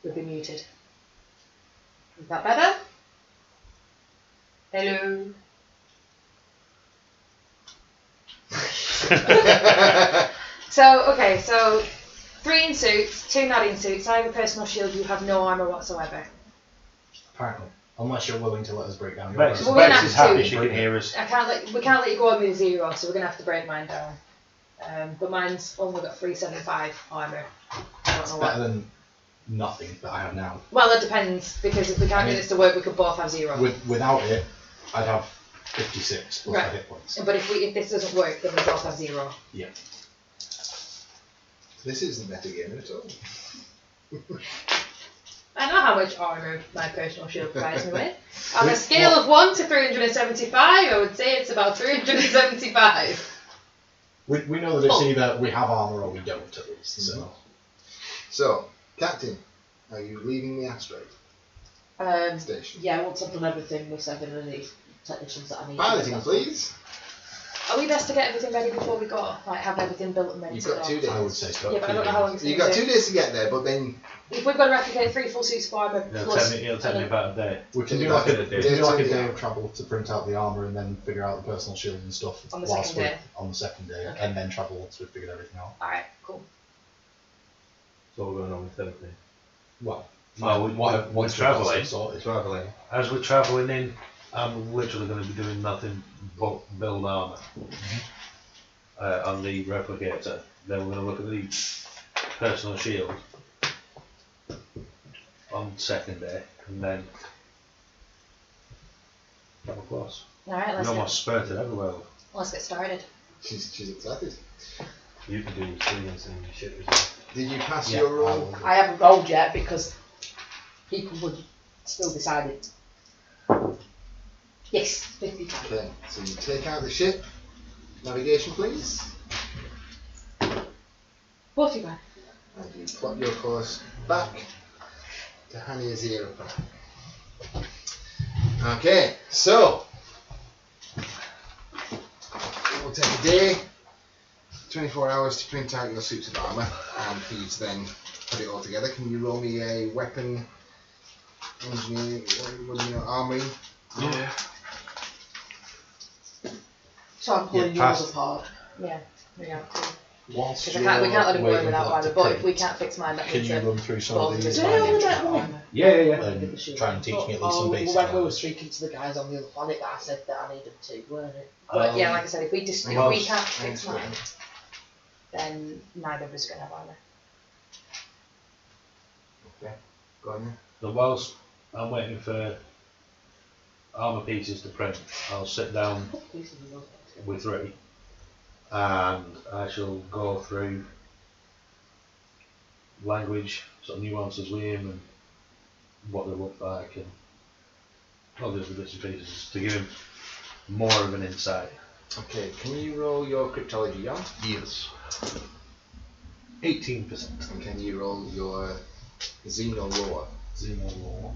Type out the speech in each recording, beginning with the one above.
We've been muted. Is that better? Hello. So 3 in suits, 2 not in suits. I have a personal shield. You have no armour whatsoever. Apparently, unless you're willing to let us break down your Bex, armor. Bex is happy she can hear us. We can't let you go on with 0, so we're gonna have to break mine down. But mine's only got 375 armour. It's better than nothing that I have now. Well, it depends, because if we can't get this to work, we could both have 0. Without it, I'd have 56 plus my hit points. But if this doesn't work, then we both have 0. Yeah. This isn't metagaming at all. I know how much armour my personal shield provides me with. On a scale of 1 to 375, I would say it's about 375. We know that it's either we have armour or we don't, at least. So, Captain, are you leaving the asteroid station? Yeah, once I've done everything with 7 of the technicians that I need. Piloting, please. Are we best to get everything ready before we go? Like, have everything built and ready You've to got go? 2 days. I would say so. Yeah, but I don't know how long it's going You've to got 2 days to get there, but then... If we've got to replicate 3 full suits of armour It'll plus... take me about a day. We can do like a day of travel to print out the armour and then figure out the personal shield and stuff on the second day. On the second day, Okay. and then travel once we've figured everything out. Alright, cool. So we're going on with Thursday. Well, we're travelling. Travelling. As we're travelling in, I'm literally going to be doing nothing but build armour on the replicator. Then we're going to look at the personal shield on the second day, and then double close. Alright, let's Almost spurted everywhere. Let's get started. She's excited. You can do experience and shit as well. Did you pass your roll? I haven't rolled yet because people would still decide it. Yes, 55. Okay, so you take out the ship. Navigation, please. 45. And you plot your course back to Hania 0. Okay, so it will take a day, 24 hours to print out your suits of armour, and for you to then put it all together. Can you roll me a weapon engineering, what do you know, armouring? Yeah. So I'm pulling yours apart. Yeah, yeah. Whilst Because we can't let him go in without armour, but if we can't fix mine, that can means you run through some of these? Do they only get one? Yeah. And try and teach me at least some basic When we were knowledge. speaking to the guys on the other planet, that I said that I needed 2, weren't it? But yeah, like I said, if we can't fix thanks, mine, then neither of us are going to have armour. Okay, go on then. So whilst I'm waiting for armour pieces to print, I'll sit down with 3 and I shall go through language, sort of nuances with him and what they look like and all those bits and pieces to give him more of an insight. Okay, can you roll your cryptology, Jan? Yes. 18%. And can you roll your xenolore? Xenolore.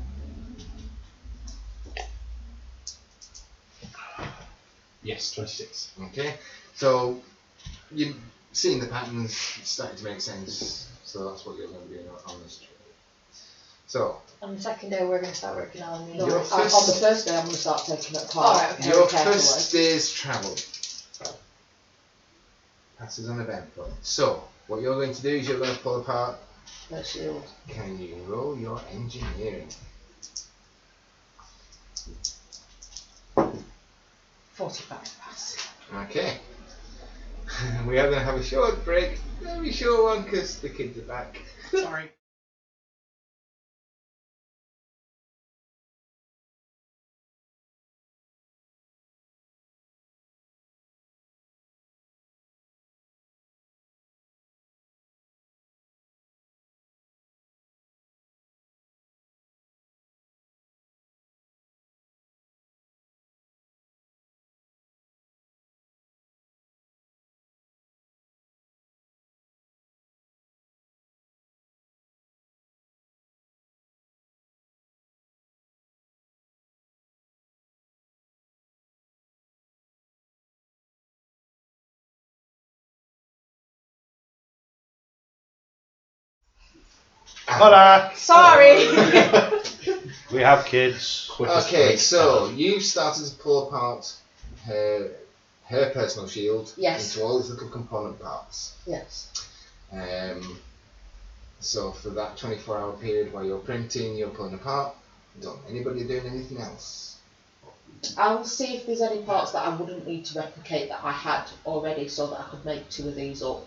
Yes, 26. Okay, so you've seen the patterns, it's starting to make sense, so that's what you're going to be doing on this trip. So, On the second day, we're going to start working on the... Your On the first day, I'm going to start taking it apart. Alright, okay. your carefully. first day's travel passes uneventful. So, what you're going to do is you're going to pull apart. The shield. Can you roll your engineering? 45 pass. Okay. We are going to have a short break, very short one because the kids are back. Sorry. Ta-da! Sorry. We have kids. Okay, so you've started to pull apart her personal shield Yes. into all its little component parts. Yes. So for that 24-hour period while you're printing, you're pulling apart. Don't anybody doing anything else? I'll see if there's any parts that I wouldn't need to replicate that I had already, so that I could make 2 of these up.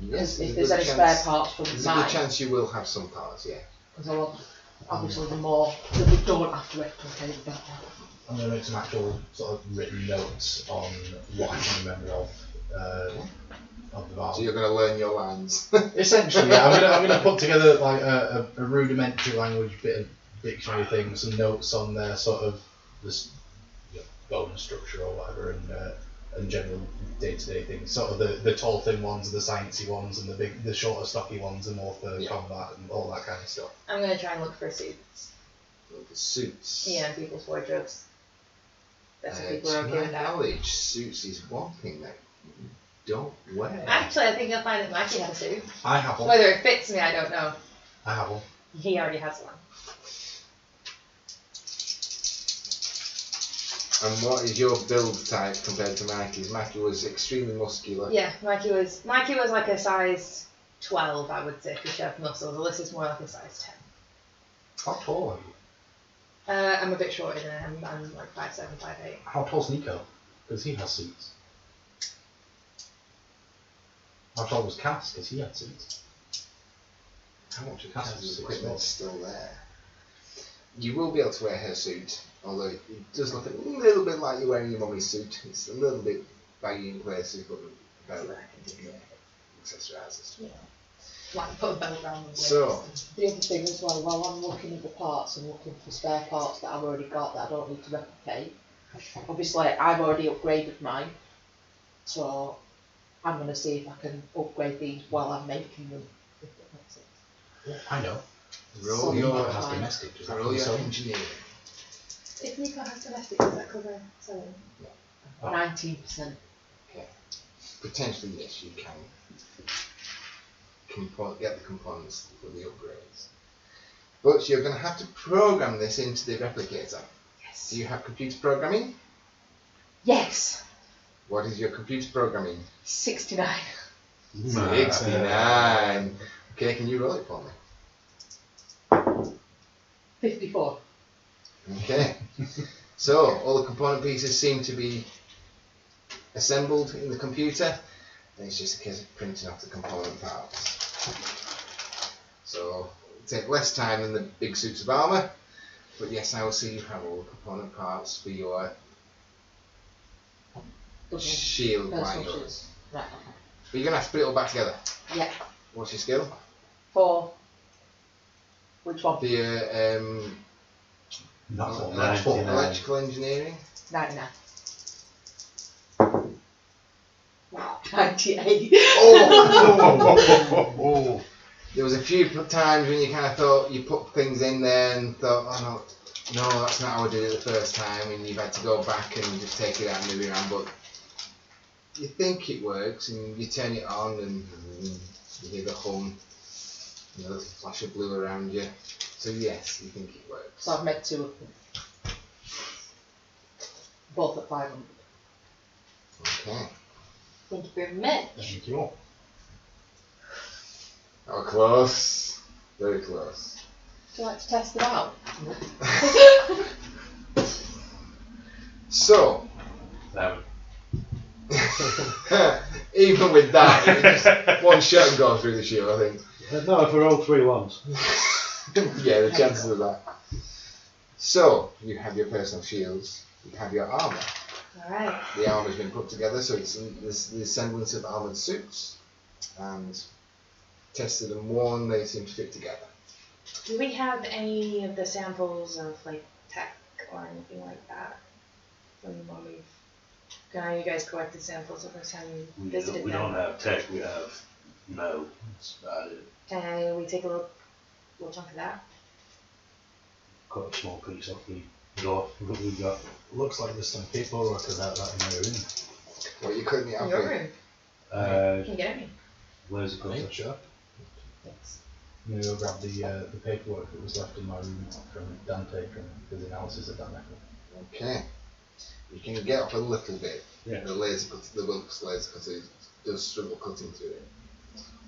Yes. If there's any spare parts from There's mine. a good chance you will have some parts, yeah. Because I want, obviously, the more that we don't have to replicate, the better. I'm going to make some actual sort of written notes on what I can remember of the Val. So you're going to learn your lines. Essentially, yeah. I'm going to put together like a rudimentary language bit of dictionary thing, some notes on their sort of this bonus structure or whatever, and general day-to-day things. Sort of the tall, thin ones, the sciencey ones, and the shorter, stocky ones, and more for combat and all that kind of stuff. I'm going to try and look for suits. Look for suits. Yeah, in people's wardrobes. That's what people To are my giving out. knowledge, suits is one thing that you don't wear. Actually, I think you'll find that Mikey had a suit. I have one. Whether it fits me, I don't know. I have one. He already has one. And what is your build type compared to Mikey's? Mikey was extremely muscular. Yeah, Mikey was like a size 12, I would say, because she had muscles. Alyssa's more like a size 10. How tall are you? I'm a bit shorter than him. I'm like 5'7", 5'8". How tall's Nico? Because he has suits. How tall was Cass? Because he had suits. How much of That's Cass's 6'4". equipment's still there? You will be able to wear her suit, although it does look a little bit like you're wearing your mummy's suit. It's a little bit baggy in places, but That's about what I can do. accessorised. Yeah. Like put a belt around the waist. So, The other thing as well, while I'm looking at the parts and looking for spare parts that I've already got that I don't need to replicate, obviously I've already upgraded mine, so I'm going to see if I can upgrade these while I'm making them, if that makes sense. Yeah, I know. roll So your, Nico has domestic. Does that roll cover your sewing? engineering. If Nico has domestic, does that cover sewing? 19%. Potentially, yes, you can get the components for the upgrades. But you're going to have to program this into the replicator. Yes. Do you have computer programming? Yes! What is your computer programming? 69. 69. Okay, can you roll it for me? 54. Okay. So, all the component pieces seem to be assembled in the computer. And it's just a case of printing off the component parts. So, it'll take less time than the big suits of armour. But yes, I will see you have all the component parts for your shield like Personal yours. shields. Right, okay. But you're going to have to put it all back together. Yeah. What's your skill? 4. Which one? The Not electrical engineering. 99. 98. Oh. There was a few times when you kind of thought you put things in there and thought, oh no, that's not how I did it the first time, and you've had to go back and just take it out and move it around. But you think it works, and you turn it on, and you hear the hum, and a little flash of blue around you. So yes, you think it works. So I've made 2 of them. Both at 500. Okay. Thank you very much. Thank you. Oh, close. Very close. Would you like to test it out? So, even with that, it just one shot and go through the shield, I think. No, if we roll 3 ones. Yeah, the chances of that. So, you have your personal shields, you have your armour. Alright. The armour's been put together, so it's the semblance of armoured suits. And tested and worn, they seem to fit together. Do we have any of the samples of like tech or anything like that from when we've? I know you guys collected samples the first time you visited We them. don't have tech, we have no. That's about it. Can we take a little chunk of that? Cut a small piece off the door that we've got. Looks like there's some paperwork about that in my room. What, you couldn't In have your it? room. Uh, You can get it me. Laser cutter. Sure. Thanks. I'm going to go grab the paperwork that was left in my room from Dante from his analysis of that metal. Okay. You can get up a little bit. Yeah. The Wilkes laser cutter does struggle cutting through it.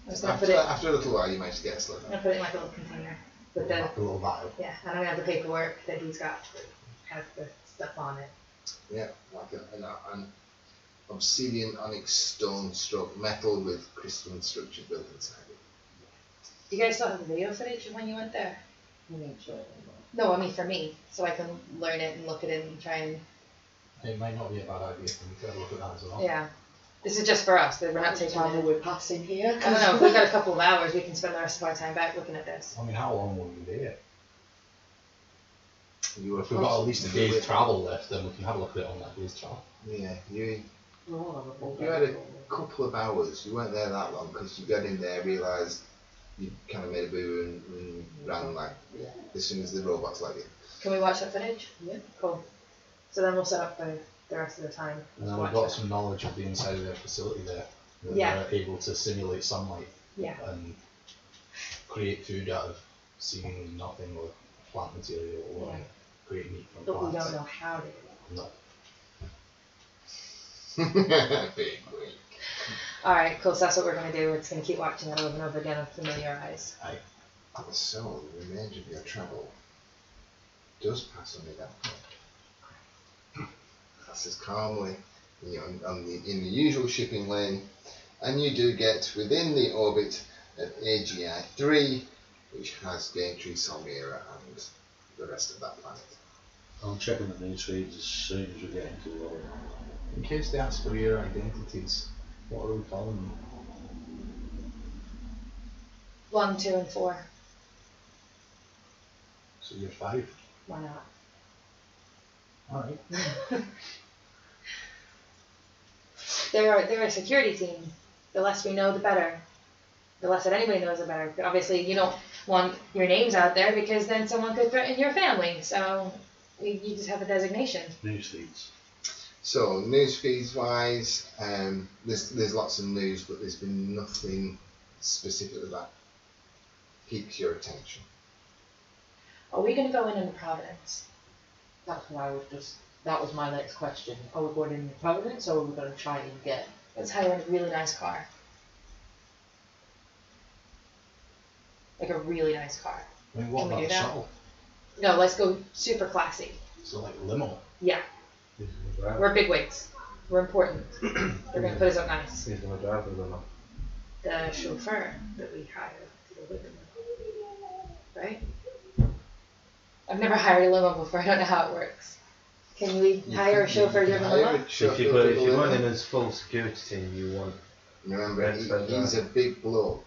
I'm just gonna put it. After a little while, you manage to get a slit. I'm gonna put it in like a little container with the Like a little vial. and I'm gonna have the paperwork that he's got that has the stuff on it. Yeah, like an obsidian onyx stone stroke metal with crystalline structure built inside it. Do you guys still have the video footage of when you went there? We need to. No, I mean for me, so I can learn it and look at it and try and. It might not be a bad idea for me to have a look at that as well. Yeah. This is just for us. We're not taking time it. we're passing here. I don't know. If we've got a couple of hours, we can spend the rest of our time back looking at this. I mean, how long will we be here? You were If we've got at least a day's travel left, then we can have a look at it on that day's travel. Yeah, you You had a couple of hours. You weren't there that long because you got in there, realised you kind of made a boo and ran like as soon as the robots let you. Can we watch that footage? Yeah. Cool. So then we'll set up for the rest of the time. And to then watch we've got it. some knowledge of the inside of their facility there. That Yeah. they're able to simulate sunlight Yeah. and create food out of seemingly nothing or plant material or Yeah. create meat from But we plants. don't know how to do it. No. Big win. Alright, cool. So that's what we're going to do. We're just going to keep watching it over and over again and familiarize. So the remainder of your travel does pass under that point. Passes calmly in the usual shipping lane, and you do get within the orbit of AGI 3, which has Gaintree, Salmira, and the rest of that planet. I'm checking the news feeds as soon as we get into the orbit. In case they ask for your identities, what are we calling them? 1, 2, and 4. So you're 5. Why not? Alright. They're a security team. The less we know, the better. The less that anybody knows, the better. But obviously, you don't want your names out there because then someone could threaten your family. So you just have a designation. News feeds. So news feeds wise, there's lots of news, but there's been nothing specifically that piques your attention. Are we going to go into Providence? That's what I would just. That was my next question. Are we going in Providence or are we going to try and get? Let's hire a really nice car. Like a really nice car. I mean, what Can we about do the that? shuttle? No, let's go super classy. So like limo. Yeah, we're bigwigs. We're important. They're going to put us up nice. He's going to drive the limo. The chauffeur that we hire to go with him. Right? I've never hired a limo before. I don't know how it works. Can we hire a chauffeur-driven limo? If you put him as full security team, you want. Remember, he's a big bloke.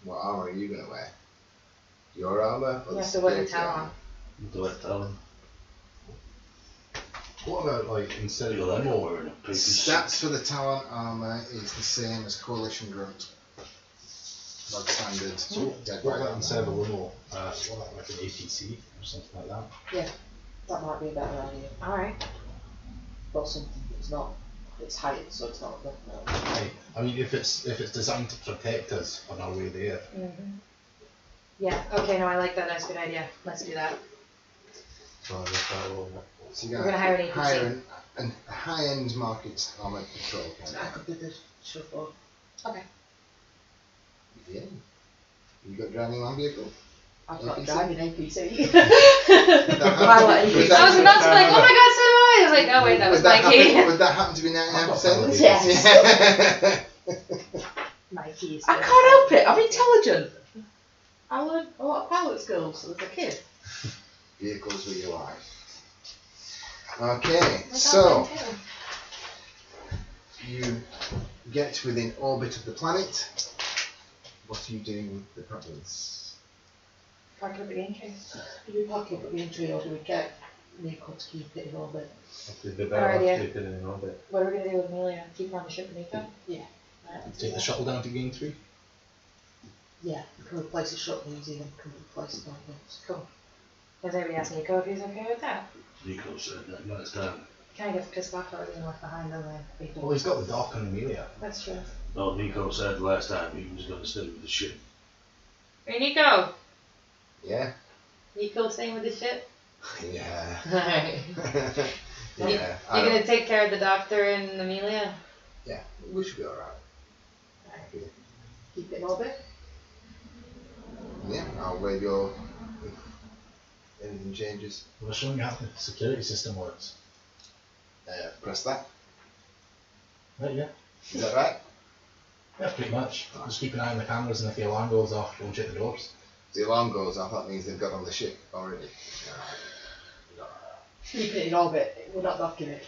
What armour are you going to wear? Your armour? You have to wear the talon. Do it, tell him. What about like instead of You're a like limo? wearing a piece Stats for the Talon armour is the same as Coalition Grunt. Like standard. So dead what about right instead of a limo? What about like an APC or something like that? That might be a better idea. Alright. But something that's not. It's height, so it's not. Right. I mean, if it's designed to protect us on our way there. Mm-hmm. Yeah, okay, no, I like that. That's a good idea. Let's do that. So So you're We're gonna hire an APC. a high-end market armoured patrol I kind could be the chauffeur. Okay. Yeah. You got driving land vehicle? I've got APC? driving APC. I was about to be like, oh my god, so do I! I was like, oh wait, that was Mikey. Would that happen to be 99%? Yes. Mikey's. I can't help it. I'm intelligent. I learned a lot of pilot skills as a kid. Vehicles with your life. Okay, so you get within orbit of the planet. What do you do with the Providence? Park it at the game case. Do we park it at the entry or do we get Nico to keep it in orbit? It'd be better off keeping it in orbit. What are we gonna do with Amelia? Keep her on the ship with Nico? Yeah. Alright, let's Take do the that. shuttle down to Game 3. Yeah, we can replace the shuttle easy and can replace the orbits. Cool. Has anybody asked Nico if he's okay with that? Nico said that last time. Kind of gets pissed off that we're being left behind on the big Well, he's got the dock on Amelia. That's true. Oh, Nico said last time he was going to stay with the ship. Hey, Nico. Yeah. Nico staying with the ship? Yeah. Alright. Yeah. You're gonna take care of the doctor and Amelia? Yeah, we should be alright. Keep it in orbit. Yeah, I'll radio if anything changes. We're showing you how the security system works. Press that. Right, yeah. Is that right? Yeah, pretty much. Just keep an eye on the cameras, and if the alarm goes off, don't check the doors. If the alarm goes off, that means they've got on the ship already. Keep it in orbit. We're not knocking it.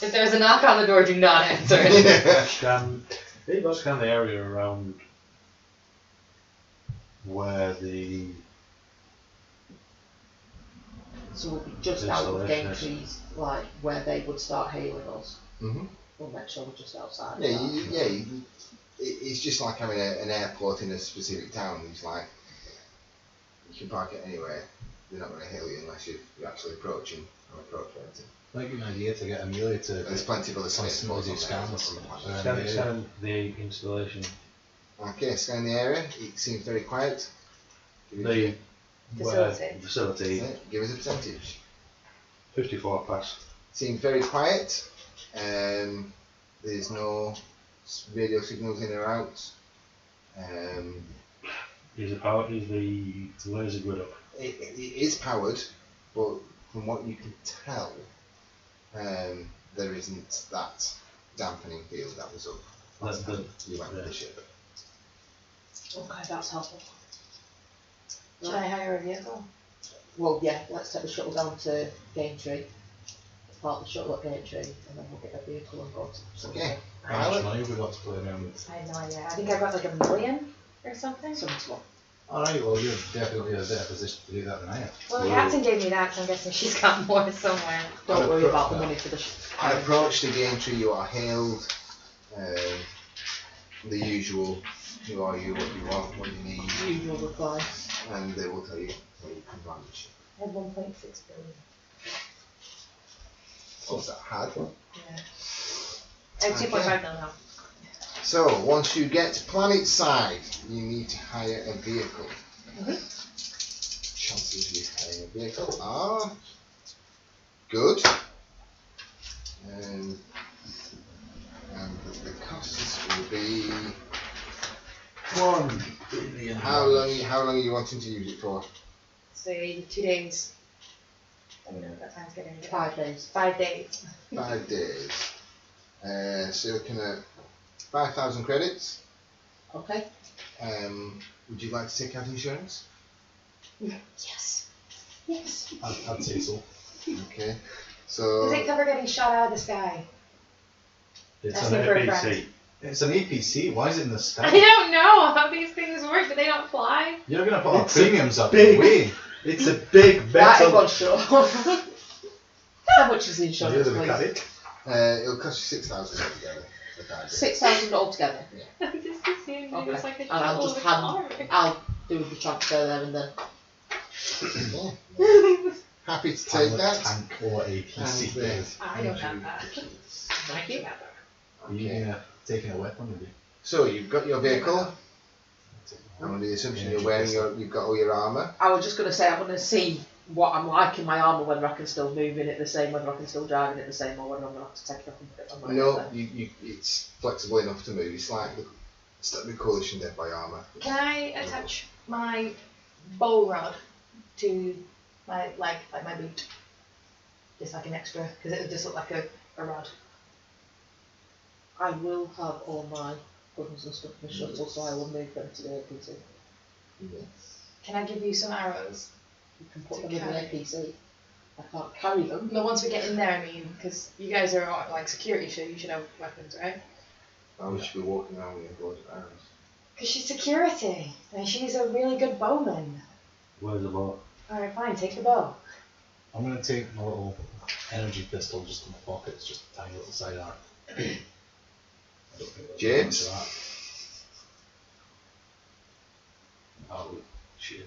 If there's a knock on the door, do not answer it. Scan the area around where the So we'll be just out of game Installation is. trees, like where they would start hailing us. Mm-hmm. We'll make sure we're just outside. Yeah, of that. it's just like having an airport in a specific town. It's like you can park it anywhere. They're not going to hail you unless you're actually approaching or approach anything. Might be an idea to get Amelia to There's plenty of other some space ports on scans. there. scan the installation. Okay, scan the area. It seems very quiet. The Facility. facility. Give us a percentage. 54 pass. Seems very quiet. There's no radio signals in or out. Is the laser grid up? It is powered, but from what you can tell, there isn't that dampening field that was up last time you went with the ship. Okay, that's helpful. Should I hire a vehicle? Well, yeah, let's take the shuttle down to Gaintree, park the shuttle at Gaintree, and then we'll get a vehicle and go to Okay. How much money have we got to play around with? I have no idea. I think I got like $1 million or something. Something. Alright, well, you're definitely in a better position to do that than I am. Well, Captain gave me that, so I'm guessing she's got more somewhere. Don't I'd worry appro- about the money for the I approach the game tree, you are hailed. The usual, who are you, what you want, what you need, usual reply. and they will tell you where you can find the ship. I had 1.6 billion. What's that had? Yeah. I have 2.5 million now. So, once you get to planet side, you need to hire a vehicle. Chances of you hiring a vehicle are good. And the costs will be... $1 billion. How long are you wanting to use it for? Say 2 days. Let me know if that time's getting 5 days. 5 days. 5 days. So you're looking at 5,000 credits. Okay. Would you like to take out insurance? Yes. Yes. I'd say so. Okay. So Does it cover getting shot out of the sky? It's That's an, me for a APC. friend. it's an APC, why is it in the I sky? don't know how these things work, but they don't fly. You're going to put our It's a premiums up big- way. It's a big That metal. was sure. How much is the insurance, You're the please? mechanic. it'll cost you 6,000 altogether. For 5 days. 6,000 altogether. I just assumed it was Okay. like a And I'll shuttle just with hand. armor. I'll do the transfer there and then. Yeah. Happy to take Pilot, that. tank or APC. And, I don't have that. I do have that. You're taking a weapon with you. So you've got your vehicle. I'm under the assumption you're wearing you've got all your armour. I was just going to say, I'm going to see what I'm like in my armour, whether I can still move in it the same, whether I can still drive in it the same, or whether I'm going to have to take it off and put it on my No, head. it's flexible enough to move. It's like the coalition dead by armour. Can I attach my bow rod to my leg, like my boot? Just like an extra, because it would just look like a rod. I will have all my guns and stuff in the shuttle, so I will move them to the APC. Can I give you some arrows? You can put To them in the carry. APC. I can't carry them. No, once we get in there, I mean, because you guys are all, like security, so you should have weapons, right? We should be walking around with your board of arrows. Because she's security, and she's a really good bowman. Where's the boat? Alright, fine, take the bow. I'm going to take my little energy pistol just in my pocket. It's just a tiny little sidearm. I don't think there's James? much of Oh, shit.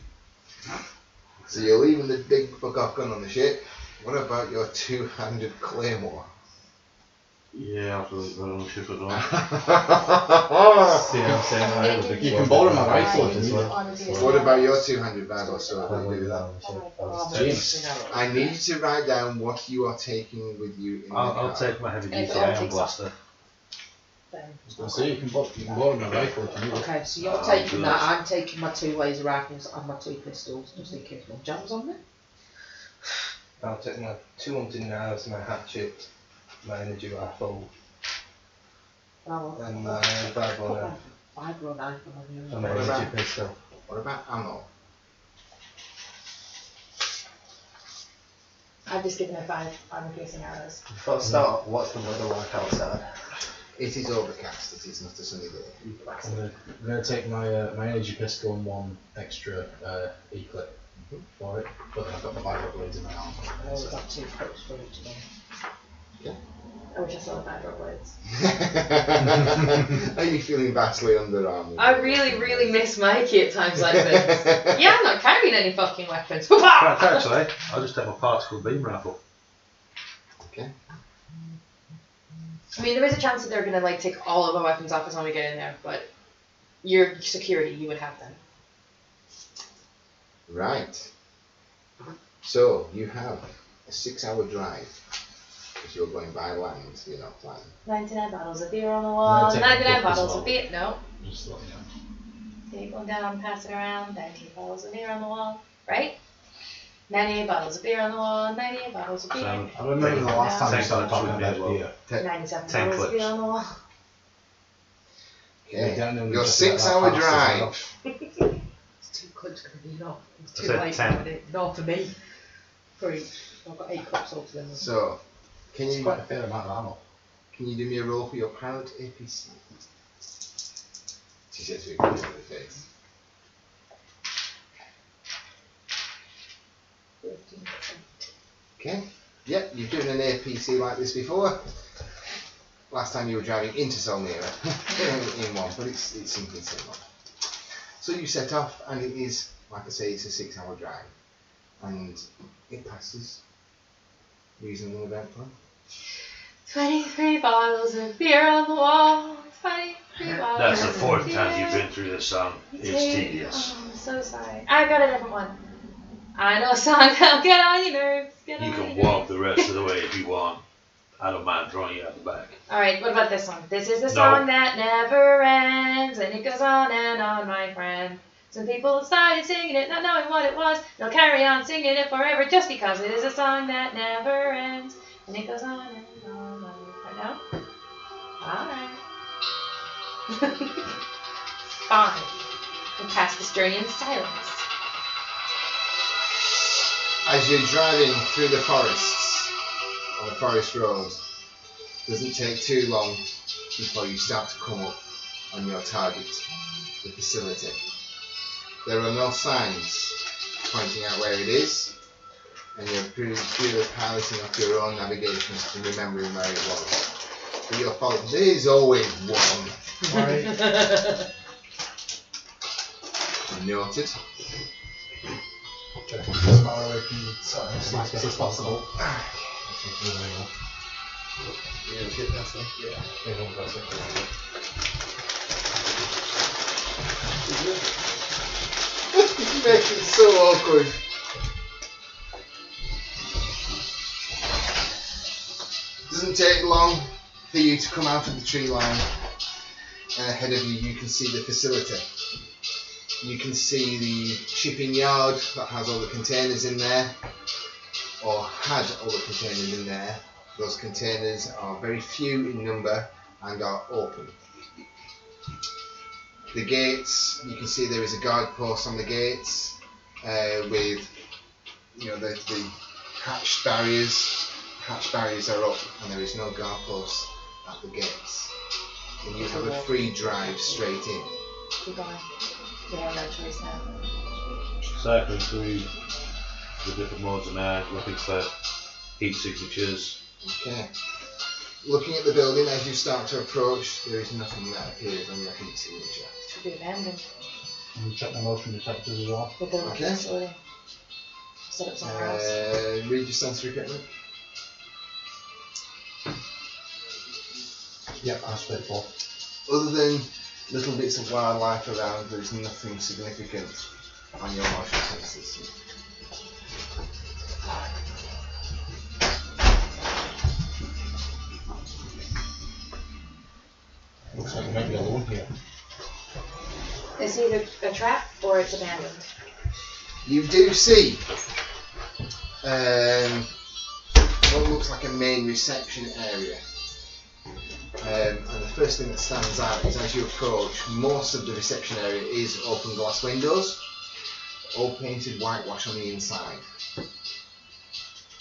So you're leaving the big fuck off gun on the ship. What about your two-handed claymore? Yeah, absolutely. I don't ship it on. See what I'm saying? Like, you can borrow my rifle as well. What about your 200 bag or so? I'll leave that on the ship. I need you to write down what you are taking with you in the I'll car. take my heavy And if duty it all iron takes blaster. So you can borrow my rifle if you need it. Okay, so you're taking that, I'm taking my 2 laser rifles and my 2 pistols, just in case one jams on me. I'll take my 2 hunting knives, my hatchet, my energy rifle, Oh, and my put vibro my vibro knife on you. and my What energy about- pistol. What about ammo? I've just given her 5 armor piercing arrows. Before I start, what's the weather like outside? It is overcast, it is not a sunny day. I'm gonna take my my energy pistol and 1 extra E-clip for it, but then I've got my vibro blades in my arm. I always have 2 clips for each one. I wish I saw the vibro blades. Are you feeling vastly underarmed? I really miss Mikey at times like this. Yeah, I'm not carrying any fucking weapons. Right, actually, I'll just take my particle beam rifle. I mean, there is a chance that they're gonna like take all of our weapons off us when we get in there, but your security, you would have them. Right. So, you have a 6-hour drive. If you're going by land, you're not flying. 99 bottles of beer on the wall. take 99 a book as bottles well. of beer. No. Just let me know. Take one down, pass it around. 98 bottles of beer on the wall. Right? 98 bottles of beer on the wall. 98 bottles of beer. So, I remember the last time you Take started clips talking with me about as well. beer. 97 10 bottles of beer clips. on the wall. Yeah, Okay. down there we Your just let that 6-hour pass as well. drive. It's 2 clips going to be enough. It's I too said late 10. for it. Not for me. For each. I've got 8 clips altogether. So, can It's you quite a fair amount of ammo. can you do me a roll for your pilot APC? She said to me, put it in the face. 13%. Okay. Yep, you've done an APC like this before. Last time you were driving into Solmira in one, but it's something similar. So you set off, and it is, like I say, it's a 6-hour drive, and it passes reasonably eventful. 23 bottles of beer on the wall. 23 bottles. That's the of 4th beer. time you've been through this song. It's tedious. Oh, I'm so sorry. I've got a different one. I know a song that'll get on your nerves. Get You on can your walk the rest of the way if you want. I don't mind throwing you out the back. Alright, what about this one? This is the No. song that never ends, and it goes on and on, my friend. Some people started singing it, not knowing what it was. They'll carry on singing it forever just because it is a song that never ends, and it goes on and on. Right now? Alright. Fine. We'll pass this journey in silence. As you're driving through the forests, on the forest road, doesn't take too long before you start to come up on your target, the facility. There are no signs pointing out where it is, and you're purely piloting off your own navigation and remembering where it was. But your fault, there is always one. Noted. As far away from the smash as possible. Yeah, shit, that's it. Yeah, everyone does it. You make it so awkward. Doesn't take long for you to come out of the tree line, and ahead of you can see the facility. You can see the shipping yard that has all the containers in there, or had all the containers in there. Those containers are very few in number and are open. The gates, you can see there is a guard post on the gates with, you know, the hatched barriers. Hatched barriers are up, and there is no guard post at the gates. And you have a free drive straight in. Keep going. We have no choice now. Cycling through the different modes of air, looking for heat signatures. Okay. Looking at the building as you start to approach, there is nothing that appears on your heat signature. Should be abandoned. And check the motion detectors as well. We're going Okay. to the facility. Set up somewhere else. Read your sensory equipment. Yep, as said before. Other than little bits of wildlife around, there is nothing significant on your motion sensors. Looks like you might be alone here. It's either a trap or it's abandoned. You do see what looks like a main reception area. And the first thing that stands out is as you approach, most of the reception area is open glass windows, all painted whitewash on the inside.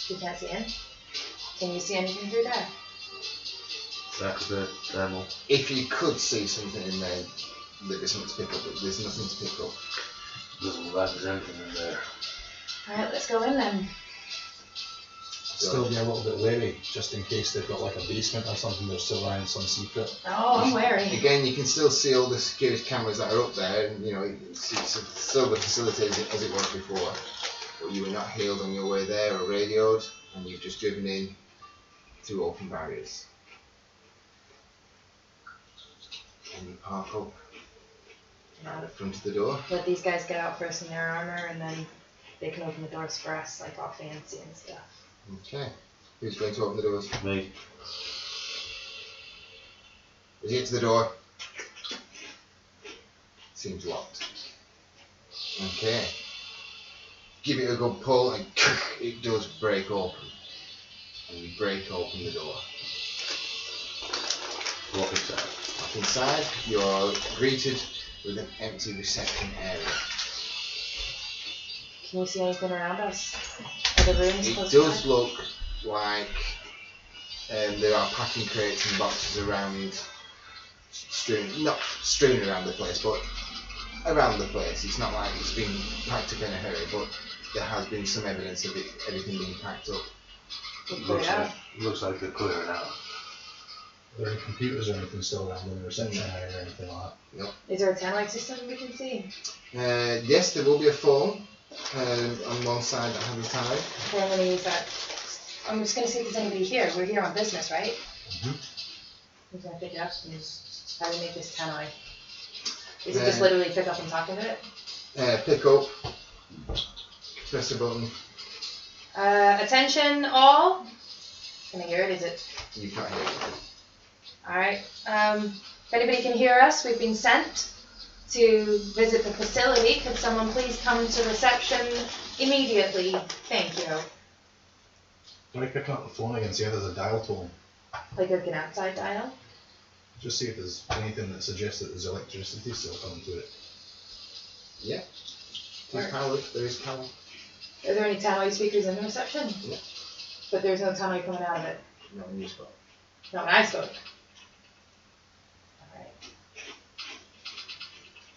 You can't see in. Can you see anything through there? That's the thermal. If you could see something in there, there'd be something to pick up, but there's nothing to pick up. Doesn't look like there's anything in there. Alright, let's go in then. Still be a little bit wary, just in case they've got like a basement or something, they're still eyeing some secret. Oh, I'm wary. Again, you can still see all the security cameras that are up there, and it's still the facility as it was before. But you were not hailed on your way there or radioed, and you've just driven in through open barriers. And you park up at the front of the door. Let these guys get out first in their armor, and then they can open the doors for us, like all fancy and stuff. Okay. Who's going to open the doors? Me. As you get to the door, seems locked. Okay. Give it a good pull and it does break open. And you break open the door. Walk inside. Up inside, you're greeted with an empty reception area. Can you see anything around us? Are the rooms It close does by? look like there are packing crates and boxes around, not strewn around the place, but around the place. It's not like it's been packed up in a hurry, but there has been some evidence of everything being packed up. We'll clear it out. Looks like they're clearing out. Are there any computers or anything still around in the reception area or anything like that? Is there a 10-light system we can see? Yes, there will be a phone on one side that has a time. Okay, I'm going to use that. I'm just going to see if there's anybody here. We're here on business, right? Mm-hmm. Who's going to pick it up? How do we make this 10-eye? Is it just literally pick up and talk into it? Pick up, press a button. Attention all. Can I hear it? Is it? You can't hear it. Alright. If anybody can hear us, we've been sent to visit the facility. Could someone please come to reception immediately? Thank you. Try picking up the phone again, see if there's a dial tone. Like an outside dial? Just see if there's anything that suggests that there's electricity still coming to it. Yeah. There's power. There is power. Are there any 10-way speakers in the reception? Yeah. But there's no 10-way coming out of it? Not when you spoke. Not when I spoke. Alright.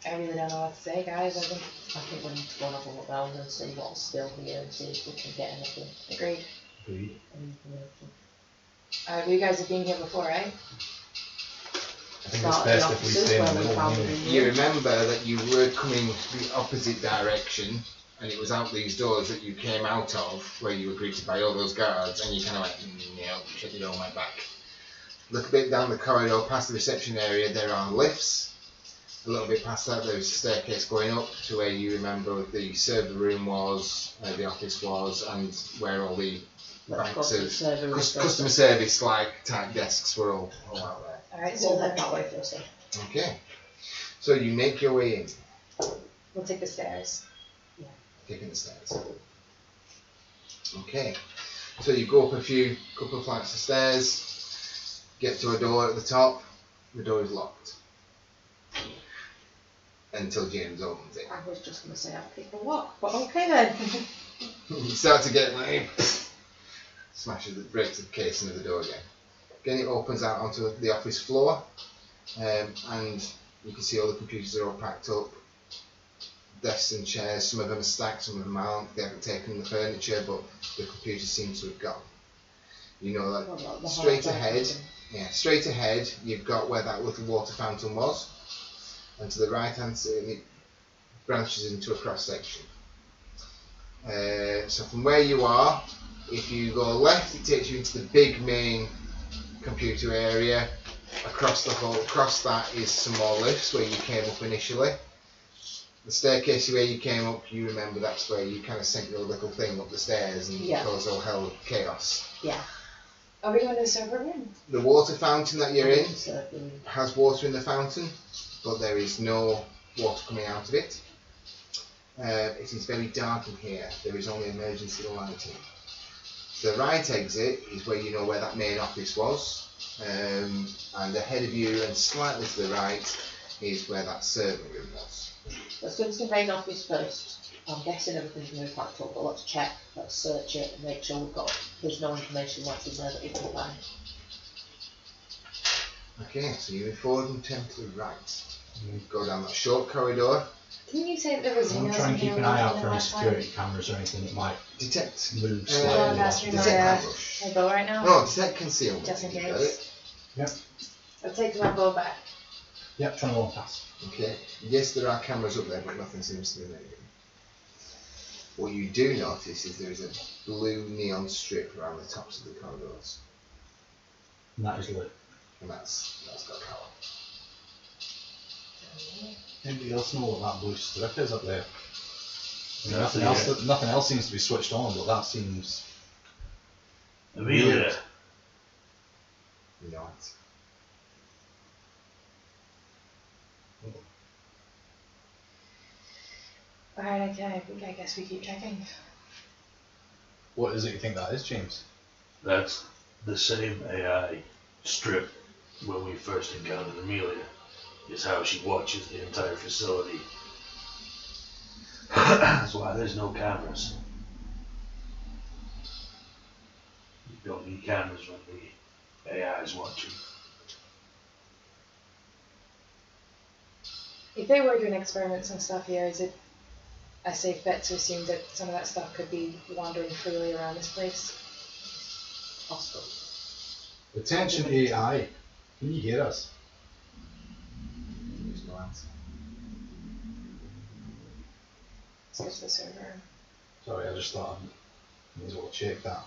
I really don't know what to say, guys. I think we need to go and have a look round and see what's still here and see if we can get anything. agreed. Agreed. Alright, well, you guys have been here before, right? I think it's best if we stay in the middle. Anyway. You remember that you were coming the opposite direction, and it was out these doors that you came out of, where you were greeted by all those guards, and you kind of went, no, shut the door on my back. Look a bit down the corridor past the reception area, there are lifts. A little bit past that, there's a staircase going up to where you remember the server room was, the office was, and where all the banks of customer service like type desks were all out there. Alright, So so we'll head that way first then. Okay, so you make your way in, we'll take the stairs. taking the stairs. Okay, so you go up a couple of flights of stairs, get to a door at the top, the door is locked. Until James opens it. I was just going to say I'll pick the lock, but okay then. You start to get like, breaks the casing of the door again. Again, it opens out onto the office floor, and you can see all the computers are all packed up. Desks and chairs, some of them are stacked, some of them aren't. They haven't taken the furniture, but the computers seem to have gone. You know that The straight hard ahead, drive. straight ahead, you've got where that little water fountain was, and to the right hand side it branches into a cross section. So from where you are, if you go left, it takes you into the big main computer area, Across that is some more lifts where you came up initially. The staircase where you came up, you remember that's where you kind of sent your little thing up the stairs and caused all hell chaos. Yeah. Are we going to the server room? The water fountain that you're in has water in the fountain, but there is no water coming out of it. It is very dark in here. There is only emergency lighting. The right exit is where you know where that main office was, and ahead of you and slightly to the right is where that server room was. Let's go to the main office first. I'm guessing everything's been packed up, but let's check, let's search it and make sure there's no information left in there that we can find. Okay, so you move forward and turn to the right. You go down that short corridor. Can you say that there was I'm trying to keep an eye out for any security cameras or anything that might Detect. move Well, slightly. that's me, Detect ambush. my bow right now? No, detect concealment. Just in You got case. it? I'll take my bow back. Yep, trying to walk past. Okay. Yes, there are cameras up there, but nothing seems to be moving. What you do notice is there is a blue neon strip around the tops of the corridors, And that is lit. and that's got power. Anybody else know what that blue strip is up there? I mean, Nothing nothing else seems to be switched on, but that seems Amelia. You know it. Alright, okay, I guess we keep checking. What is it you think that is, James? That's the same AI strip when we first encountered Amelia. Is how she watches the entire facility. That's why there's no cameras. You don't need cameras when the AI is watching. If they were doing experiments and stuff here, is it a safe bet to assume that some of that stuff could be wandering freely around this place? Possible. Attention AI, can you hear us? There's no answer. Let's go to the server. Sorry, I just thought I may as well check that.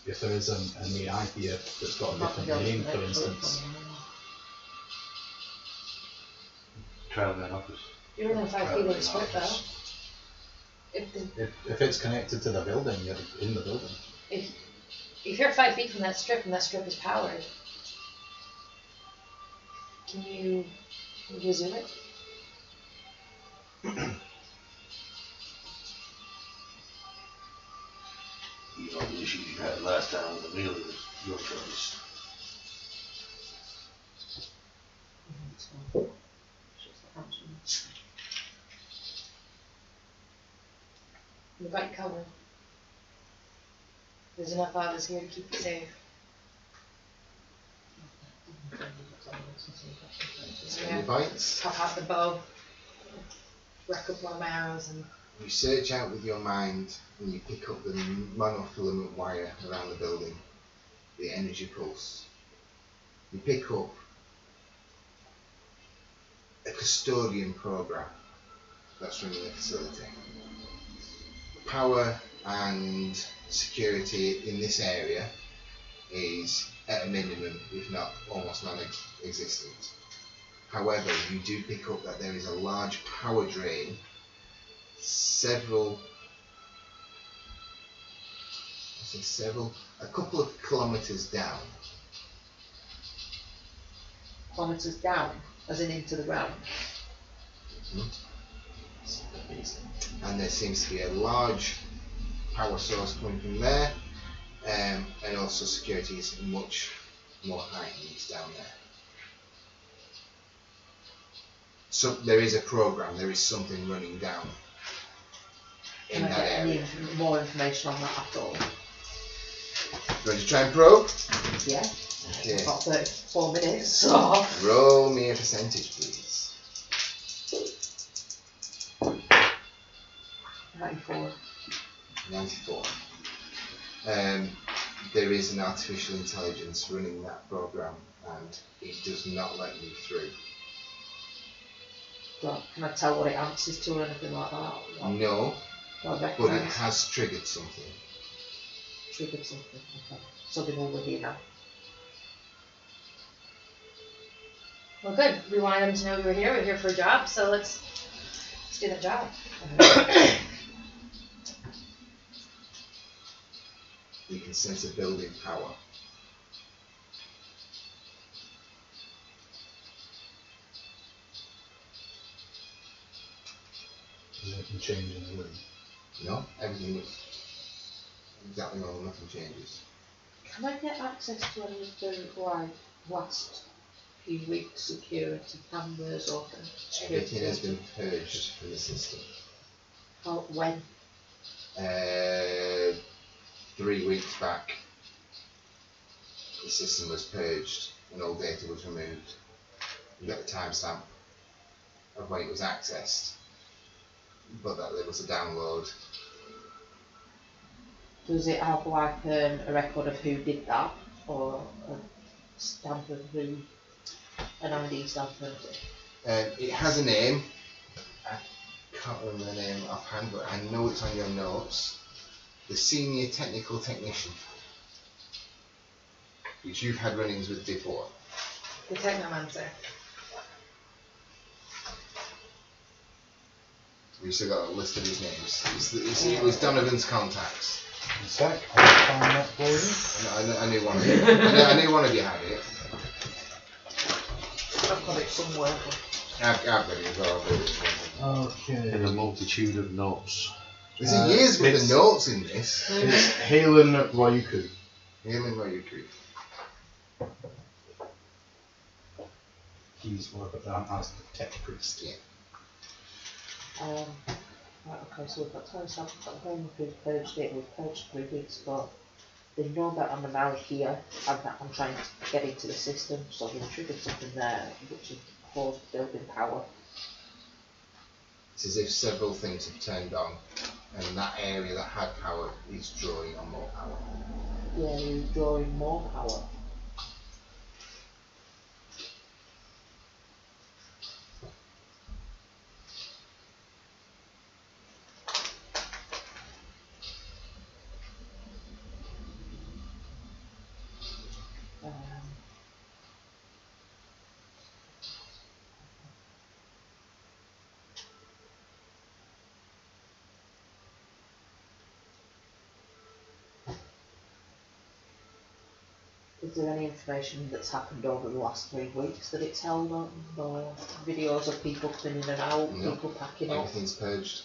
If there is an AI here that's got a different name, for instance. Trial in office. You're within 5 feet of the strip though. If it's connected to the building, you're in the building. If you're 5 feet from that strip and that strip is powered, can you resume it? You know, the issues you had last time with Amelia was your choice. We've got you covered. There's enough of us here to keep you safe. Any bites? Pop out the bow, rack up one of my arrows, and You search out with your mind and you pick up the monofilament wire around the building, the energy pulse. You pick up a custodian program that's running the facility. Power and security in this area is at a minimum, if not almost non-existent. However, you do pick up that there is a large power drain a couple of kilometres down. Kilometres down, as in into the ground. And there seems to be a large power source coming from there, and also security is much more heightened down there. So there is a program, there is something running down in Can I that get any area. more information on that at all? Ready to try and probe? Yeah. Okay. I've got 34 minutes, so. Roll me a percentage, please. 94. 94. There is an artificial intelligence running that program, and it does not let you through. Can I tell what it answers to or anything like that? No, Do I but it recognise? has triggered something. Triggered something. Okay. So they know we're here now. Well, good. We wanted them to know we were here. We're here for a job, so let's do that job. You can sense a building power. Is anything change in the room? No, everything was exactly normal, nothing changes. Can I get access to any of the like last few weeks security cameras or security? Everything has been purged from the system. How, when? 3 weeks back, the system was purged and all data was removed. You got the timestamp of when it was accessed, but that there was a download. Does it have like a record of who did that or a stamp of who, an ID stamp of it? It has a name. I can't remember the name offhand, but I know it's on your notes. The Senior Technical Technician, which you've had run-ins with before. The Technomancer. We've still got a list of his names. It was Donovan's contacts. In a sec, I'll find that for you. I knew one of you. I knew one of you had it. I've got it somewhere. I've got it as well. I've got it. Okay. In a multitude of notes. There's years worth of notes in this. It's Halen Royuku. Halen Royuku. He's what I put down as the tech priest. Yeah. Right, okay, so we've got timestamp, we've got home, we've purged it, we've purged 3 weeks, but they know that I'm now here and that I'm trying to get into the system, so they've triggered something there which has caused building power. It's as if several things have turned on, and that area that had power is drawing on more power. Yeah, you're drawing more power. Is there any information that's happened over the last 3 weeks that it's held on? Or videos of people coming in and out, No. people packing up? Everything's purged,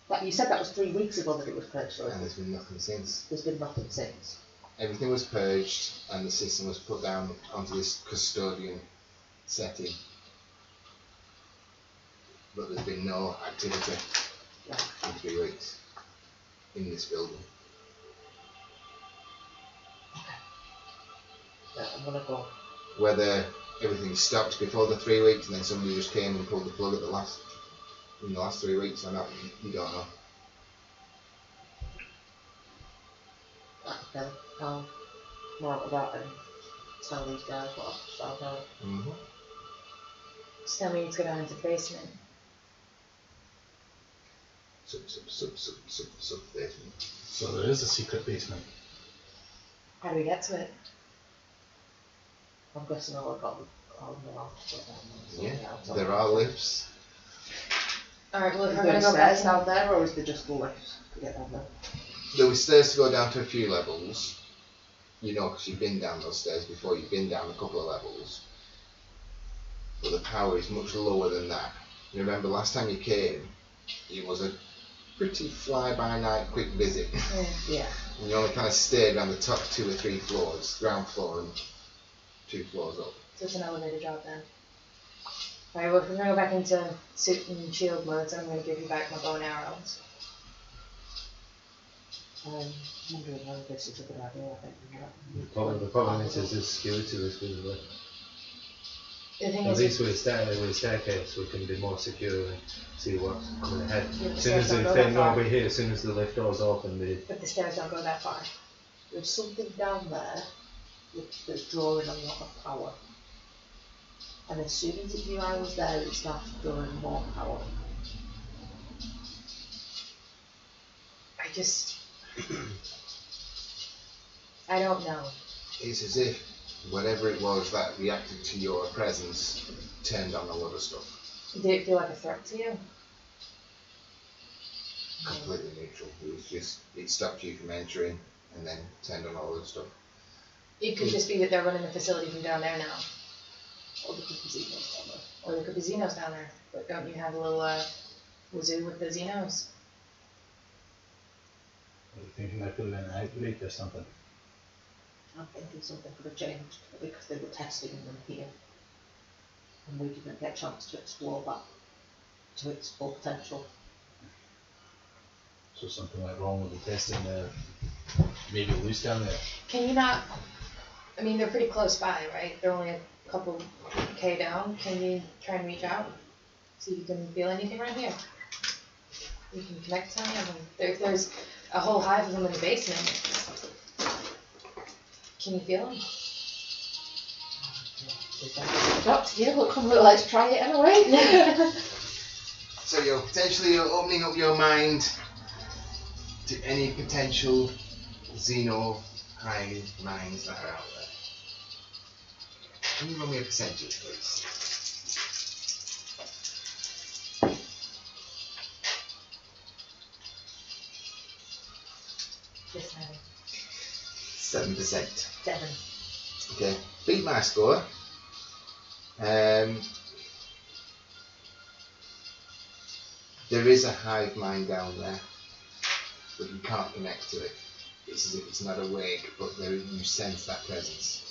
Like you said that was 3 weeks ago that it was purged, so and there's been nothing since. there's been nothing since. Everything was purged, and the system was put down onto this custodian setting. But there's been no activity Right. in 3 weeks in this building. Yeah, I'm gonna go. Whether everything stopped before the 3 weeks and then somebody just came and pulled the plug in the last 3 weeks or not, you don't know. Okay, I'll mark that and tell these guys what I've found out. Mm-hmm. So then we need to go down into the basement. Sub basement. So there is a secret basement. How do we get to it? I'm guessing I'll have got Yeah, there are lifts. Alright, well if Is we're there gonna go back stairs down there or is there just the lifts to get down there? There were stairs to go down to a few levels. You know, because you've been down those stairs before. You've been down a couple of levels. But the power is much lower than that. You remember last time you came, it was a pretty fly-by-night quick visit. Yeah. And you only kind of stayed around the top 2 or 3 floors, ground floor and 2 floors up. So it's an elevator job then. Alright, well if we're gonna go back into suit and shield modes, I'm gonna give you back my bow and arrows. I'm wondering whether this is a good idea. I think The problem is there's a security risk, isn't there? The thing At is, least with a staircase we can be more secure and see what's coming ahead. Yeah, the As soon as stairs don't go they that know far. we're here, as soon as the lift doors open, but the stairs don't go that far. there's something down there that's drawing a lot of power. And as soon as it knew I was there, it started drawing more power. I just... I don't know. It's as if whatever it was that reacted to your presence turned on a lot of stuff. Did it feel like a threat to you? Completely neutral. It was just, it stopped you from entering and then turned on all the stuff. It could just be that they're running the facility from down there now. Or there could be Xenos down there. Or there could be Xenos down there. But don't you have a little wazoo with the Xenos? Are you thinking there could have been an outbreak or something? I'm thinking something could have changed because they were testing them here. And we didn't get a chance to explore that to its full potential. So something went wrong with the testing there. Maybe loose down there. Can you not? I mean, they're pretty close by, right? They're only a couple K down. Can you try and reach out? See if you can feel anything right here. You can connect to any of them. There's a whole hive of them in the basement. Can you feel them? It's up to you, but come on, let's try it anyway. So you're potentially opening up your mind to any potential Xeno hive minds that are out there. Can you roll me a percentage, please? This time. 7%. 7. Okay, beat my score. There is a hive mind down there, but you can't connect to it. It's as if it's not awake, but you sense that presence.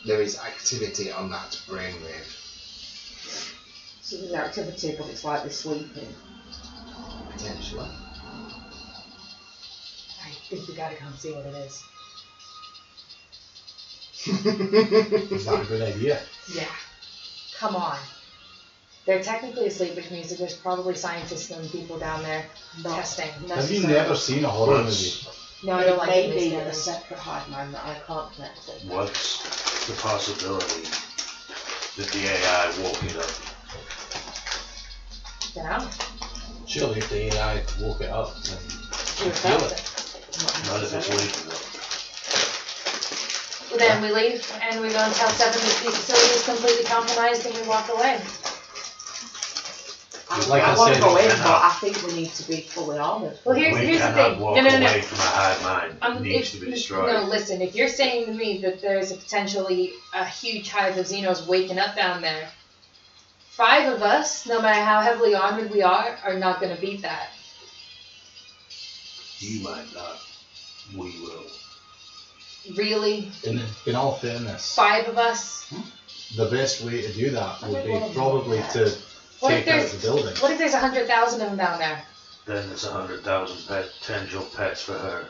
There is activity on that brainwave. So there's activity, but it's like they're sleeping. Potentially. I think we gotta come see what it is. Is that a good idea? Yeah. Come on. They're technically asleep, which means that there's probably scientists and people down there testing. Have you never seen a horror movie? No, I don't like it. Maybe a separate hive mind that I can't connect to. What's the possibility that the AI woke it up? Down? Surely if the AI woke it up, then You you would feel felt it. it. Not if it's waking up. Well, then we leave and we go and tell Seven that the facility is completely compromised and we walk away. Like I I want to said, go in, we but cannot. I think we need to be fully armoured. Well, here's We the cannot thing. walk No. away from a hive mind. It needs to be destroyed. No, listen. If you're saying to me that there's a potentially a huge hive of Xenos waking up down there, 5 of us, no matter how heavily armored we are not going to beat that. You might not. We will. Really? In all fairness, 5 of us? the best way to do that I would don't be wanna do probably that. to What if take out there's the building. What if there's 100,000 of them down there? Then it's 100,000 potential pets for her.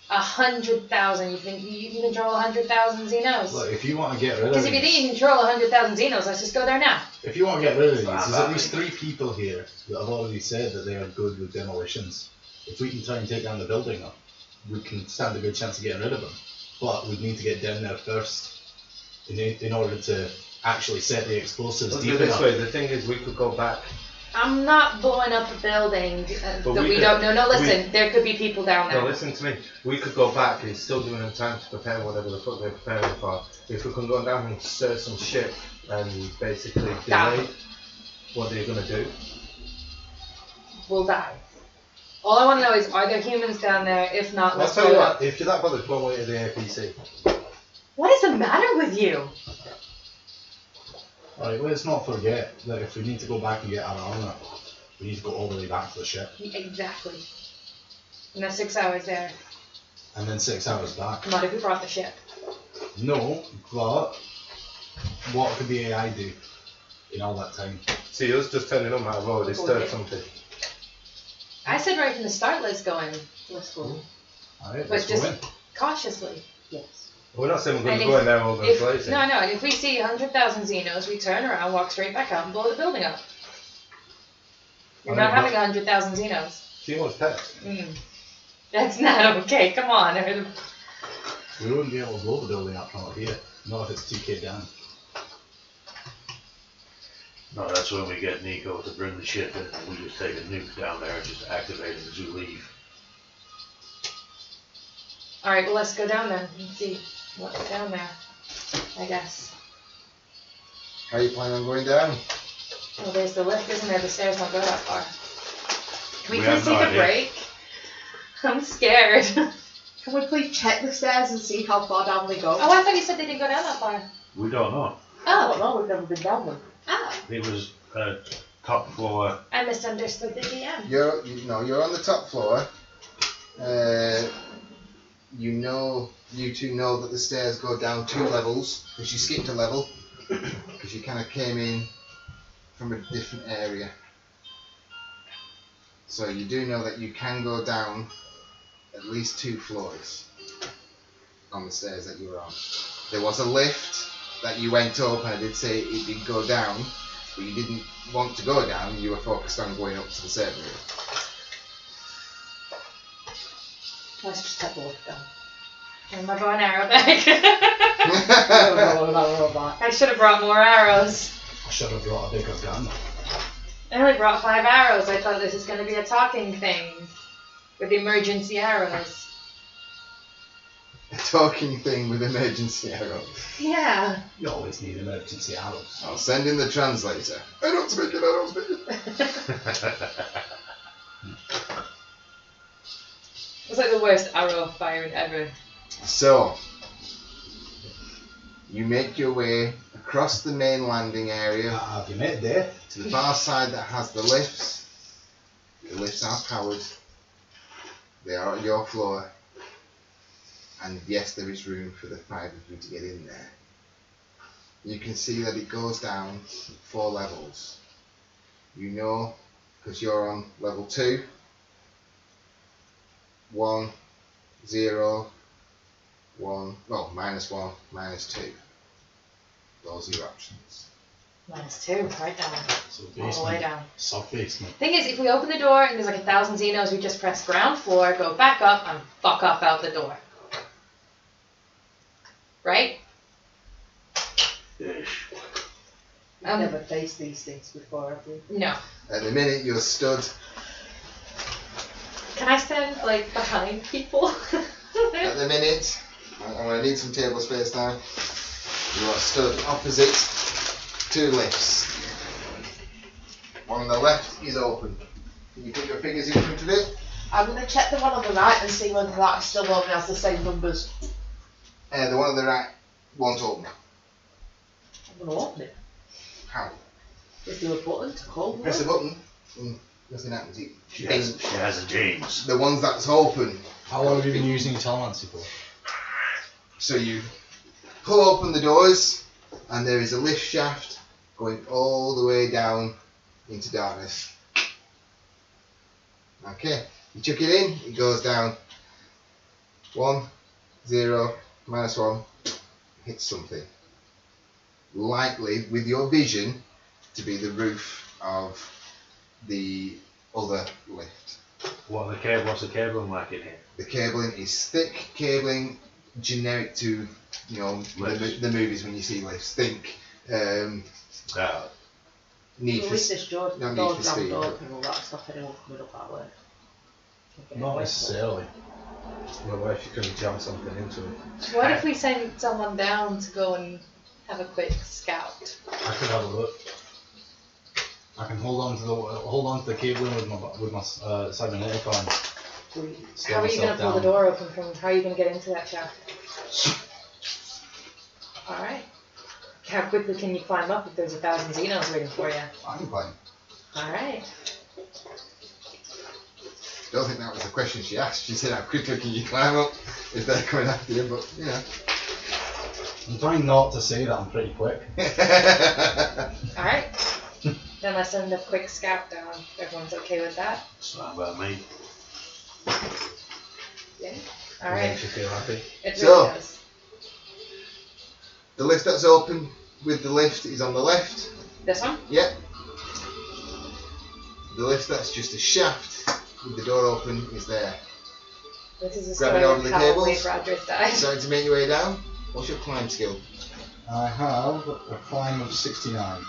100,000. You think you can control 100,000 Xenos? Look, if you want to get rid of Because if you think you these, can control 100,000 Xenos, let's just go there now. if you want to get rid of these, Fine, there's at fine. least 3 people here that have already said that they are good with demolitions. If we can try and take down the building, we can stand a good chance of getting rid of them. But we need to get down there first in order to actually set the explosives Let's deep do it this enough. way. The thing is, we could go back. I'm not blowing up a building that But we we could- don't know. No, listen, there could be people down there. No, listen to me. We could go back and it's still giving them time to prepare whatever the fuck they're preparing for. If we can go down and stir some shit and basically Down. delay what they're gonna do. We'll die. All I want to know is, are there humans down there? If not, I'll let's tell blow you it what, up. if you're that bothered, go away to the APC. What is the matter with you? Alright, let's not forget that if we need to go back and get our armour, we need to go all the way back to the ship. Exactly. And that's 6 hours there. And then 6 hours back. Not if we brought the ship. No, but what could the AI do in all that time? See, us just turning on that road, they stirred something. I said right from the start, let's go in Let's go. Alright, But let's just- go in. cautiously. Yes. We're not saying we're And going to go in there over If, blazing. no, and if we see 100,000 Xenos, we turn around, walk straight back up, and blow the building up. You're not Alright, having 100,000 Xenos. She wants pets. That's not okay, come on. We wouldn't be able to blow the building up from up here. Not if it's 2k down. No, that's when we get Nico to bring the ship in and we just take a nuke down there and just activate it as we leave. Alright, well let's go down then and see what's down there. I guess. How are you planning on going down? Well, there's the lift, isn't there? The stairs don't go that far. Can we We please have no take a idea. break? I'm scared. Can we please check the stairs and see how far down they go? Oh, I thought you said they didn't go down that far. We don't know. I don't know, we've never been down them. Oh, It was top floor. I misunderstood the DM. You're on the top floor. You two know that the stairs go down 2 levels because you skipped a level because you kind of came in from a different area. So you do know that you can go down at least 2 floors on the stairs that you were on. There was a lift that you went up, and I did say it did go down, but you didn't want to go down. You were focused on going up to the server. Let's just take the lift down. And my bow and arrow back. I I should have brought more arrows. I should have brought a bigger gun. I only brought 5 arrows. I thought this was going to be a talking thing with emergency arrows. A talking thing with emergency arrows. Yeah. You always need emergency arrows. I'll send in the translator. I don't speak it, I don't speak it. It's like the worst arrow firing ever. So, you make your way across the main landing area Have you made it there? to the far side that has the lifts. The lifts are powered. They are at your floor. And yes, there is room for the 5 of you to get in there. You can see that it goes down 4 levels. You know, because you're on level 2, 1, 0, 1, well, -1, -2. Those are your options. -2, right down. So All the way basement, down. soft basement. Thing is, if we open the door and there's like 1,000 Xenos, we just press ground floor, go back up, and fuck off out the door. Right? I've never faced these things before, have you? No. At the minute you're stood, Can I stand like behind people? at the minute, I'm going to need some table space now. You are stood opposite 2 lifts. One on the left is open. Can you put your fingers in front of it? I'm going to check the one on the right and see whether that still only has the same numbers. The one on the right won't open. I'm going to open it. How? Is there a button to hold Press the it? button and nothing happens. She has a James. The ones that's open. How long have you been using telemancy for? So you pull open the doors and there is a lift shaft going all the way down into darkness. Okay, you chuck it in, it goes down 1, 0, -1, hits something. Likely, with your vision, to be the roof of the other lift. What's the cabling like in here? The cabling is thick cabling, generic to Lifts. the movies when you see lifts. Think Need At for least this door, no need door's for rammed speed. open, will that stop anyone coming up that way? Okay, Not wait. necessarily. Well, what if you can jam something into it? What if we send someone down to go and have a quick scout? I could have a look. I can hold on to the cabling with my cybernetic arm. How are you going to pull the door open from? How are you going to get into that shaft? Alright. How quickly can you climb up if there's 1,000 Xenos waiting for you? I can climb. Alright. Don't think that was the question she asked. She said, how quickly can you climb up if they're coming after you, but I'm trying not to say that I'm pretty quick. Alright. Then let's send a quick scout down. Everyone's okay with that? It's not about me. Yeah. Alright. Makes you feel happy. It So- really does. The lift that's open with the lift is on the left. This one? Yep. The lift that's just a shaft with the door open is there. This is a Grab it story over of the how cables. Wade Rogers died. Starting to make your way down. What's your climb skill? I have a climb of 69.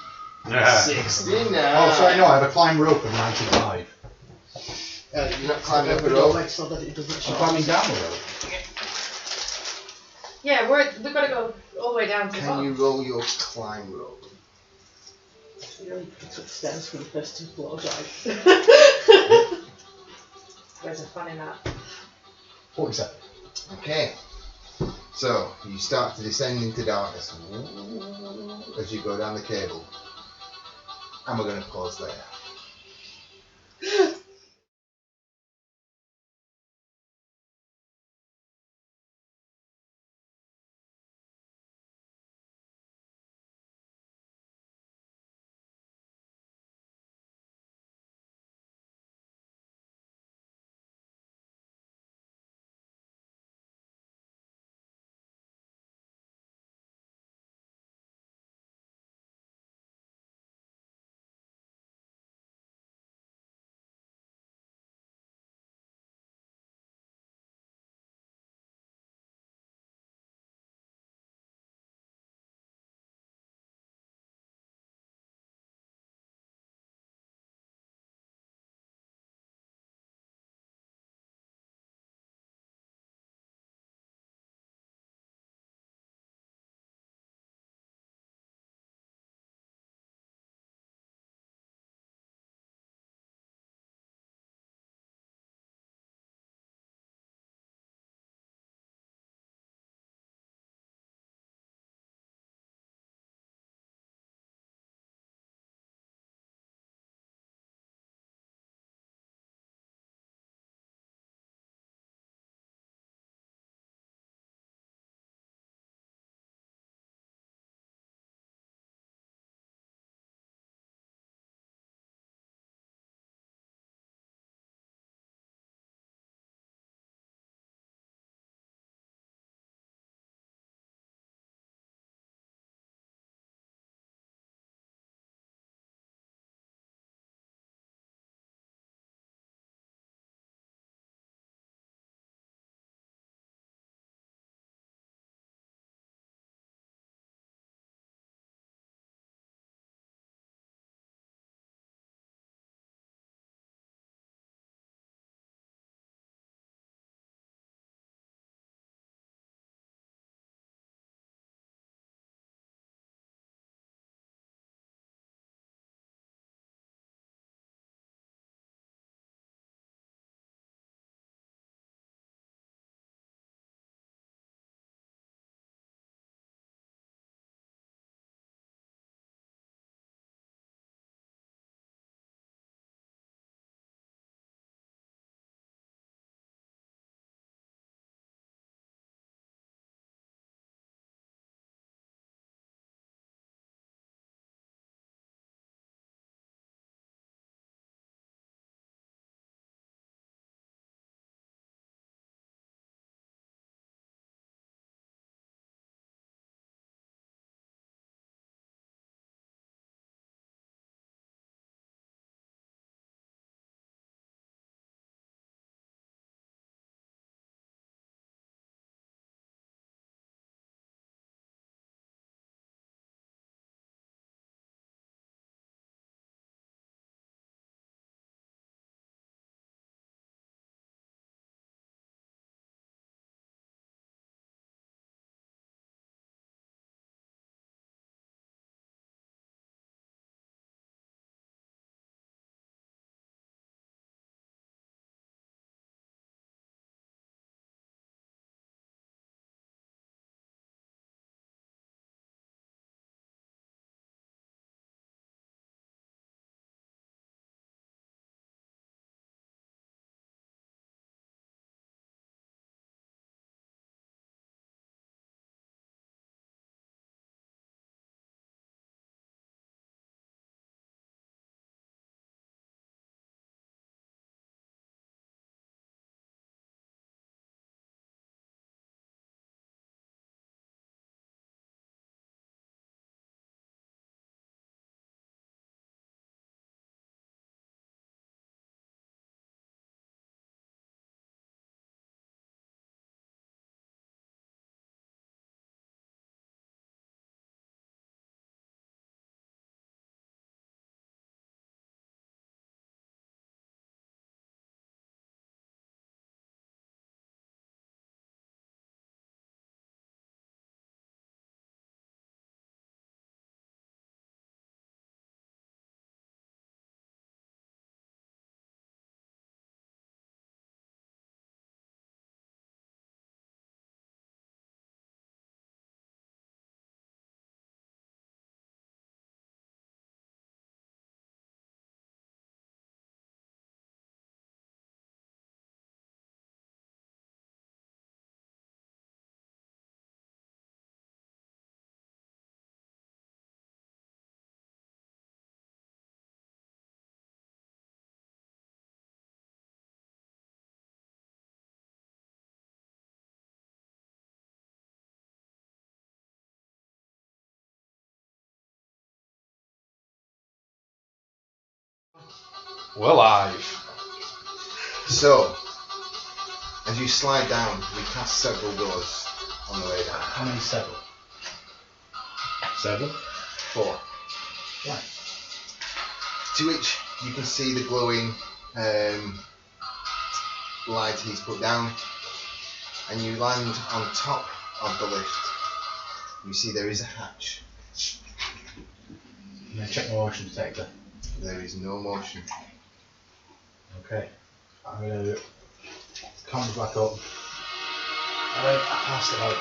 69. Oh, sorry, no, I have a climb rope of 95. You're not climbing up a Open rope. the door so that it doesn't I'm show. climbing down the rope. Yeah, we've got to go all the way down to the Can bottom. you roll your climb roll? You know, you can touch stairs for the first 2 floors, right? There's a fun in that. 47. Okay. So you start to descend into darkness as you go down the cable. And we're going to pause there. We're live. So, as you slide down, you pass several doors on the way down. How many? 7? 7. 4. Right. To which you can see the glowing light he's put down, and you land on top of the lift. You see there is a hatch. I'm going to check my motion detector. There is no motion. Okay. I'm going to come back up. I passed about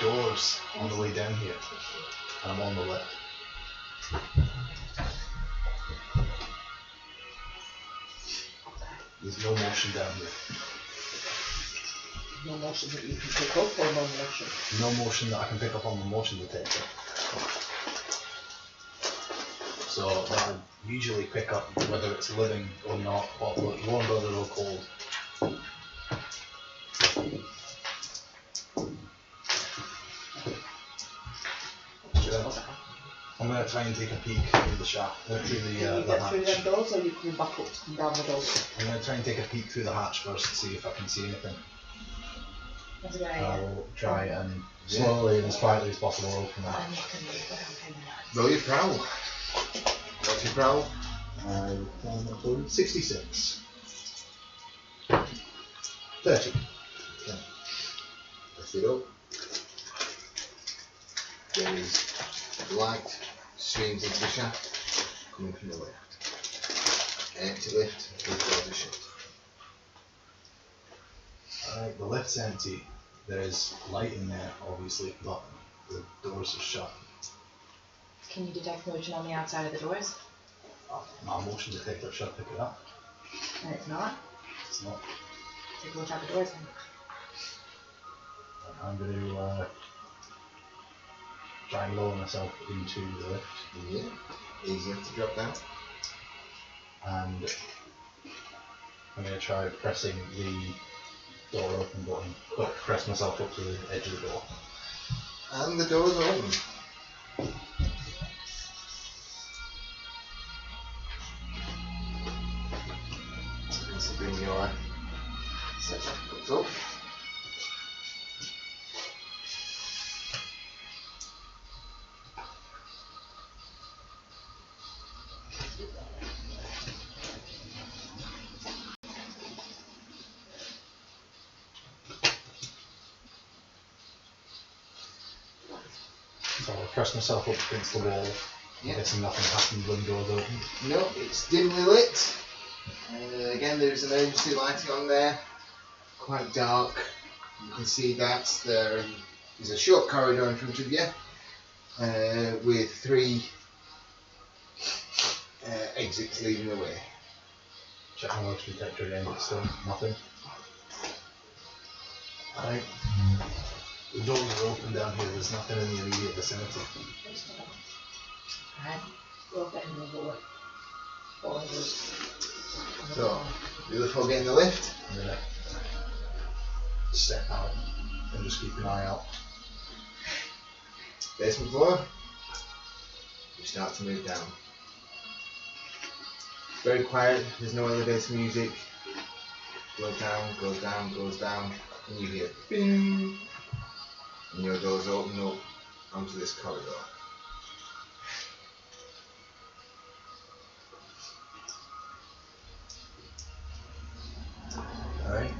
4 doors on the way down here. And I'm on the left. There's no motion down here. No motion that you can pick up, or no motion? No motion that I can pick up on the motion detector. So that'll usually pick up whether it's living or not, hot, warm blooded or cold. I'm going to try and take a peek through the shaft, through Can the you get through hatch. them doors, or you coming back up and down the doors? I'm going to try and take a peek through the hatch first to see if I can see anything. That's a good I idea. will try and slowly and as quietly as possible open the I'm hatch. not going to put on camera. Roll your prowl. What's your prowl? 66. 30. Lift it up. There is light streams into the shaft coming from the left. Empty lift, the doors are shut. Alright, the lift's empty. There's light in there, obviously, but the doors are shut. Can you detect motion on the outside of the doors? My motion detector should pick it up. And it's not? It's not. Take a look at the doors then. I'm going to try and lower myself into the lift, Yeah, easy enough to drop down. and I'm going to try pressing the door open button, but press myself up to the edge of the door. And the door's open. So bring your setup up. So I'll press myself up against the wall. Yeah. I'm guessing nothing happens when the door's open. No, it's dimly lit. Again, there's emergency lighting on there. Quite dark. You can see that there is a short corridor in front of you with 3 exits leading the way. Check my motion detector again, but still nothing. Alright. The doors are open down here, there's nothing in the immediate vicinity. Alright. Go get in the door. Or So, the other 4 get in the lift. I'm gonna step out and just keep an eye out. Basement floor. You start to move down. Very quiet, there's no elevator music. Goes down, goes down, goes down, and you hear bing, and your doors open up onto this corridor. Alright.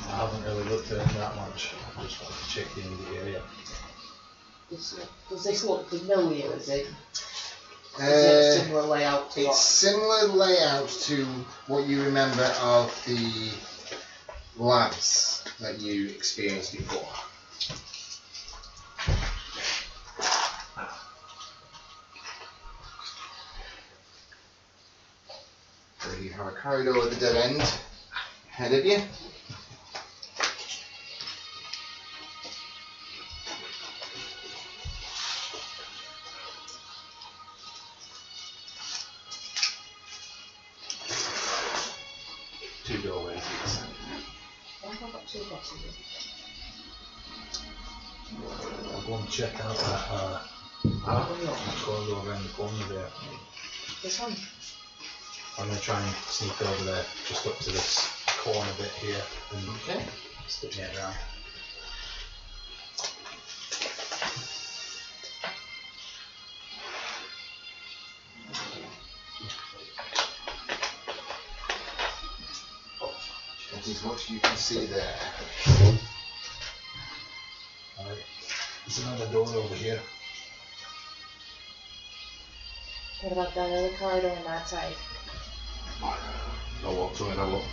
I haven't really looked at it that much. I just wanted to check the immediate area. does this look familiar, is it? Is it a Uh, similar layout to it's what? similar layout to what you remember of the labs that you experienced before. So you have a corridor at the dead end ahead of you. Two doorways either side. Why have I got 2 boxes? I'll go and check out that corridor around the corner there. This one? I'm going to try and sneak over there, just up to this corner bit here, and Okay. stick my head around. That is what you can see there. Alright, there's another door over here. What about that other corridor on that side? I'll walk through and have a look.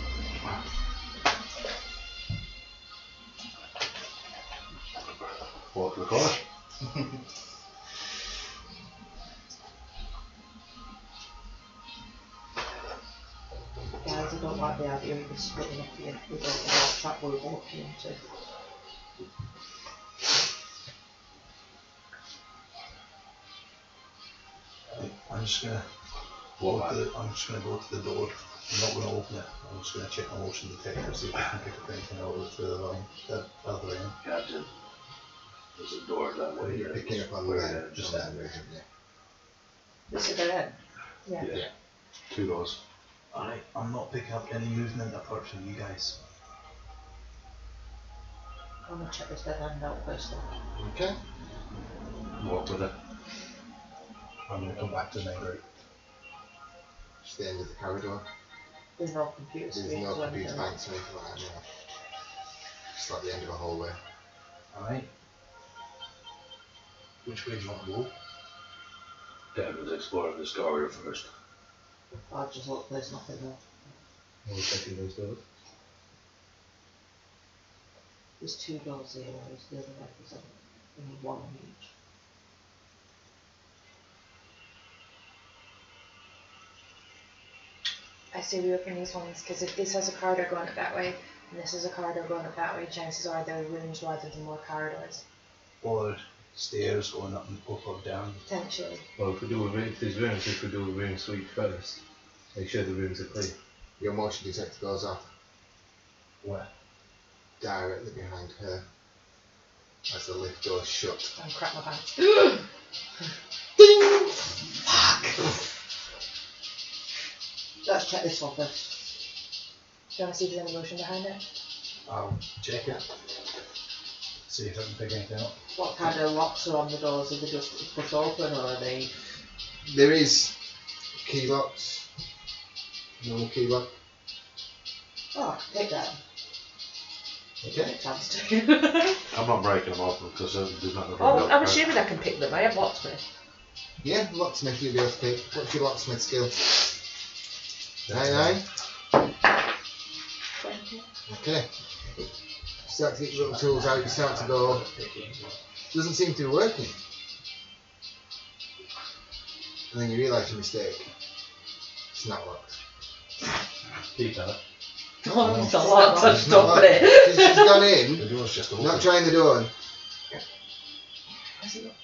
Walk to the corner. Guys, I don't like the idea of this splitting up here. We don't know what trap we're walking into. I'm just gonna go to the door. I'm not gonna open it. I'm just gonna check my motion detector, see if I can pick up anything out of it further on that other end. Captain, there's a door that way. You're picking up on Where that. it Just is. that way, haven't you? This is the end. Yeah. Yeah. 2 doors. Alright, I'm not picking up any movement apart from you guys. I'm gonna check this dead end out first then. Okay. Walk with it. I'm gonna come back to the main route. Just the end of the corridor. There's no computer There's screen no or computer anything. banks or anything like that, no. Just like the end of a hallway. Alright. Which way do you want to go? Captain was exploring this corridor first. I just look, there's nothing there. Are we checking those doors? There's 2 doors here, whereas the other way there's only one on each. I say we open these ones because if this has a corridor going up that way and this is a corridor going up that way, chances are there are rooms rather than more corridors. Or stairs going up and up or down? Potentially. Well, if we do a room sweep first, make sure the rooms are clear. Your motion detector goes off Where? directly behind her as the lift door shut. And crap my pants. Ding! Fuck! Let's check this one first. Do you want to see if there's any motion behind it? I'll check it. See if I can pick anything up. What kind of locks are on the doors? Are they just push open or are they... There is key locks. No key lock. Oh, I can pick that. Okay. Chance to. I'm not breaking them open because there's not enough Oh, room. I'm assuming I can pick them. I have locksmith. Yeah, locksmith you'll be able to pick. What's your locksmith skill? 99? 20. Okay. Start to get your little tools out, you start to go. Doesn't seem to be working. And then you realise your mistake. It's not locked. Keep that. Oh, No. it's a lot. It's Touched not up locked. it. She's gone in, The door's just open. not trying the door. Has it got-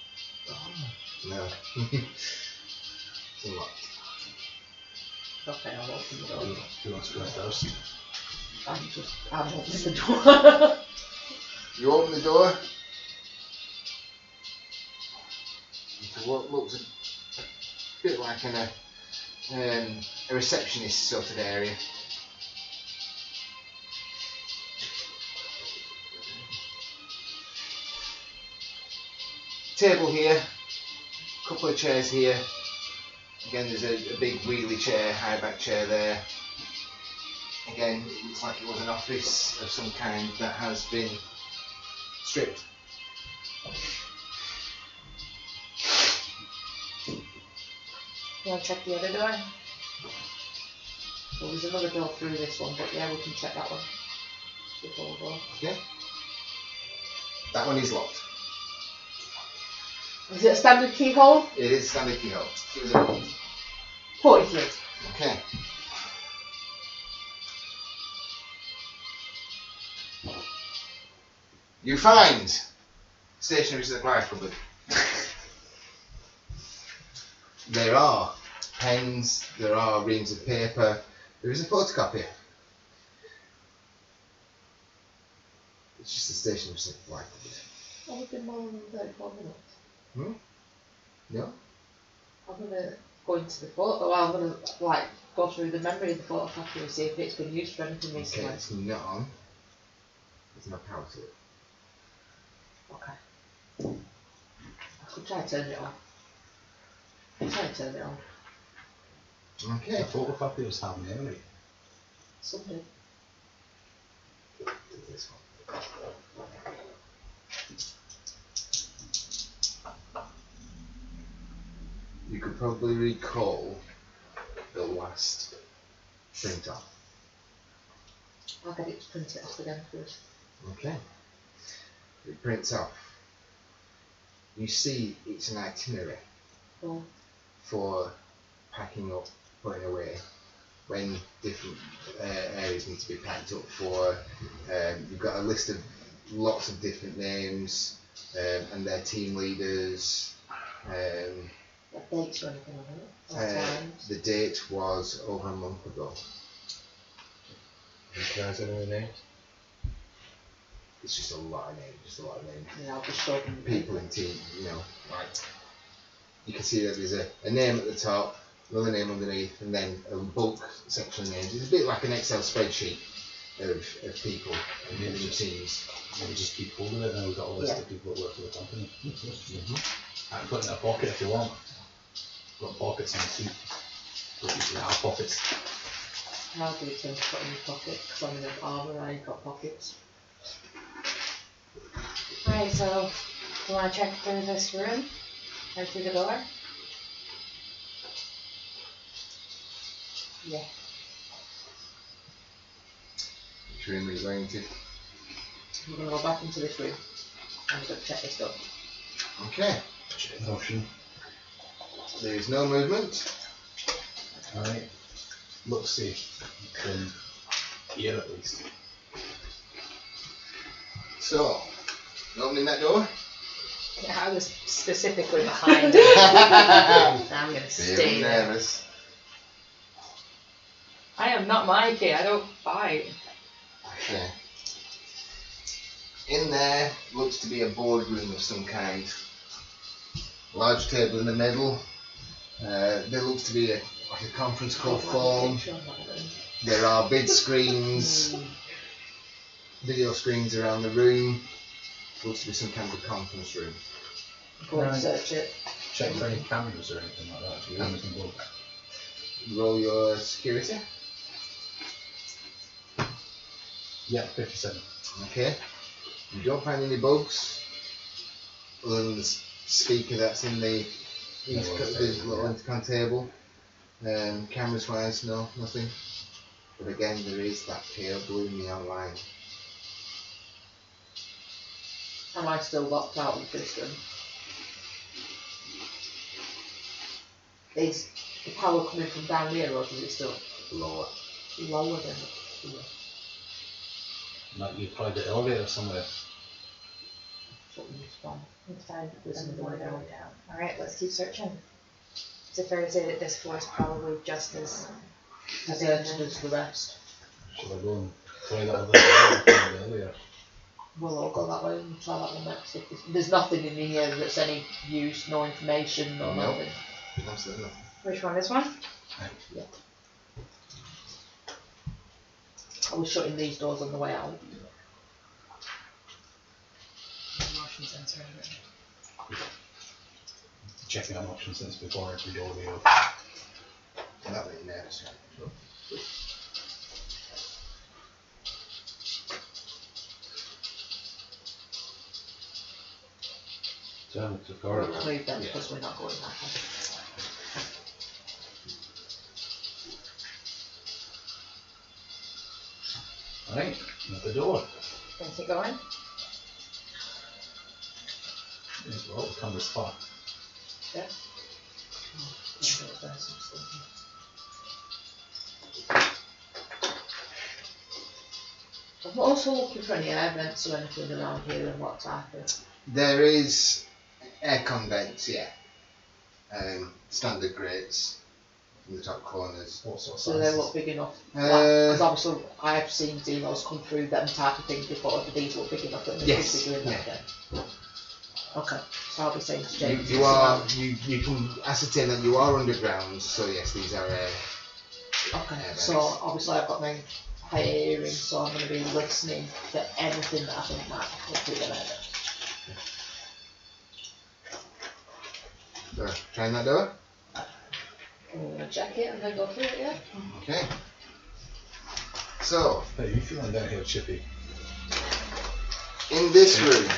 No. It's unlocked. Okay, I'll open the door. Who wants to go first? I'm opening the door. You open the door. Into what looks a bit like a receptionist sort of area. Table here, couple of chairs here. Again, there's a big wheelie chair, high back chair there. Again, it looks like it was an office of some kind that has been stripped. You want to check the other door? Well, there's another door through this one, but yeah, we can check that one before we go. Okay. That one is locked. Is it a standard keyhole? It is standard keyhole. Give us a roll. 43. Okay. You find stationery supplies cupboard. There are pens, there are reams of paper, there is a photocopy. It's just a stationery supply cupboard. Oh, we've been more than 34 minutes. No? I'm gonna go into the photo. Well, I'm gonna like go through the memory of the photocopy and see if it's been used for anything Okay, recently. it's not on. There's no power to it. Okay. I could try to turn it on. Try to turn it on. Okay. The photocopiers have memory. Someday. Do this one. You could probably recall the last print off. I'll get it to print it off again first. Okay. It prints off. You see it's an itinerary Oh. for packing up, putting away, when different areas need to be packed up for. You've got a list of lots of different names and their team leaders. What dates or anything on it? Or times? The date was over a month ago. You guys know the names? It's just a lot of names, Yeah, I'll just show them. people in team, like you can see that there's a name at the top, another name underneath, and then a bulk section of names. It's a bit like an Excel spreadsheet of people and different teams. And we just keep holding it, and we've got a list of people that work for the company. I can put it in a pocket if you want. Got pockets in the suit. Which you have pockets. How do you tend to put in your pocket? Because I'm in an armour, I ain't got pockets. Alright, so you want to check through this room? Right through the door? Yeah. Which room are you going to? We're going to go back into this room. I'm going to check this door. Okay, Motion. there is no movement. Alright. Looks safe. From here at least. So, opening that door. Yeah, I was specifically behind it. I'm going to stay Feeling there. nervous. I am not Mikey, I don't fight. Okay. In there looks to be a boardroom of some kind. Large table in the middle. There looks to be like a conference call form. There are big screens, video screens around the room. Looks to be some kind of conference room. Go and Right. search it. Check for any cameras or anything like that. Cameras and bugs. Roll your security. Yeah, 57. Okay. You don't find any bugs other than the speaker that's in the little intercom table. Cameras wise, no, nothing. But again, there is that pale blue neon line. Am I still locked out of the system? Is the power coming from down here or is it still Lower. lower than here? Like you tried the elevator somewhere. Something's wrong. It's fine, This then is the door the going door. down. Alright, let's keep searching. Is it fair to say that this floor is probably just as Deserted as the rest. Should I go and try that other door earlier? We'll all go that way and try that one next. If there's nothing in here that's any use, no information, no No. nothing. Absolutely nothing. Which one? This one? I was shutting these doors on the way out. Motion sensor. Checking out motion sense before every door we open. That way nervous. Turn it to We'll corridor. leave them because we're not going that way. Alright, at the door. Gonna keep going? Well, come this far. Yeah. I'm also looking for any air vents or anything around here and what type of. There is aircon vents, yeah. Standard grates in the top corners. What sort of So they sizes? look big enough. Uh, Because obviously I've seen Zeros come through them type of things before, but these look big enough that they Yes, could be doing that then. Okay, so I'll be saying to You, James. you can ascertain that you are underground, so yes, these are Okay, Yeah, so obviously I've got my high hearing, so I'm going to be listening to anything that I think might come through the murder. So, trying that door. I'm going to check it and then go through it, yeah? Okay. So, Hey, you feeling down here, Chippy? in this room.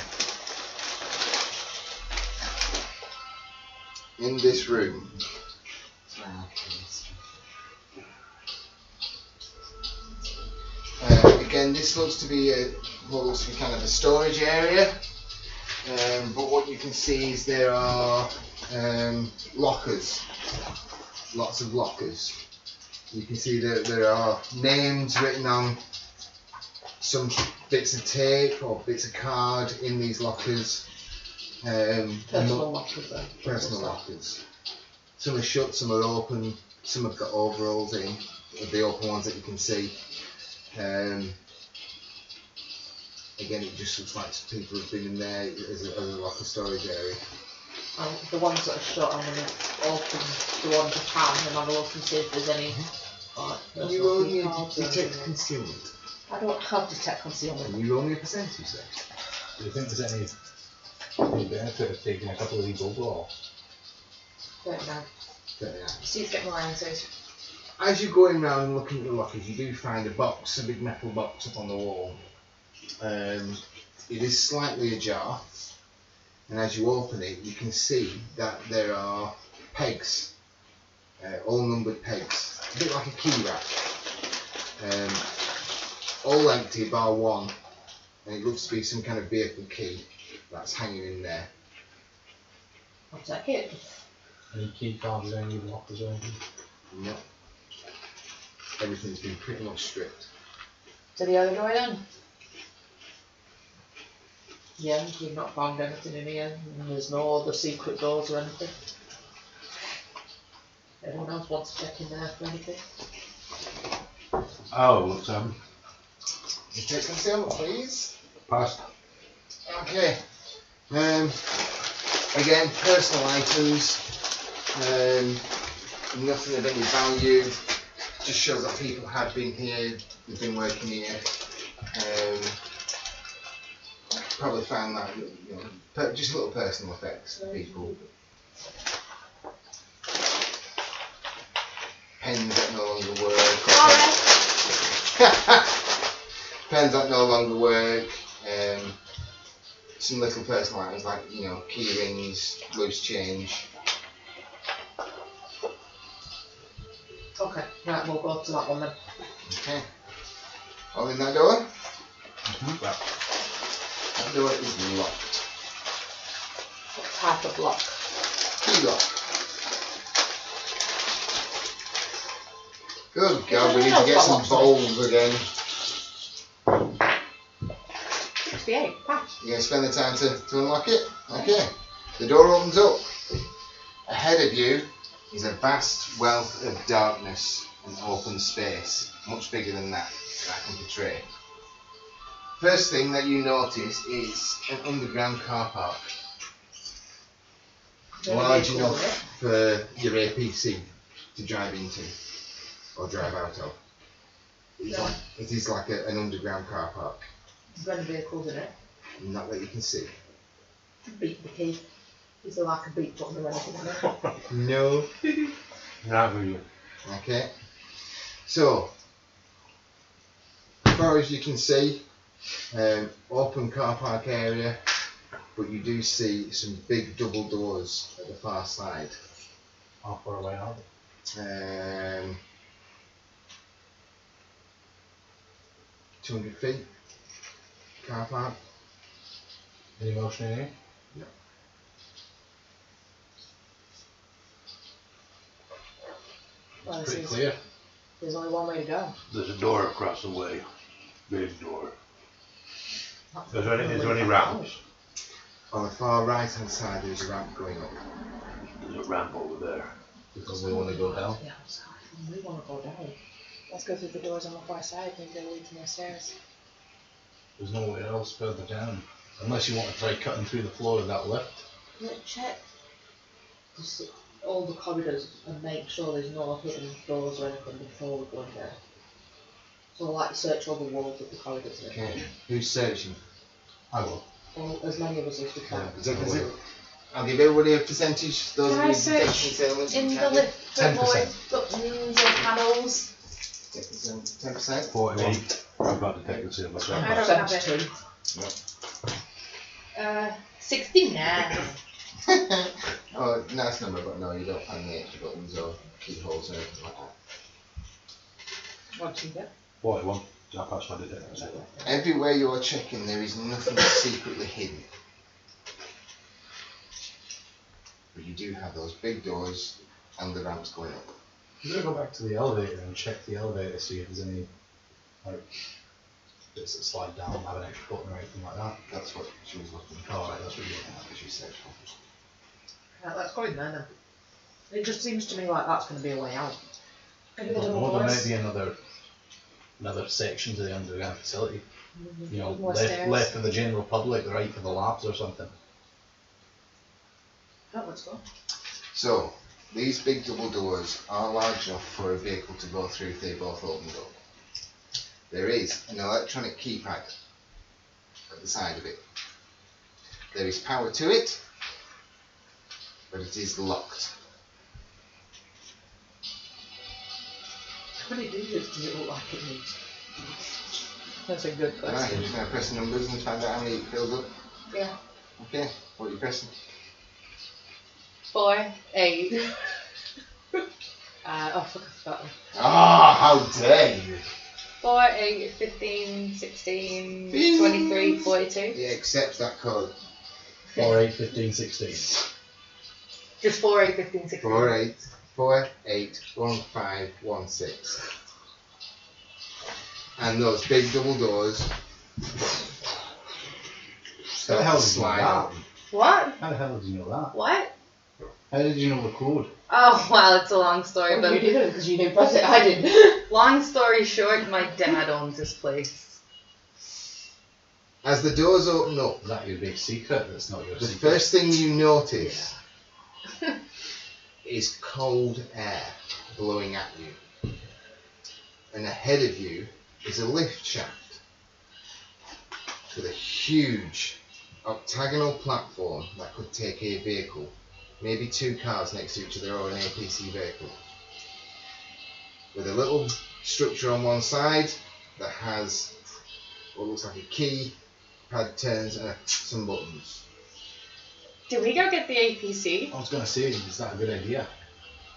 Again, this looks to be what looks to be kind of a storage area. But what you can see is there are lockers, lots of lockers. You can see that there are names written on some bits of tape or bits of card in these lockers. Personal lockers then. Personal lockers. Some are shut, some are open, some have got overalls in, the open ones that you can see. Again, it just looks like people have been in there as a locker storage area. And the ones that are shut, I'm going to open the ones I can and have a look and see if there's any. Can you roll me a detect concealment? I don't have detect concealment. Can you roll me a percentage then? Do you think there's any benefit of taking a couple of these overalls? 39. 39. Steve's getting more answers. As you're going around and looking at the lockers, you do find a box, a big metal box up on the wall. It is slightly ajar, and as you open it, you can see that there are pegs, all numbered pegs, a bit like a key rack, all empty bar one, and it looks to be some kind of vehicle key that's hanging in there. I'll take it. Any key cards or any lockers or anything? No. Everything's been pretty much stripped. To the other door then? Yeah, we've not found anything in here, and there's no other secret doors or anything. Anyone else wants to check in there for anything? Oh, Detect concealment, please. past. Okay. Again, personal items. Nothing of any value. Just shows that people have been here. They've been working here. Probably found that just little personal effects. People. Pens that no longer work. Pens that no longer work. Some little personal items like key rings, loose change. Okay, right, we'll go to that one then. Okay. All in that door? Mm-hmm. That door is locked. What type of lock? Key lock. Good God, we need to get some bowls again. 68, pass. You're going to spend the time to unlock it? Okay. The door opens up. Ahead of you is a vast wealth of darkness and open space, much bigger than that I can portray. First thing that you notice is an underground car park. Large enough for your APC to drive into or drive out of. It is like an underground car park. Is there any vehicles in it? Not that you can see. Beat the key. Is there like a beat button or anything in it? No. Not really. Okay. So, as far as you can see, open car park area, but you do see some big double doors at the far side. How far away are they? 200 feet. Car park. Any motion in here? No. Well, Pretty this is- clear. There's only one way to go. There's a door across the way. Big door. Is there any ramps? On the far right hand side there's a ramp going up. There's a ramp over there. Because we want to go down. Yeah, we want to go down. Let's go through the doors on the far side, maybe they'll lead to more stairs. There's nowhere else further down. Unless you want to try cutting through the floor of that lift. Let's check. Just all the corridors and make sure there's no hidden doors or anything before we go in there. So like search all the walls of the corridors and everything. Okay. Who's searching? I will. Well, as many of us as we can. Is it, I'll give everybody a percentage. Those Can of I you search detecting elements in the can lift for more 10%. buttons or panels? 10%. 48. I've got detective seal myself. I don't have it. 72. 69. Oh, nice number, but no, you don't find the extra buttons or keyholes or anything like that. What do you get? 41. I passed my detective seal. Everywhere you're checking, there is nothing secretly hidden. But you do have those big doors and the ramps going up. I'm gonna go back to the elevator and check the elevator, see if there's any like bits that slide down, have an extra button or anything like that. That's what she was looking for. Oh, right, that's what you're looking That's what she said. Right, let's go in there then. It just seems to me like that's going to be a way out. Maybe I the don't double know, there doors. may be another section to the underground facility. You know, More left, stairs. left for the general public, right for the labs or something. Oh, let's go. So, these big double doors are large enough for a vehicle to go through if they both opened up. There is an electronic keypad at the side of it. There is power to it, but it is locked. How many digits does it look like it needs? That's a good Alright, question. you're just going to press the numbers and find out how many it fills up. Yeah. Okay, what are you pressing? 4, 8. Oh, fuck, I forgot them. Ah, how dare you! 4, 8, 15, 16, 23, 42. He accepts that code. 4, 8, 15, 16. Just 4, 8, 15, 16. 4, 8, 4, 8, 1, 5, 1, 6. And those big double doors How the start hell to did you know slide that? open. What? How the hell did you know that? What? How did you know the code? Oh, well, it's a long story, Oh, but you didn't because you didn't press it. I didn't. long story short, my dad owns this place. As the doors open up, Is that your big secret? That's not your the secret. first thing you notice is cold air blowing at you. And ahead of you is a lift shaft with a huge octagonal platform that could take a vehicle, maybe 2 cars next to each other or an APC vehicle. With a little structure on one side that has what looks like a key, pad turns and some buttons. Did we go get the APC? I was going to say, is that a good idea?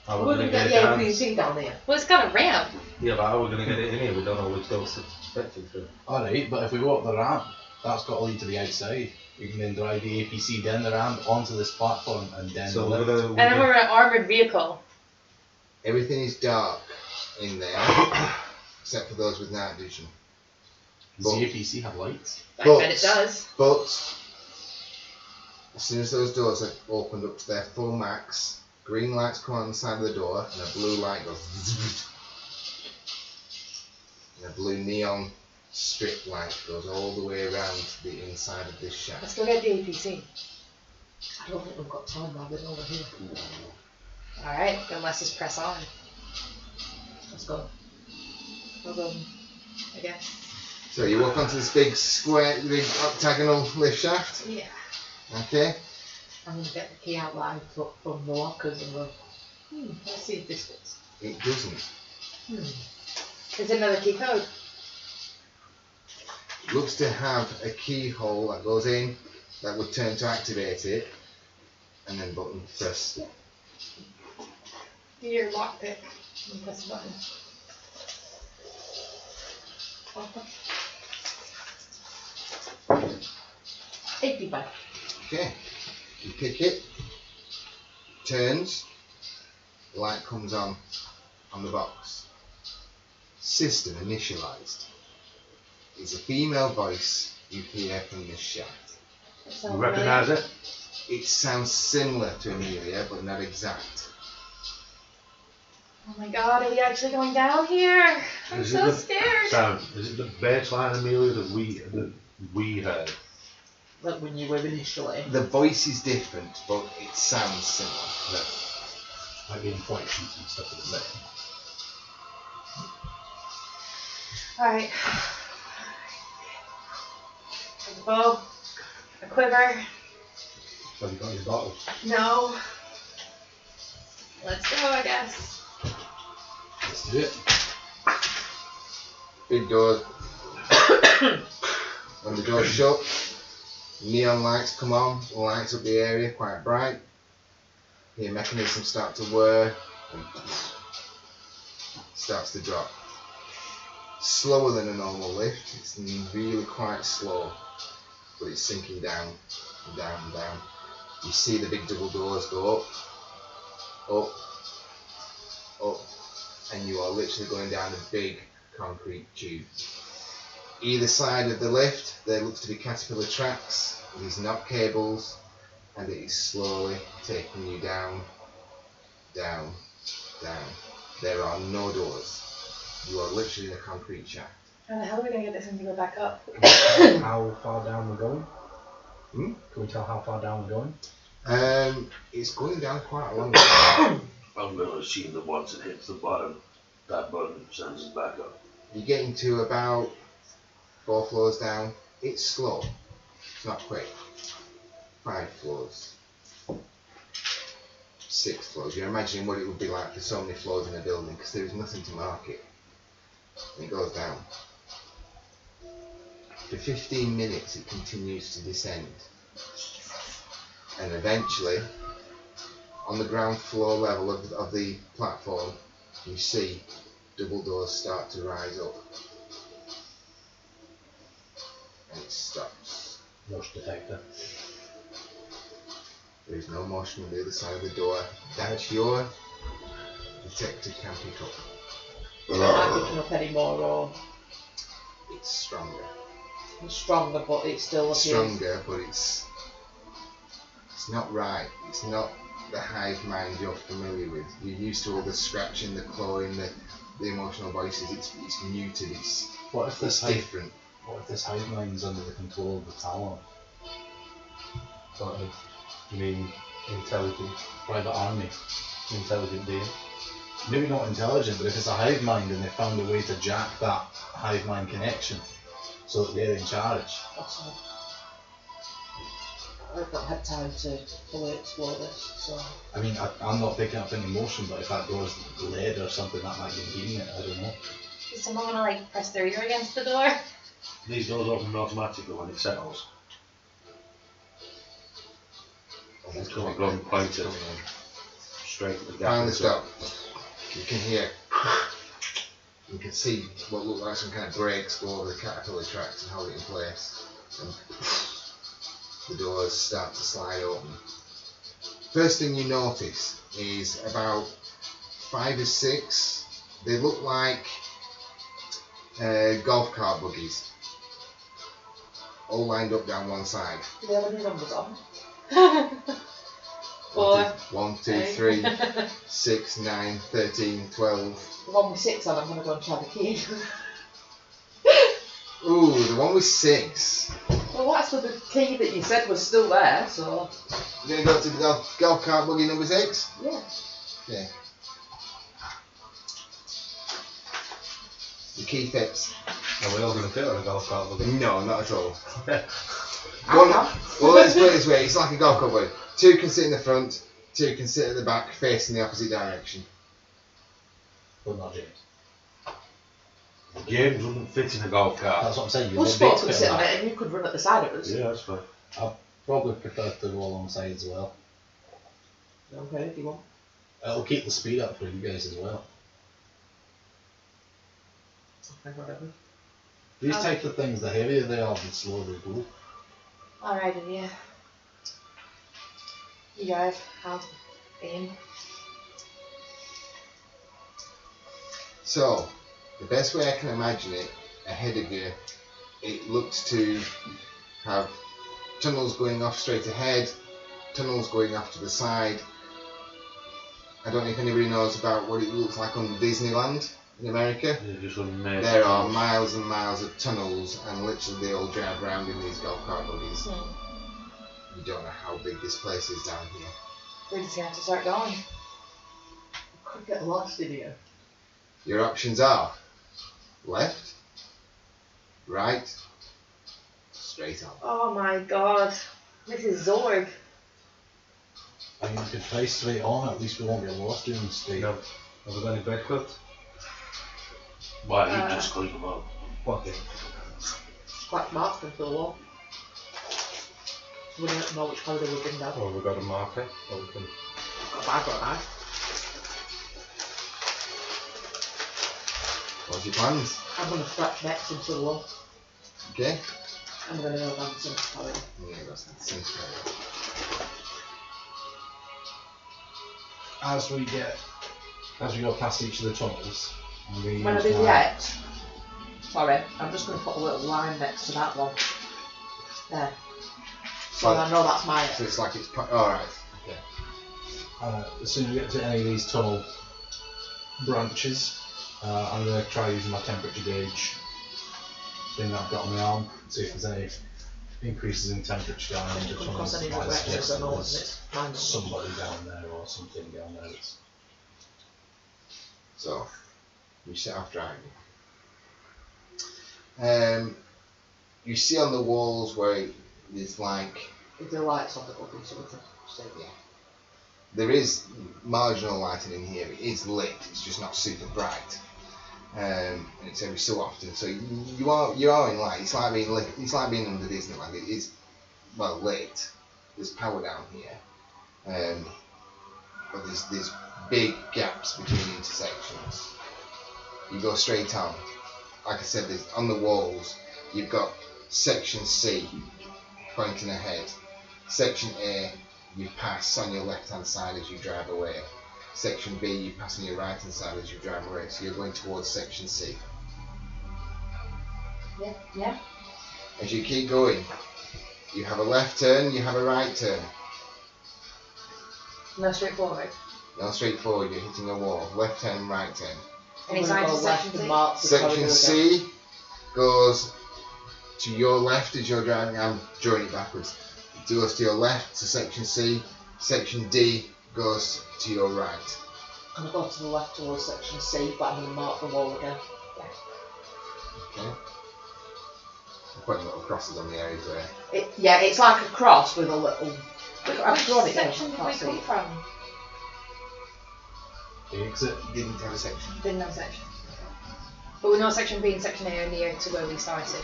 How We're we're going going to to get get the it down? APC down here. Well, it's got a ramp. Yeah, but how are we going to get it in here? We don't know which door it's expected to. Alright, but if we walk the ramp, that's got to lead to the outside. We can then drive the APC down the ramp onto this platform and then So the we're lift. going to. And then we're in an armored vehicle. Everything is dark in there, except for those with night vision. Does the APC have lights? I But- bet it does. But as soon as those doors are opened up to their full max, green lights come on the side of the door and a blue light goes and a blue neon strip light goes all the way around the inside of this shaft. Let's go get the APC. I don't think we've got time now. We're over here. Alright, then let's just press on. Let's go. I'll go, I guess. So you walk onto this big square, big octagonal lift shaft. Yeah. Okay. I'm going to get the key out that I took from the lockers and go, let's see if this fits. It doesn't. There's another key code. It looks to have a keyhole that goes in that would turn to activate it, and then button press. Do your lockpick and press the button. Okay. 85. Okay. You pick it, turns, the light comes on the box. System initialized. It's a female voice you hear from this shaft. That You sounds recognise familiar. it? It sounds similar to Amelia, but not exact. Oh my god, are we actually going down here? I'm Is it so the- scared. Sam, is it the baseline Amelia that we heard? Like when you were initially. The voice is different, but it sounds similar. like the inflections and stuff of the thing. Alright. A bow, a quiver. So you got your bottles. No. Let's go, I guess. Let's do it. Big doors. When the doors shut, neon lights come on, lights up the area quite bright. Your mechanism start to whir and starts to drop. Slower than a normal lift, it's really quite slow, but it's sinking down and down and down. You see the big double doors go up, up, up, and you are literally going down a big concrete tube. Either side of the lift, there looks to be caterpillar tracks, these knock cables, and it is slowly taking you down, down, down. There are no doors. You are literally in a concrete shaft. How the hell are we gonna get this thing to go back up? Can we tell how far down we're going? Hmm? Can we tell how far down we're going? It's going down quite a long way. I'm going to assume that once it hits the bottom, that button sends us back up. You're getting to about 4 floors down. It's slow. It's not quick. 5 floors. 6 floors. You're imagining what it would be like for so many floors in a building because there is nothing to mark it. And it goes down. For 15 minutes it continues to descend. And eventually, on the ground floor level of the platform, you see double doors start to rise up. And it stops. Motion detector. There is no motion on the other side of the door that your detector can pick up. It's not picking up anymore, or It's stronger. it's stronger, but it's still appears. Stronger, but it's not right. It's not the hive mind you're familiar with. You're used to all the scratching, the clawing, the emotional voices. It's muted. What if this It's hive? different. What if this hive mind's under the control of the Talon? But you mean intelligent, Private army. intelligent being? Maybe not intelligent, but if it's a hive mind and they found a way to jack that hive mind connection so that they're in charge. That's all. I've not had time to fully explore this, so. I mean, I'm not picking up any motion, but if that door's lead or something, that might be impeding it. I don't know. Is someone gonna like press their ear against the door? These doors open automatically when it settles. It's It's got a coming gun in. pointed It's coming in. straight at the gap. Finally stop. You can hear. You can see what look like some kind of brakes go over the caterpillar tracks and hold it in place. And the doors start to slide open. First thing you notice is about 5 or 6. They look like golf cart buggies, all lined up down one side. Do they have any numbers on? 4. 1, 2, 3, 6, 9, 13, 12. The one with 6 on, I'm going to go and try the key. Ooh, the one with 6. Well, that's with the key that you said was still there, so. You're going to go to the golf cart buggy number 6? Yeah. Okay. The key fits. Are we all going to fit on a golf cart with it? No, not at all. I One, have. well, let's put it this way. It's like a golf cart buggy. 2 can sit in the front, 2 can sit at the back, facing the opposite direction. But not James. The games wouldn't fit in a golf cart. That's what I'm saying. Us four could sit on it and you could run at the side of us. Yeah, that's fine. Probably prefer to go alongside as well. Okay, if you want. It'll keep the speed up for you guys as well. Okay, whatever. These types of things, the heavier they are, the slower they go. Alright, yeah. You drive. I'll aim. So, the best way I can imagine it, ahead of you, it looks to have tunnels going off straight ahead, tunnels going off to the side. I don't know if anybody knows about what it looks like on Disneyland in America. Yeah, just amazing. There are miles and miles of tunnels, and literally they all drive around in these golf cart buggies. You don't know how big this place is down here. We're just gonna have to start going. Could get lost in here. Your options are left, right, straight on. Oh my god. This is Zorg. I mean, we could play straight on, at least we won't get lost during the street. No. Have we got any breadcrumbs? Why, you just clean them up. What the? Quite marked them to the wall. We don't know which corridor we've been down. Or we've got a marker. Or we can... I've got a knife. What's your plans? I'm going to scratch next into the wall. Okay. I'm going to go down the corridor. Yeah, that's the same corridor. As we go past each of the tunnels, I'm going to When I use do the my- X, sorry, I'm just going to put a little line next to that one. There. So I know that's my So X. it's like it's... Alright. Okay. As soon as we get to any of these tunnel branches, I'm going to try using my temperature gauge thing that I've got on my arm, see if there's any increases in temperature down in the Come tunnels. across any Might directions suggest I that know there's it's mine. somebody down there or something down there. That's... So, you set off driving. You see on the walls where there's like... If the lights on, it'll be something. Yeah. There is marginal lighting in here. It is lit. It's just not super bright. And it's every so often. So you are in light. It's like being lit. It's like being under Disneyland. It is well lit. There's power down here. But there's big gaps between intersections. You go straight on. Like I said, there's on the walls. You've got section C pointing ahead. Section A, you pass on your left hand side as you drive away. Section B, you pass on your right hand side as you drive away. So you're going towards section C. Yeah. As you keep going, you have a left turn, you have a right turn. No straightforward. No straightforward, you're hitting a wall. Left turn, right turn. Any signs of section C? Section C goes to your left as you're driving. I'm drawing it backwards. It goes to your left to section C. Section D goes to your right. I'm going to go to the left towards section C, but I'm going to mark the wall again. Okay. I'm putting little crosses on the areas where. It's like a cross with a little. I've drawn it down. Which section did we Can't see come it. from? The exit. Didn't have a section. Didn't know section. But we know section B and section A are near to where we started.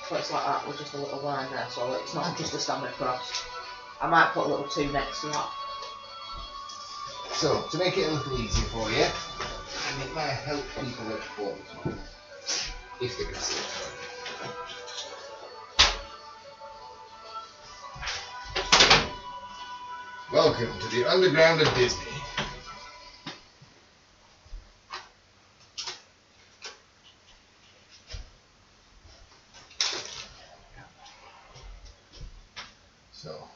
So it's like that with just a little line there, so it's not just a standard cross. I might put a little 2 next to that. So, to make it a little easier for you, and it might help people at home as well, if they can see it. Welcome to the underground of Disney. So,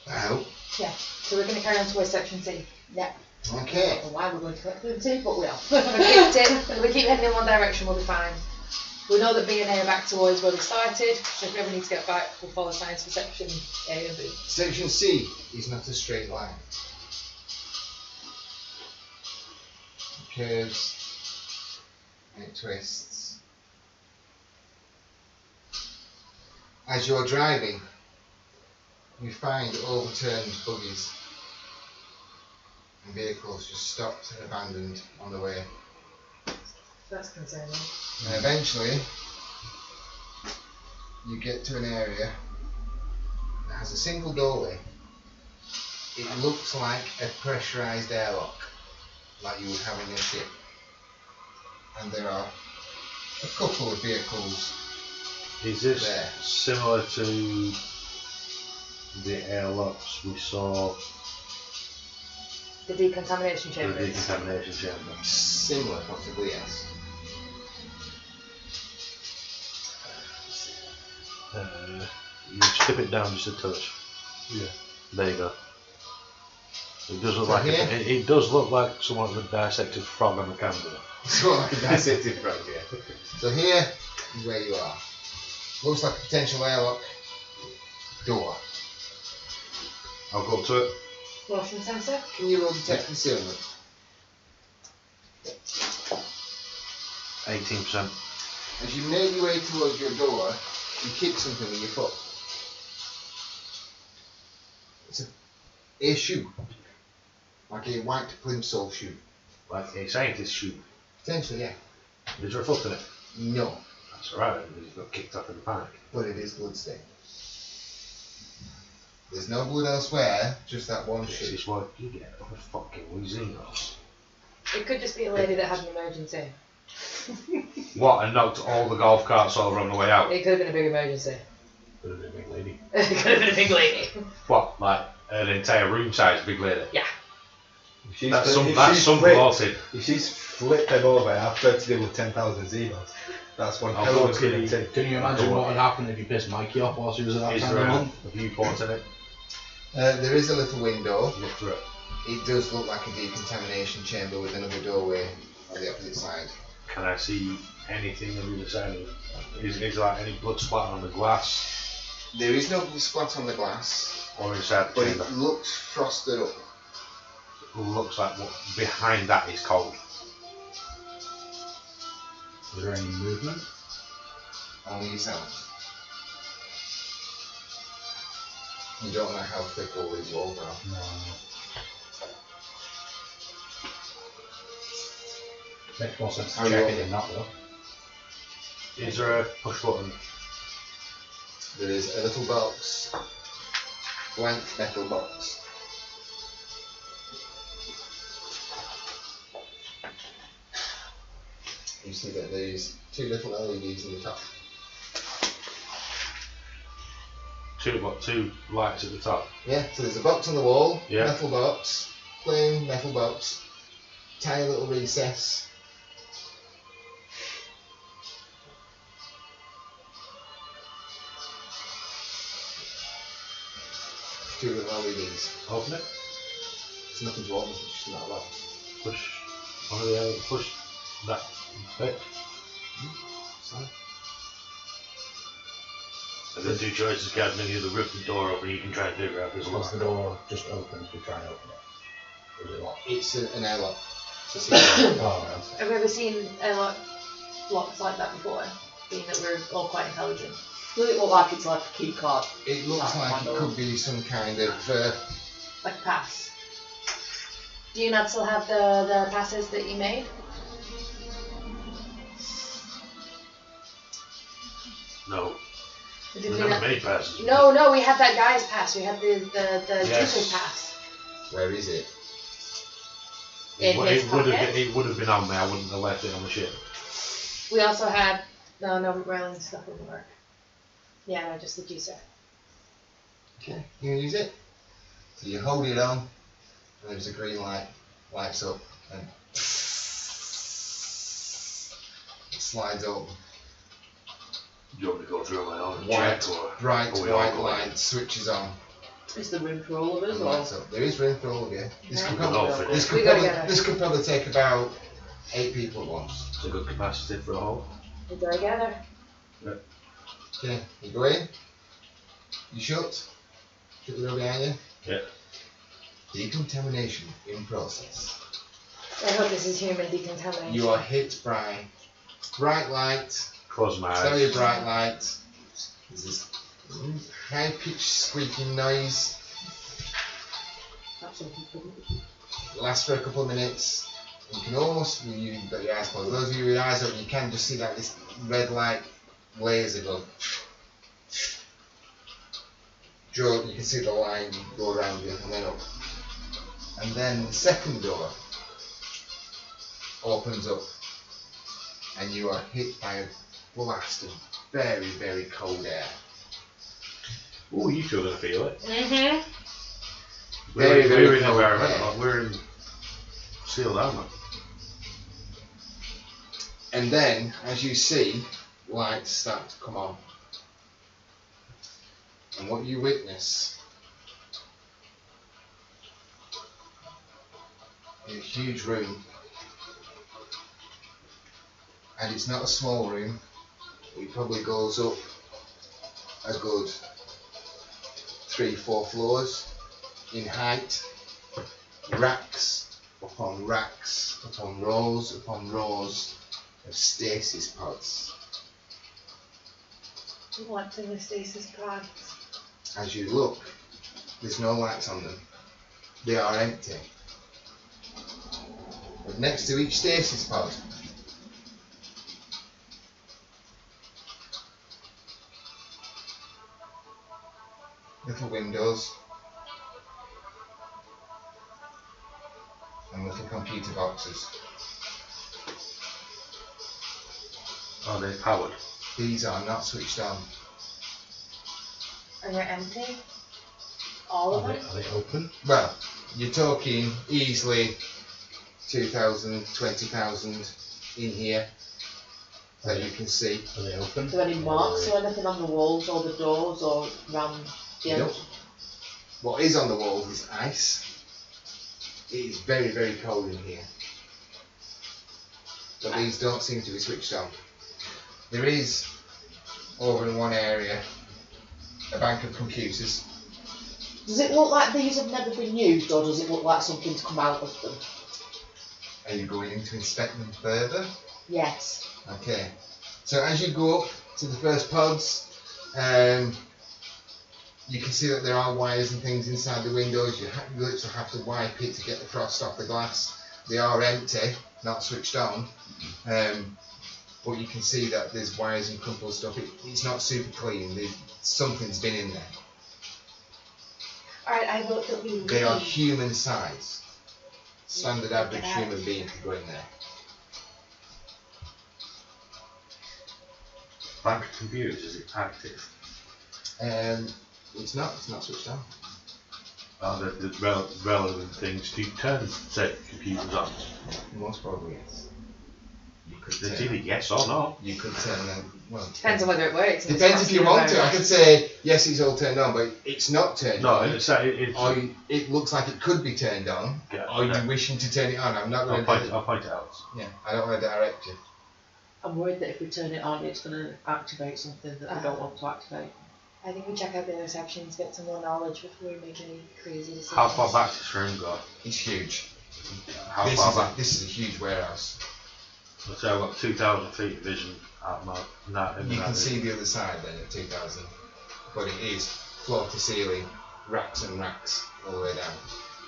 now, Yeah. So we're going to carry on towards section C. Yeah. okay. I don't know why we're going to section C, but we are. If we keep heading in one direction, we'll be fine. We know that B and A are back towards where we started, so if we ever need to get back, we'll follow signs for section A and B. Section C is not a straight line. It curves and it twists. As you're driving, you find overturned buggies and vehicles just stopped and abandoned on the way. That's concerning. And eventually, you get to an area that has a single doorway. It looks like a pressurised airlock, like you would have in a ship. And there are a couple of vehicles. Is this There. similar to the airlocks we saw The decontamination The chambers. decontamination chamber. Similar, possibly, yes. You strip it down just a touch. Yeah. There you go. It does look So like here? it does look like someone with a dissected frog on the camera. Sort of like a dissected frog, yeah. So here is where you are. Looks like a potential airlock door. I'll go up to it. Motion sensor. Can you roll detect concealment? 18%. As you make your way towards your door, you kick something with your foot. It's a shoe. Like a white plimsoll shoe. Like a scientist shoe. Potentially, yeah. Is there a foot in it? No, That's alright, he's got kicked off in the panic. but it is bloodstained. There's no blood elsewhere, just that one This shoe. is what you get for fucking Luzinos. It could just be a lady that had an emergency. What, and knocked all the golf carts over on the way out? It could have been a big emergency. Could have been a big lady. It could have been a big lady. What, like an entire room size big lady? If she's That's flipped- some flipped- bloated. If she's flipped them over after to deal with 10,000 Xenos, that's one I'll hell go of a to killing the- tip. Can you imagine what would happen if you pissed Mikey off while she was at that Is time there of a month? viewport in it? There is a little window. Look through it. It does look like a decontamination chamber with another doorway on the opposite side. Can I see anything on the other side of it? Is there like any blood splatter on the glass There is no splat on the glass, or inside the but chamber? it looks frosted up. Looks like what behind that is cold. Is there any movement? Only yourself. You don't know how thick all these walls are. No. Makes more sense to How check you it than not though. Is there a push button? There is a little box, blank metal box. You see that there's two little LEDs in the top. Two lights at the top. Yeah, so there's a box on the wall, Yeah. metal box, plain metal box, tiny little recess. Two little LEDs. Open it. It's nothing to open, it's just not a box. Push one of the push that bit. So, And the two choices, guys, when you either rip the door open, you can try and figure out there's a Once lock. the door just opens, we try and open it. Or is it locked? it's an airlock. It's a secret. Oh, right. Have we ever seen locks like that before? Being that we're all quite intelligent. Does it look like it's like a key card? It looks like it could be some kind of Like a pass. Do you not still have the passes that you made? No, Did we we never not? made passes. No, we had that guy's pass. We had the Yes. Juicer's pass. where is it? It, In his pocket. it would have been on there. I wouldn't have left it on the ship. We also had no railing stuff wouldn't work. Yeah, no, just the juicer. Okay, you use it. So you hold it on, and there's a green light, lights up, and it slides up. Do you want me to go through my own White, check or bright are we all white going? light switches on Is the room for all of us and or? lights up. There is room for all of you. This Okay. could We can probably, all fit in. this We could go probably, together. this could probably take about 8 people at once. It's a good capacity for a hole. We go together. Okay, you go in. You shut the door behind you. Yeah. Decontamination in process. I hope this is human decontamination. You are hit by bright light. Close my It's very eyes. bright light. There's this high pitched squeaking noise. That's something couldn't. It lasts for a couple of minutes. You can almost, you've got your eyes closed. Those of you with your eyes open, you can just see like this red light laser go. Joe, you can see the line go around you and then up. And then the second door opens up and you are hit by a blast of very, very cold air. Ooh, you two are gonna feel it. Mm-hmm. Very, very we're in cold environmental. air. We're in sealed armour. And then, as you see, lights start to come on. And what you witness is a huge room. And it's not a small room. It probably goes up a good 3-4 floors in height. Racks upon rows upon rows of stasis pods. What's in the stasis pods? As you look, there's no lights on them. They are empty. But next to each stasis pod, little windows and little computer boxes. Are they powered? These are not switched on. And they're empty? All of them? Are they open? Well, you're talking easily 2,000, 20,000 in here that you can see. Are they open? Are there any marks or anything on the walls or the doors or around the edge? Nope. What is on the walls is ice. It is very, very cold in here. But these don't seem to be switched on. There is, over in one area, a bank of computers. Does it look like these have never been used, or does it look like something's come out of them? Are you going in to inspect them further? Yes. Okay. So as you go up to the first pods, you can see that there are wires and things inside the windows. You literally have to wipe it to get the frost off the glass. They are empty, not switched on. But you can see that there's wires and crumpled stuff. It's not super clean. Something's been in there. Alright, I vote that we leave. They are human size. Standard average human being could go in there. Bank of computers, is it active? It's not switched on. Are there the relevant things to turn said computers on? Most probably yes. You could It's turn, either yes or no. you could turn them. Well, Depends on whether it works. and depends it's if you not want to. I about- could say yes, it's all turned on, but it's not turned No, on. it's Or it looks like it could be turned on. Yeah, Are you okay. wishing to turn it on? I'm not going I'll point it out. Yeah, I don't want to direct you. I'm worried that if we turn it on, it's going to activate something that we don't want to activate. I think we check out the other sections, get some more knowledge before we make any crazy decisions. How far back does this room go? It's huge. How far back? This is a huge warehouse. Let's say I've got 2,000 feet of vision out my You can see the other side then at 2,000, but it is floor to ceiling, racks and racks all the way down.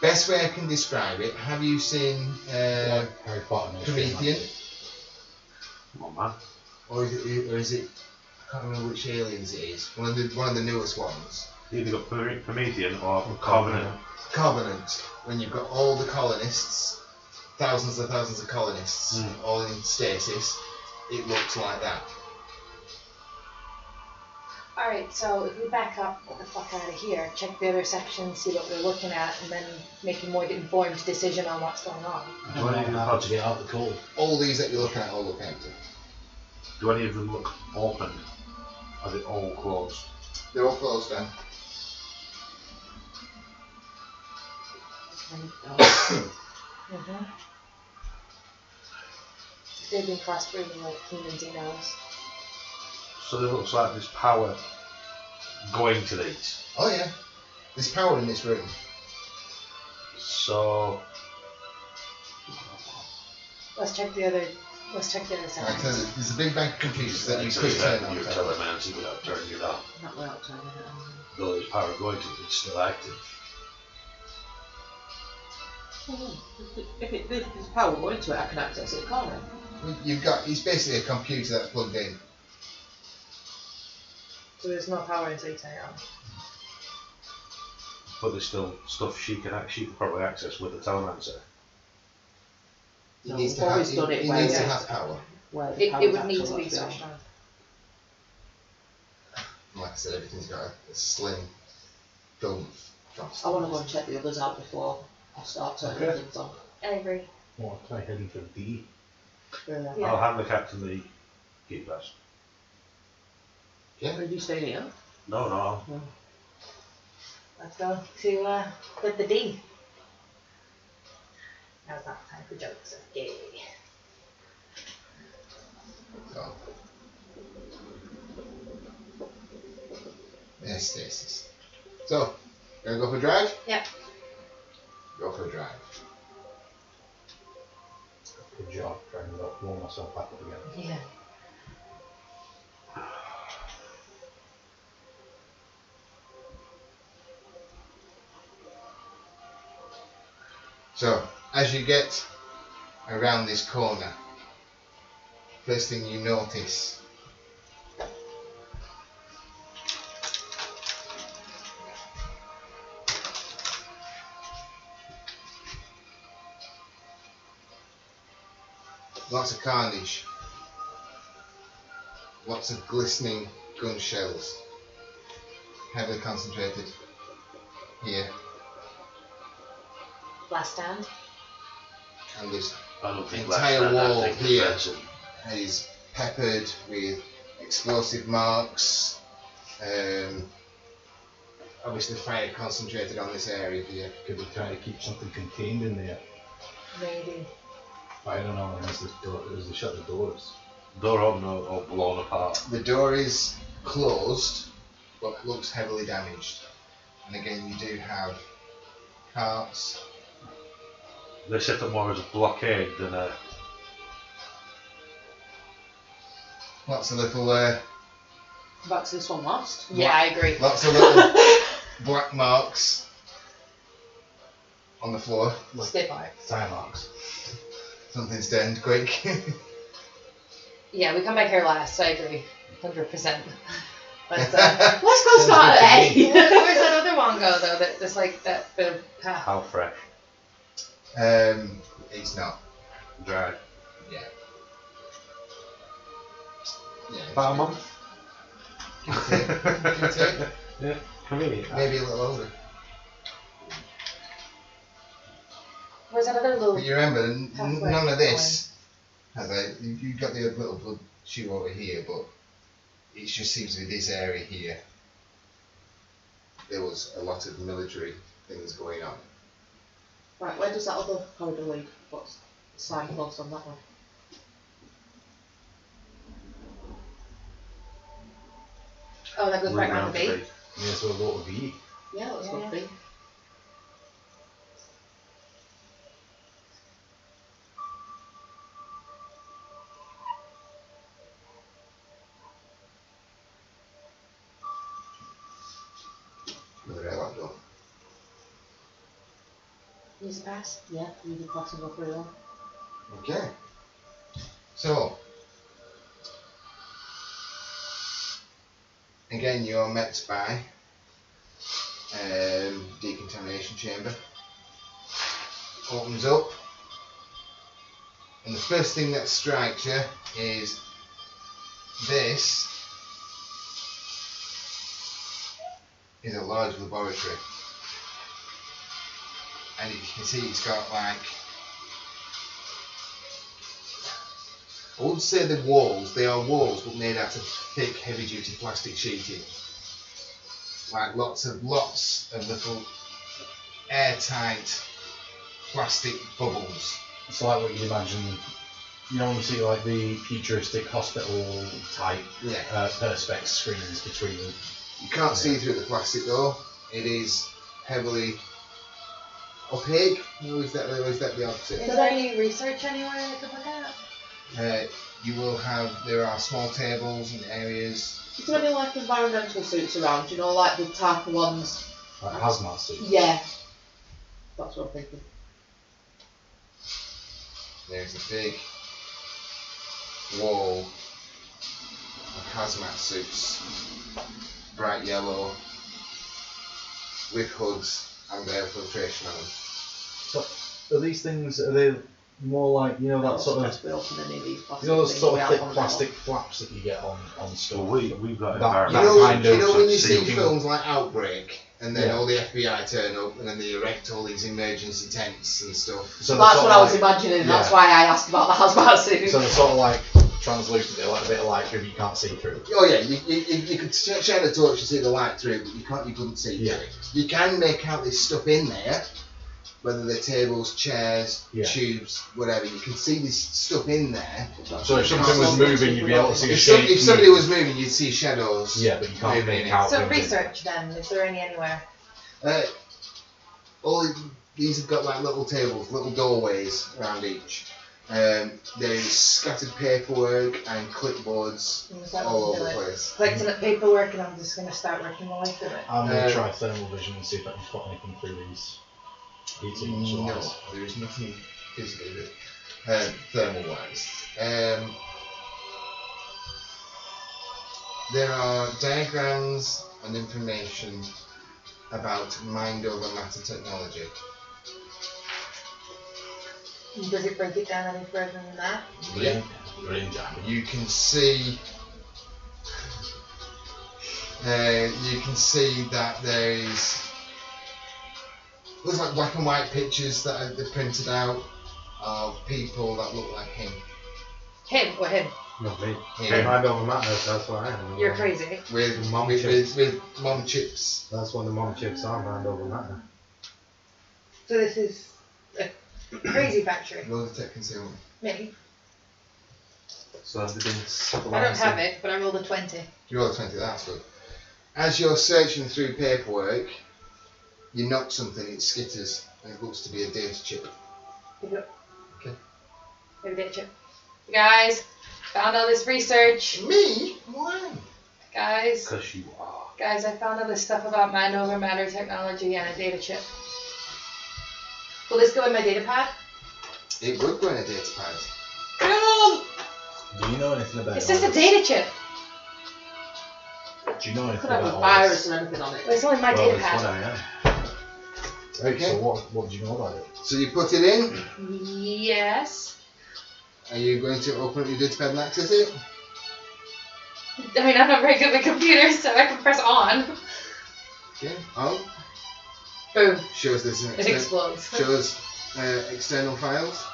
Best way I can describe it. Have you seen Like Harry Potter. and Promethean? Come on, man. Or is it? I can't remember which aliens it is. One of the newest ones. You either got Promethean or Covenant. Covenant. When you've got all the colonists, thousands and thousands of colonists, all in stasis, it looks like that. Alright, so if we back up, get the fuck out of here, check the other sections, see what we're looking at, and then make a more informed decision on what's going on. Do any of them how to get out the cold. All these that you're looking at all look empty. Do any of them look open? Are they all closed? They're all closed down. Mm-hmm. They've been crossbreeding like humans, he knows. So there looks like there's power going to these. Oh yeah. There's power in this room. So Let's check the other Like, sections. there's a big bank of computers that you so could turn on. you tell them and see without turning it on. Not without turning it on. Though there's power going to it, it's still active. If there's power going to it, I can access it, can't I? You've got, it's basically a computer that's plugged in. So there's no power until you turn it on. But there's still stuff she can probably access with the telemancer. It No, needs we've to have, always done it it where needs to it's- have power. Where the It power's would need to actually be got switched on. Like I said, everything's got a slim film frost. I want to go and check the others out before I start turning Okay. things on. I agree. What, try heading for D? Yeah. Yeah. I'll hand the captain the key pass. Where did you stay here? No. Let's go to the D. Now's not time for jokes. Okay. So. Yes, stasis. So, gonna go for a drive? Yep. Go for a drive. Good job trying to warm myself back up again. Yeah. So, as you get around this corner, first thing you notice lots of carnage, lots of glistening gun shells, heavily concentrated here, Last stand. and this I don't think entire that's wall I think here that's is peppered with explosive marks, obviously fire concentrated on this area here. Could be trying to keep something contained in there. Maybe. I don't know, as they shut the doors. Door open or blown apart. The door is closed, but looks heavily damaged. And again, you do have carts. They set up more as a blockade than a. Lots of little, Back to this one last. Yeah, I agree. lots of little black marks on the floor. Skip marks. Time marks. Something's done quick. Yeah, we come back here last, so I agree. 100%. But let's go start at A. Where's that other one go though? That's like that bit of path. How fresh. It's not. Dry. Yeah. Yeah. About a month. Give or take. Give or take. Yeah, convenient. Maybe a little older. Where's that other little? But you remember, Halfway none of this has you've got the little blood shoe over here, but it just seems to be this area here. There was a lot of military things going on. Right, where does that other corridor lead? What's the signpost on that one? Oh, that goes right around the Round B. Yeah, so we'll go to V. Yeah, that's Yeah. good thing. Another airlock door. Use the pass. Yeah, you can pass and go through one. Okay. So, again, you're met by decontamination chamber. Opens up, and the first thing that strikes you is this is a large laboratory. And you can see it's got like, I wouldn't say the walls, they are walls but made out of thick heavy duty plastic sheeting. Like lots of little airtight plastic bubbles. It's like what you imagine, you know, when you see like the futuristic hospital type Yeah. perspex screens between them. You can't see through the plastic though. It is heavily opaque. Or is that the opposite? Is there any research anywhere I could look at? You will have, there are small tables and areas. Is there any like environmental suits around? You know, like the type of ones? Like hazmat suits. Yeah. That's what I'm thinking. There's a big wall of hazmat suits, bright yellow, with hoods and air filtration on them. So, are these things, are they more like that sort of open any of these plastic those things sort we of have thick on plastic flaps that you get on stuff. Well, we've got That- You that know, kind of when you see sealed- films like Outbreak, and then Yeah. all the FBI turn up, and then they erect all these emergency tents and stuff. So That's they're what sort I of was like- imagining. That's yeah. why I asked about the hazmat suit. So they're sort of like translucent, they're like a bit of light through, you can't see through. Oh yeah, you could shine a torch and see the light through, but you couldn't see Yeah. through it. You can make out this stuff in there, whether they're tables, chairs, Yeah. tubes, whatever. You can see this stuff in there. So if something was moving, you'd be able to see a If, shape. if somebody was moving, you'd see shadows. Yeah, but you can't moving make in. out. So who's in. research then, is there any anywhere? All these have got like little tables, little doorways around each. There's scattered paperwork and clipboards Is that all what over you the do it? place. Collecting up paperwork, and I'm just going to start working my way through it. I'm going Uh, to try thermal vision and see if I can spot anything through these heatings. No, there is nothing physically that thermal wise. There are diagrams and information about mind over matter technology. Does it break it down any further than that? Brain damage. You can see that there is looks like black and white pictures that are printed out of people that look like him. Him or him? Not me. Yeah. Mind over matter, that's what I am. You're crazy. With Mom with, chips. with mom chips. That's what the mom chips are, mind over matter. So this is a crazy factory. Roll the tech concealment. Me. So have they been I don't have it, but I rolled a 20. You roll a 20, that's good. As you're searching through paperwork, you knock something, it skitters, and it looks to be a data chip. Pick it up. Okay. Maybe get you. Guys, found all this research. Me? Why? Guys, Because you are. I found all this stuff about mind over matter technology and a data chip. Will this go in my data pad? It would go in a data pad. Cool! Do you know anything about It's just a data chip. Do you know anything Could have about a all virus this? or anything on it. Well, it's only my Well, data it's what pad. I am. Right, Okay. so what do you know about it? So you put it in. Yes. Are you going to open up your data pad and access it? I mean, I'm not very good with computers, so I can press on. Okay. On. Boom. Shows this an It explodes. shows external files.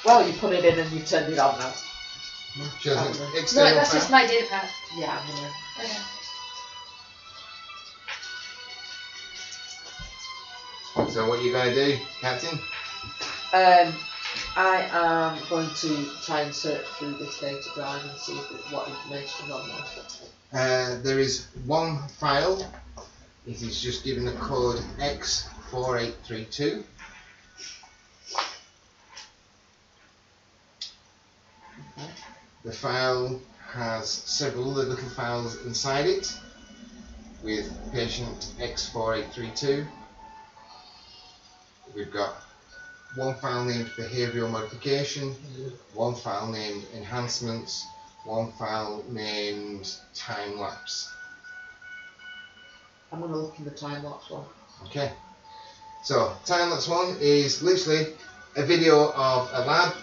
Well, you put it in and you turned it on now. Shows an No, No, external that's file. just my data pad. Yeah, I'm gonna. Okay. So what are you going to do, Captain? I am going to try and search through this data drive and see what information is on there. There is one file. It is just given the code X4832. The file has several other little files inside it with patient X4832. We've got one file named behavioural modification, one file named enhancements, one file named time lapse. I'm gonna look in the time lapse one. Okay. So time lapse one is literally a video of a lab,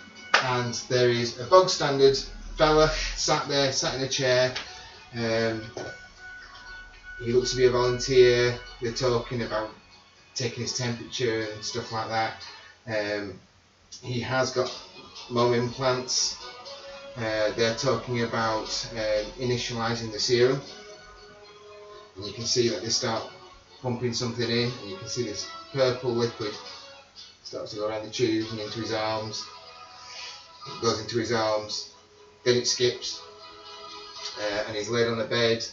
and there is a bog standard fella sat in a chair. He looks to be a volunteer. They're talking about taking his temperature and stuff like that. He has got mom implants. They're talking about initializing the serum. And you can see that they start pumping something in, and you can see this purple liquid starts to go around the tube and into his arms. It goes into his arms, then it skips, and he's laid on the bed.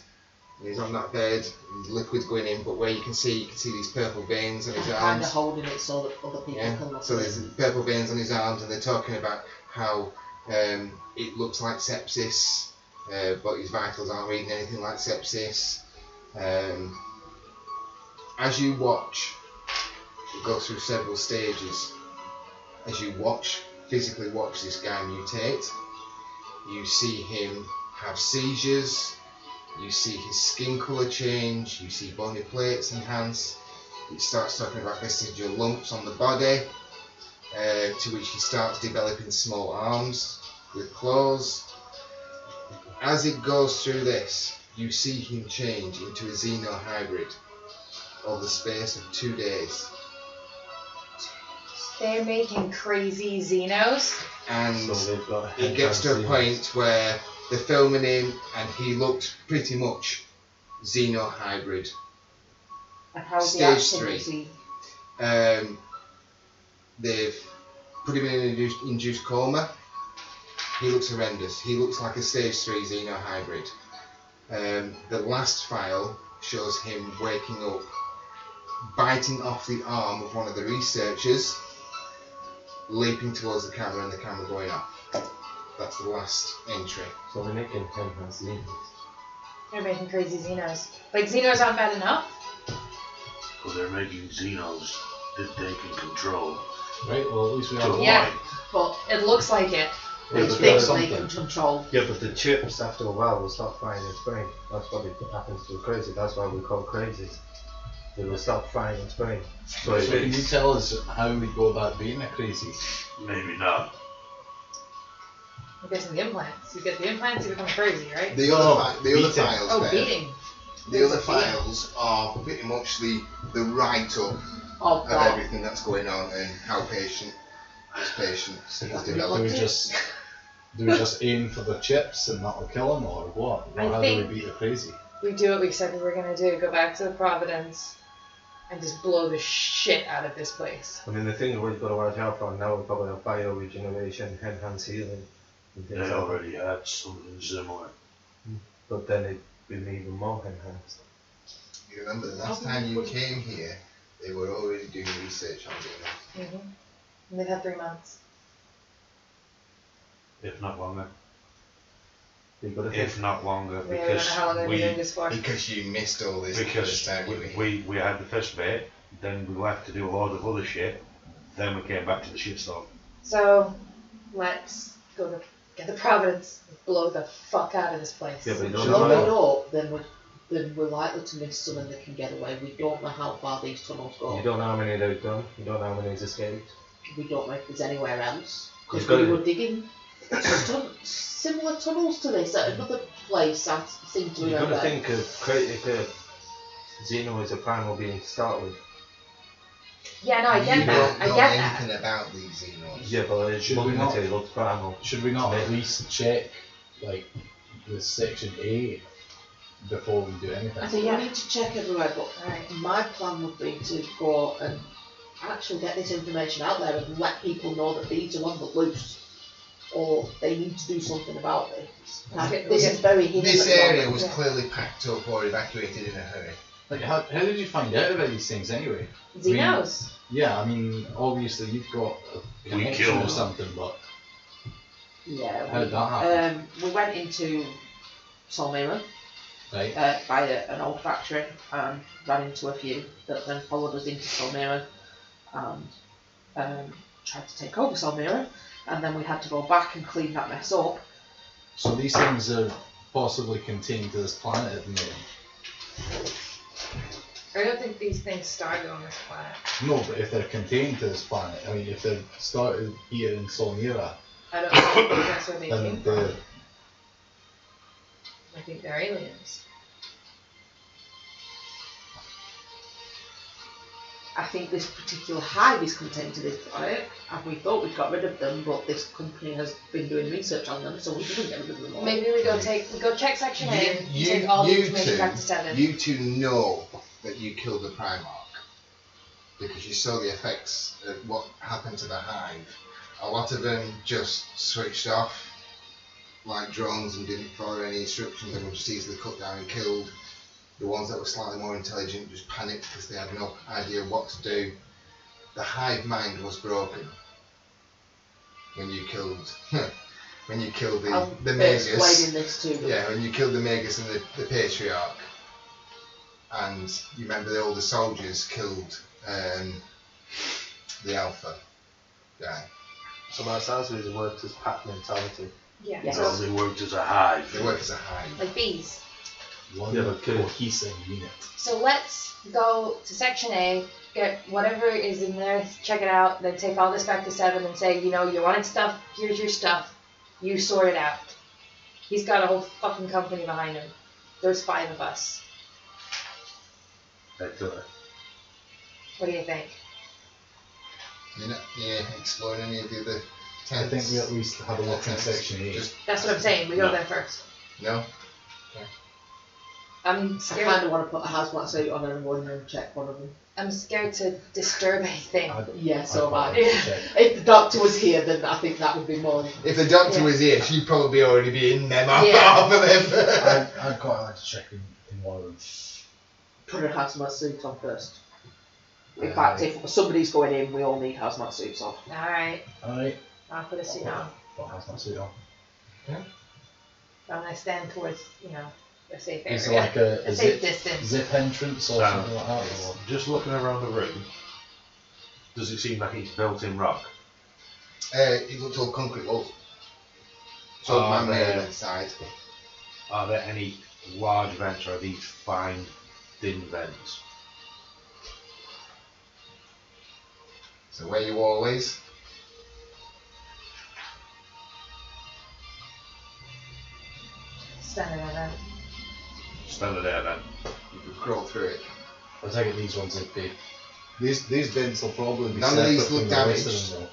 And he's on that bed, and the liquid's going in, but where you can see these purple veins on his I'm kind of arms. holding it so that other people Yeah. can look So at there's it. purple veins on his arms, and they're talking about how it looks like sepsis, but his vitals aren't reading anything like sepsis. As you watch, it goes through several stages. As you physically watch this guy mutate, you see him have seizures, you see his skin colour change, you see bony plates enhance. It starts talking about vestigial lumps on the body. to which he starts developing small arms with claws. As it goes through this, you see him change into a xeno-hybrid over the space of 2 days. They're making crazy Xenos. And So they've got it gets to a point where they're filming him and he looked pretty much xeno-hybrid. And how's the Stage action? 3. Is he? They've put him in an induced coma. He looks horrendous. He looks like a stage 3 xeno-hybrid. The last file shows him waking up, biting off the arm of one of the researchers, leaping towards the camera and the camera going off. That's the last entry. So they're making enhanced xenos. They're making crazy Xenos. Like, Xenos aren't bad enough. Well, they're making Xenos that they can control. Right, well, at least we To have a Yeah. point. But It looks like it. Yeah, it's but things something. they can control. Yeah, but the chips after a while will stop firing its brain. That's what happens to a crazy. That's why we call crazies. They will stop firing its brain. So So can you tell us how we go about being a crazy? Maybe not. I'm guessing the implants. You get the implants, you become crazy, right? The Oh, other beating. files, Oh, Bev, beating. the other files are pretty much the write-up Oh, of that. everything that's going on and how this patient is Do developing. we just aim for the chips and that'll kill them, or what? I How think- do we beat the crazy? We do what we said we were gonna do. Go back to the Providence and just blow the shit out of this place. I mean, the thing we've got to watch out for now is probably bioregeneration, enhanced healing, and things They like that. already had something similar. But then it'd been even more enhanced. You remember the last time you came here, they were already doing research on it. Mm-hmm. And they've had 3 months. If not longer. You've got to think. If not longer, We don't know how long they've been doing because this for. Because you missed all this the first time you were here. we had the first bit, then we left to do a load of other shit, then we came back to the shitstorm. So, let's go to get the Providence and blow the fuck out of this place. Yeah, but you don't Should know we Load not? it up, then we're likely to miss some and they can get away. We don't know how far these tunnels go. You don't know how many they've done. You don't know how many's escaped. We don't know if there's anywhere else. You've Because got we to- were digging similar tunnels to this at another place, I seem to You've got remember. to think if a Xeno is a primal being to start with. Yeah, no, I You get don't that. I know get that. anything about these xenos. Yeah, but it's Should we looking not- at it looks primal. Should we not at least check, like, the section A before we do anything? I think Yeah. we need to check everywhere, but Right. my plan would be to go and actually get this information out there and let people know that these are on the loose, or they need to do something about this. This is very hidden. This at the area moment. was Yeah. clearly packed up or evacuated in a hurry. Like, how did you find out about these things anyway? Xenos. Yeah, I mean, obviously you've got a We connection killed or them. something, but Yeah. how did that happen? We went into Solmira Right? by an old factory and ran into a few that then followed us into Solmira and tried to take over Solmira, and then we had to go back and clean that mess up. So these things are possibly contained to this planet at the moment. I don't think these things started on this planet. No, but if they're contained to this planet, I mean, if they're started here in Solmira, I don't think that's where they then came from. they're I think they're aliens. I think this particular hive is contained to this planet, and we thought we'd got rid of them, but this company has been doing research on them, so we didn't get rid of them all. Maybe we go check section A, You- take all the you information two- back to 7. You two know that you killed the Primarch because you saw the effects of what happened to the hive. A lot of them just switched off like drones and didn't follow any instructions and were just easily cut down and killed. The ones that were slightly more intelligent just panicked because they had no idea what to do. The hive mind was broken when you killed I'll the be Magus. explaining this to them. Yeah, when you killed the Magus and the Patriarch, and you remember the older soldiers killed the Alpha guy. So my sounds of it worked as pack mentality. Yeah. Yes. So they worked as a hive. They work as a hive. Like bees. one Yeah, but could- cohesive unit. So let's go to Section A, get whatever is in there, check it out, then take all this back to 7 and say, you wanted stuff, here's your stuff, you sort it out. He's got a whole fucking company behind him. There's 5 of us. Excellent. What do you think? You're not exploring any of the other I tents? think we at least have a look in section A. Just That's what I'm saying, we go No. there first. no. I'm I scared. kind of want to put a hazmat suit on and run and check one of them. I'm scared to disturb anything. Yeah, so am I. I'd probably check. If the doctor was here, then I think that would be more. If the doctor Yeah. was here, she'd probably already be in them. Yeah. Half of them. I'd quite like to check in one of them. Put a hazmat suit on first. In fact, if somebody's going in, we all need hazmat suits on. Alright, Alright. I'll put a suit on. What has my suit on? I'm gonna stand towards, a safe area. Is there like a safe zip, distance. zip entrance or Sound. something like that? Or? Just looking around the room, does it seem like it's built in rock? It looks all concrete walls. It's all Oh, man-made yeah. inside. Are there any large vents or are these fine, thin vents? So where you always? Standing on that. Standard there then. You could crawl through it. I take it these ones are big. These vents will probably be None of separate these from look the rest damaged. of them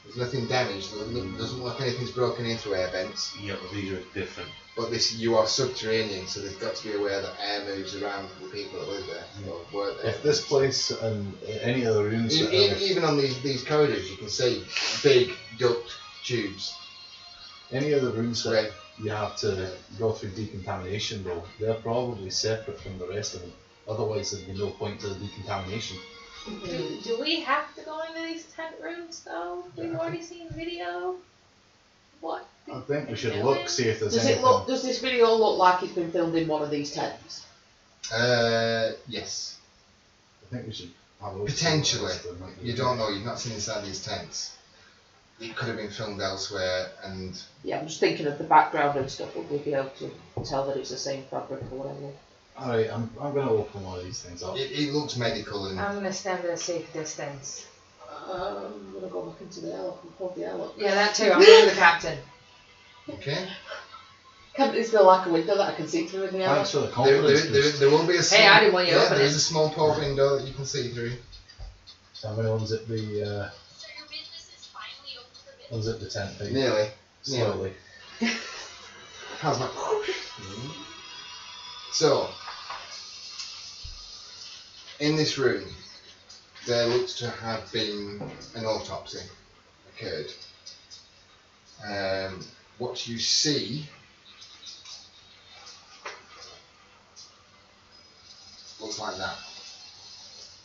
There's nothing damaged. Doesn't look like anything's broken in through air vents. Yeah, but these are different. But you are subterranean, so they've got to be aware that air moves around the people that live there or work though. there. If this place and any other rooms that are, Even on these corridors, you can see big duct tubes. any other rooms that Right. you have to go through decontamination though, they're probably separate from the rest of them. Otherwise there'd be no point to the decontamination. Do we have to go into these tent rooms though? We've already seen video. What? I think we should Yeah. look, see if there's Does anything. it look? Does this video look like it's been filmed in one of these tents? Yes. I think we should have a look. Potentially. You don't know. You've not seen inside these tents. It could have been filmed elsewhere, and Yeah, I'm just thinking of the background and stuff. Would we be able to tell that it's the same fabric or whatever? Alright, I'm going to open one of these things up. it looks medical. And I'm gonna stand at a safe distance. I'm gonna go back into the airlock and pull the airlock. Yeah, that too. I'm going to the captain. okay. Is there like a window that I can see through in the Thanks airlock? for the confidence. There will be a small, I didn't want you to open there it. is a small port window that you can see through. So I'm going to unzip the tent thing. Nearly. Slowly. How's that? So, in this room, there looks to have been an autopsy occurred. What you see looks like that.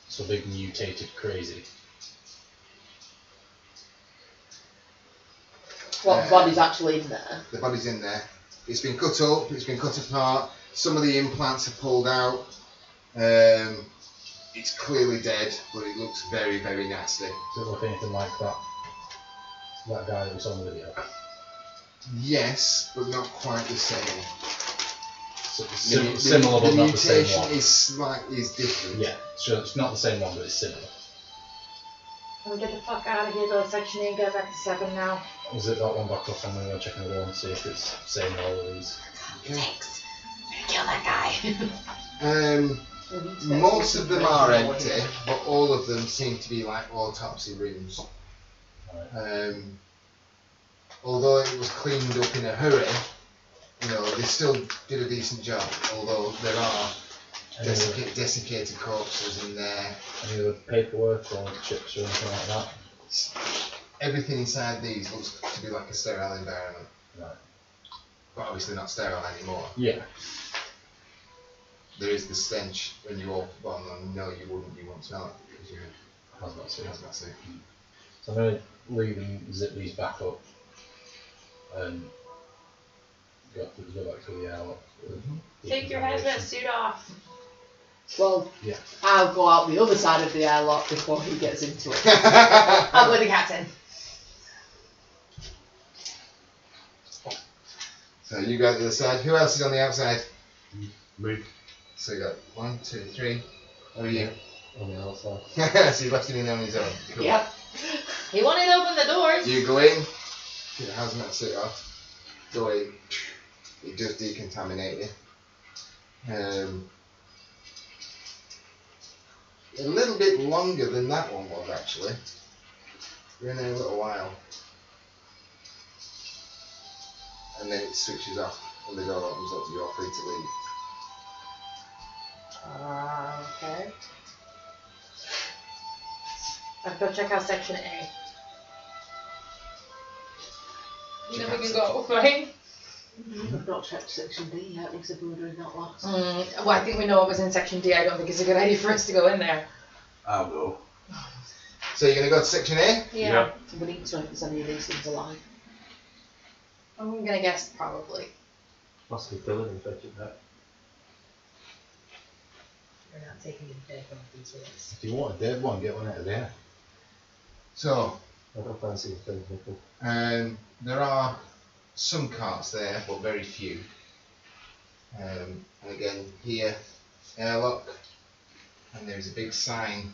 So big mutated crazy. What the body's actually in there? The body's in there. It's been cut up, it's been cut apart. Some of the implants are pulled out. It's clearly dead, but it looks very, very nasty. Does it look anything like that guy that we saw in the video? Yes, but not quite the same. So it's The similar but not the same mutation one. is different. Yeah, so it's not the same one but it's similar. Can we get the fuck out of here, go to section A, go back to 7 now? Is it that one back up and we're going to check in the wall and see if it's the same in all of these? Thanks. Kill that guy. Most of them are empty, but all of them seem to be like autopsy rooms. Right. Although it was cleaned up in a hurry, they still did a decent job. Although there are desiccated corpses in there. Any other paperwork or chips or anything like that? Everything inside these looks to be like a sterile environment. Right. But obviously not sterile anymore. Yeah. There is the stench when you open the bottom, and no, you won't smell it because you Hazmat suit. hazmat suit. So I'm going to leave and zip these back up and go back to the airlock. Take your hazmat suit off. Well, Yeah. I'll go out the other side of the airlock before he gets into it. I'll go to the captain. So you go to the other side. Who else is on the outside? Me. So you got 1, 2, 3. What are you? On the outside. So you left him in there on his own. Cool. Yep. He wanted to open the doors. You go in, get the hazmat suit off, go in, it does decontaminate you. A little bit longer than that one was actually. We're in there a little while. And then it switches off and the door opens up, you're free to leave. Okay. I've got to check out section A. Check Then out we can go, right? I've not checked section D yet. We said we were doing that last. Well, I think we know what was in section D. I don't think it's a good idea for us to go in there. I'll go. So you're going to go to section A? Yeah. We need to know if there's any of these things alive. I'm gonna guess probably. Possibly killing and fetching that. We're not taking the dead monkeys with us. If you want a dead one, get one out of there. So, I don't fancy a thing nickel. there are some carts there, but very few. And again, here, airlock, and there's a big sign.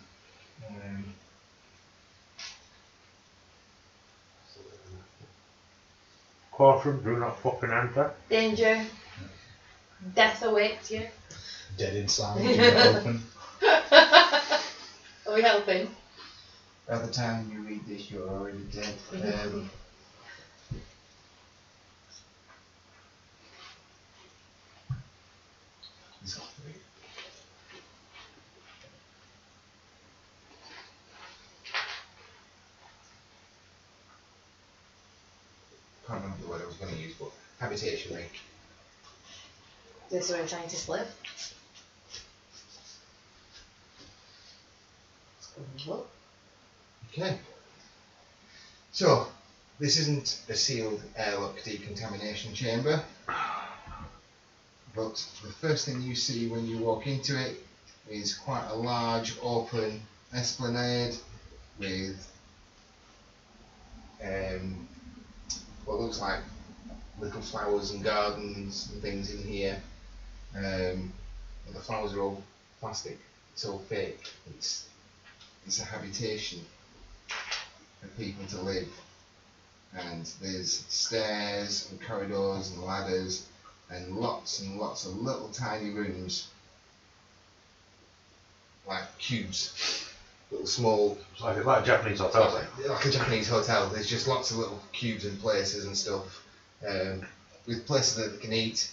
Caution, do not fucking enter. Danger. Death awaits you. Dead inside, do not open. Are we helping? By the time you read this, you're already dead. There's all three. Can't remember the word I was going to use, but habitation rate. Is this where scientists live? What? Okay. So, this isn't a sealed airlock decontamination chamber, but the first thing you see when you walk into it is quite a large open esplanade with what looks like little flowers and gardens and things in here. But the flowers are all plastic, it's all fake. It's a habitation for people to live, and there's stairs and corridors and ladders and lots of little tiny rooms, like cubes, little small, It's like a Japanese hotel. like a Japanese hotel. There's just lots of little cubes and places and stuff, with places that they can eat.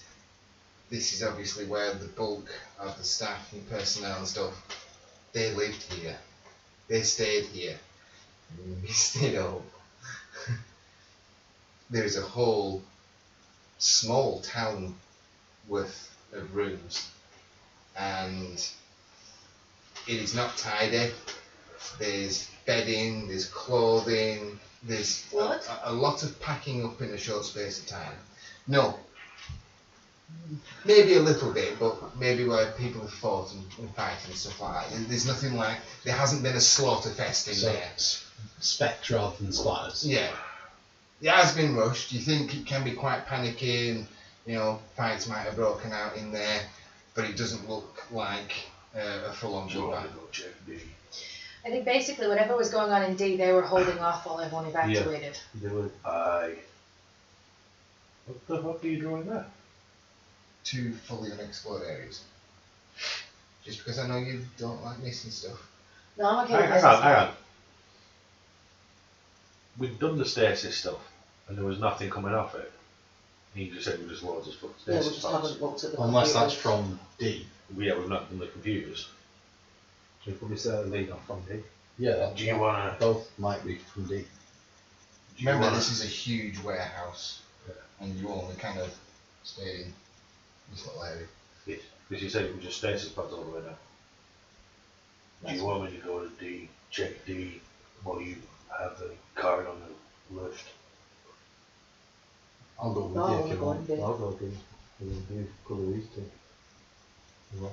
This is obviously where the bulk of the staff and personnel and stuff, they lived here. They stayed here. We stayed home. There is a whole small town worth of rooms, and it is not tidy. There's bedding, there's clothing, there's a lot of packing up in a short space of time. No. Maybe a little bit, but maybe where people have fought and fight and stuff like that. There's nothing like, there hasn't been a slaughter fest in So, there. specs rather than splatters. Yeah. It has been rushed. You think it can be quite panicky and, you know, fights might have broken out in there, but it doesn't look like a full-on bloodbath. I think basically whatever was going on in D, they were holding off while everyone evacuated. They were Aye. What the fuck are you drawing there? 2 fully unexplored areas. Just because I know you don't like missing stuff. No, I'm okay with Hang this. on, hang on. We'd done the stasis stuff, and there was nothing coming off it. He just said we just loads of fucking Yeah, we stasis just pods. haven't looked at the Unless that's computers. from D. Yeah, we've not done the computers. they probably set a lead off from D. Yeah, Do you wanna? both might be from D. Do you Remember, wanna- this is a huge warehouse, and you only kind of stayed in this little area. Yes, because you said it was just stasis pods all the way down. Do you want me to go to D, check D, while you have the card on the lift? I'll go with No, D I'm if you going want. D. I'll go D. And then do colour these two. Yeah.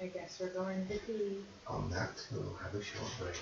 I guess we're going to D. On that, we'll have a short break.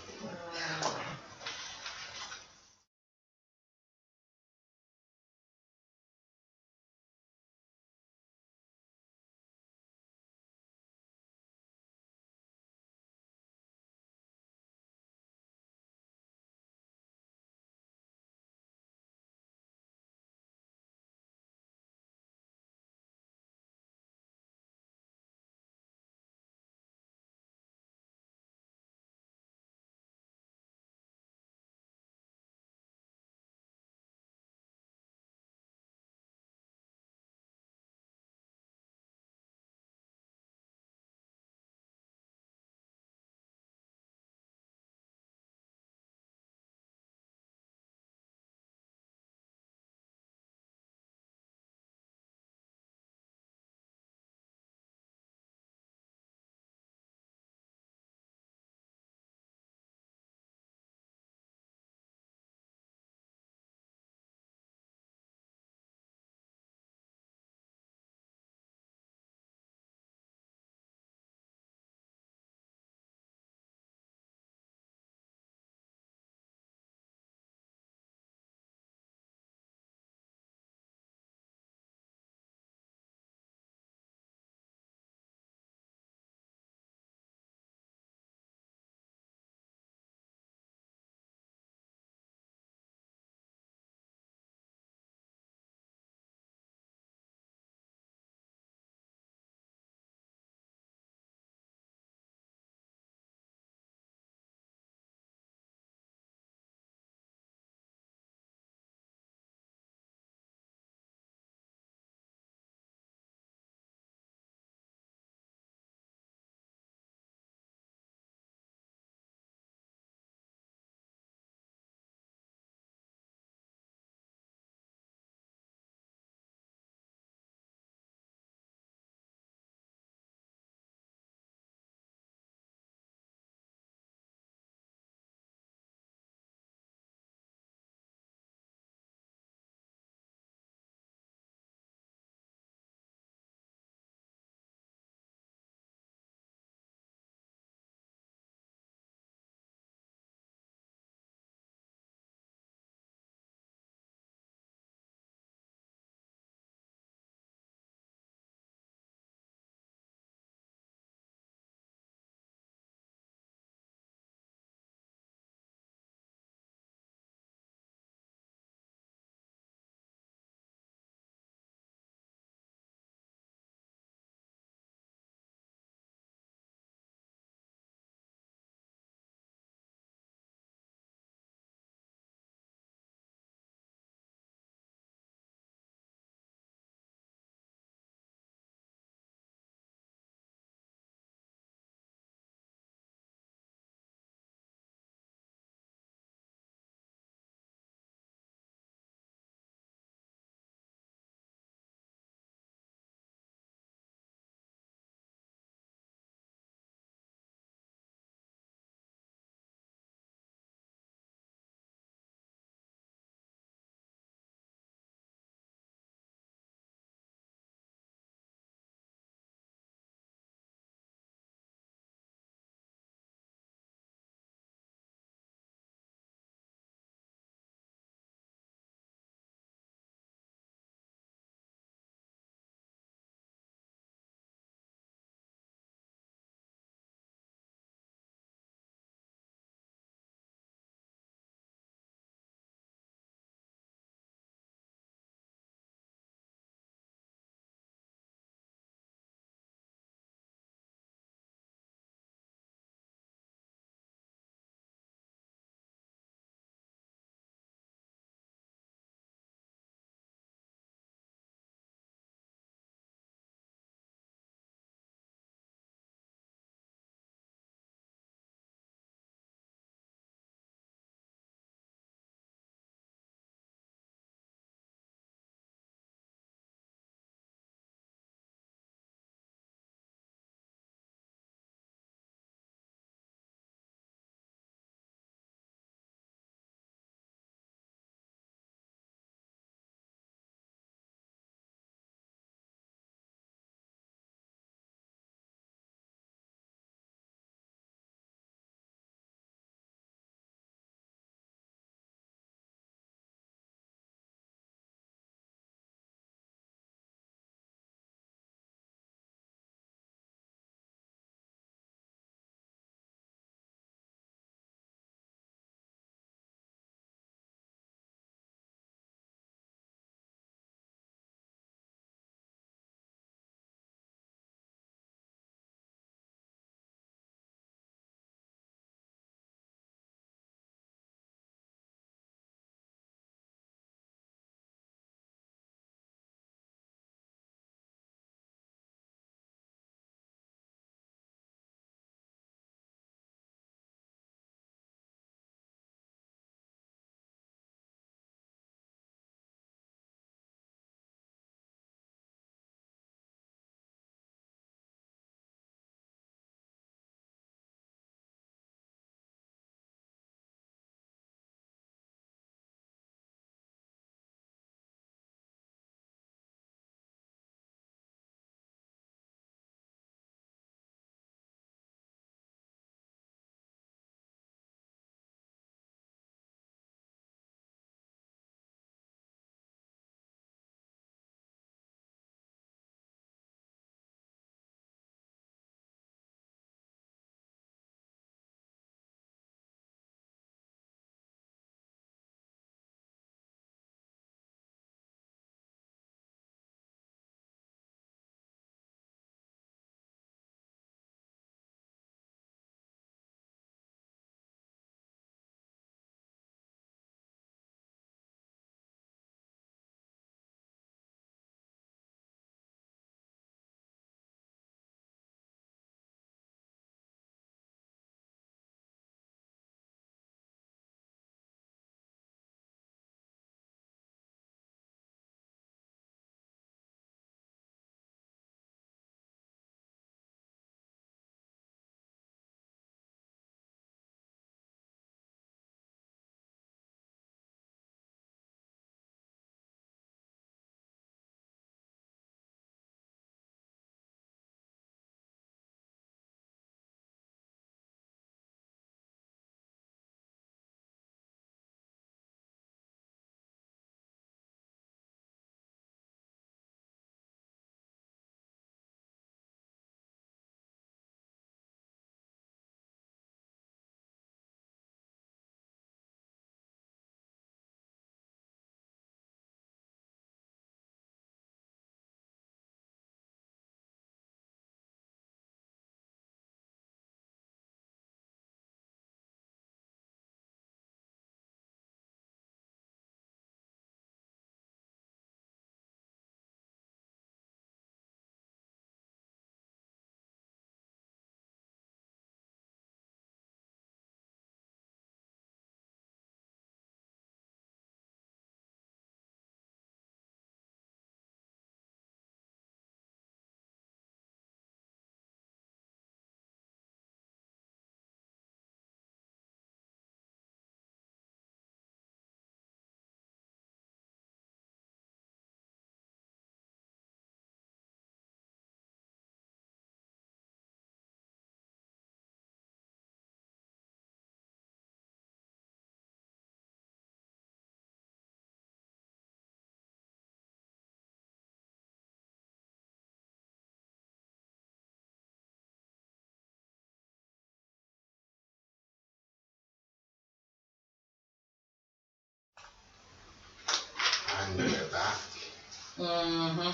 Mm-hmm.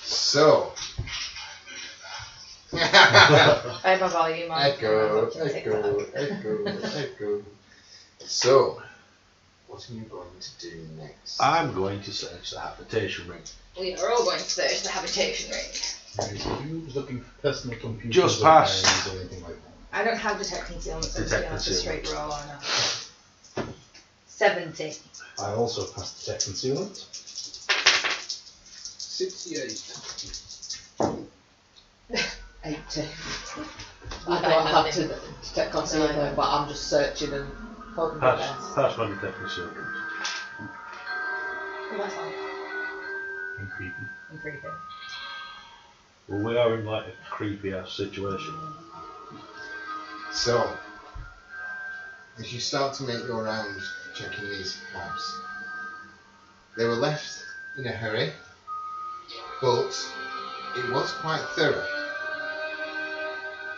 So. I have my volume on. Echo, Take that echo, out. echo, echo. So, what are you going to do next? I'm going to search the habitation ring. We are all going to search the habitation ring. Are you looking for personal computers Just or past. diaries or anything like that? I don't have detect concealment, so I'm just Detect going to straight concealment. roll on now. 70. I also passed detect concealment. 68. 80. You I find don't have to nothing. detect concealment, but I'm just searching and hoping for the best. Pass my detect concealment. Oh, that's fine. And creepy. I'm creepy. Well, we are in like a creepy ass situation. So, as you start to make your round checking these maps, they were left in a hurry, but it was quite thorough.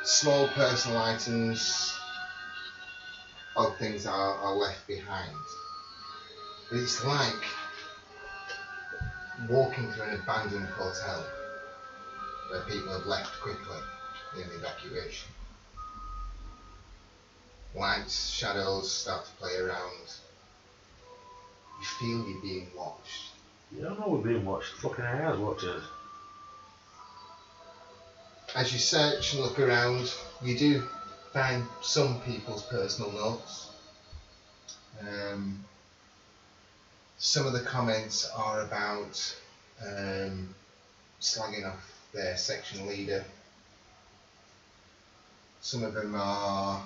Small personal items, odd things are left behind. But it's like walking through an abandoned hotel where people have left quickly in the evacuation. Lights, shadows start to play around. You feel you're being watched. You don't know we're being watched. Fucking AI's watching us. As you search and look around, you do find some people's personal notes. Some of the comments are about slagging off their section leader. Some of them are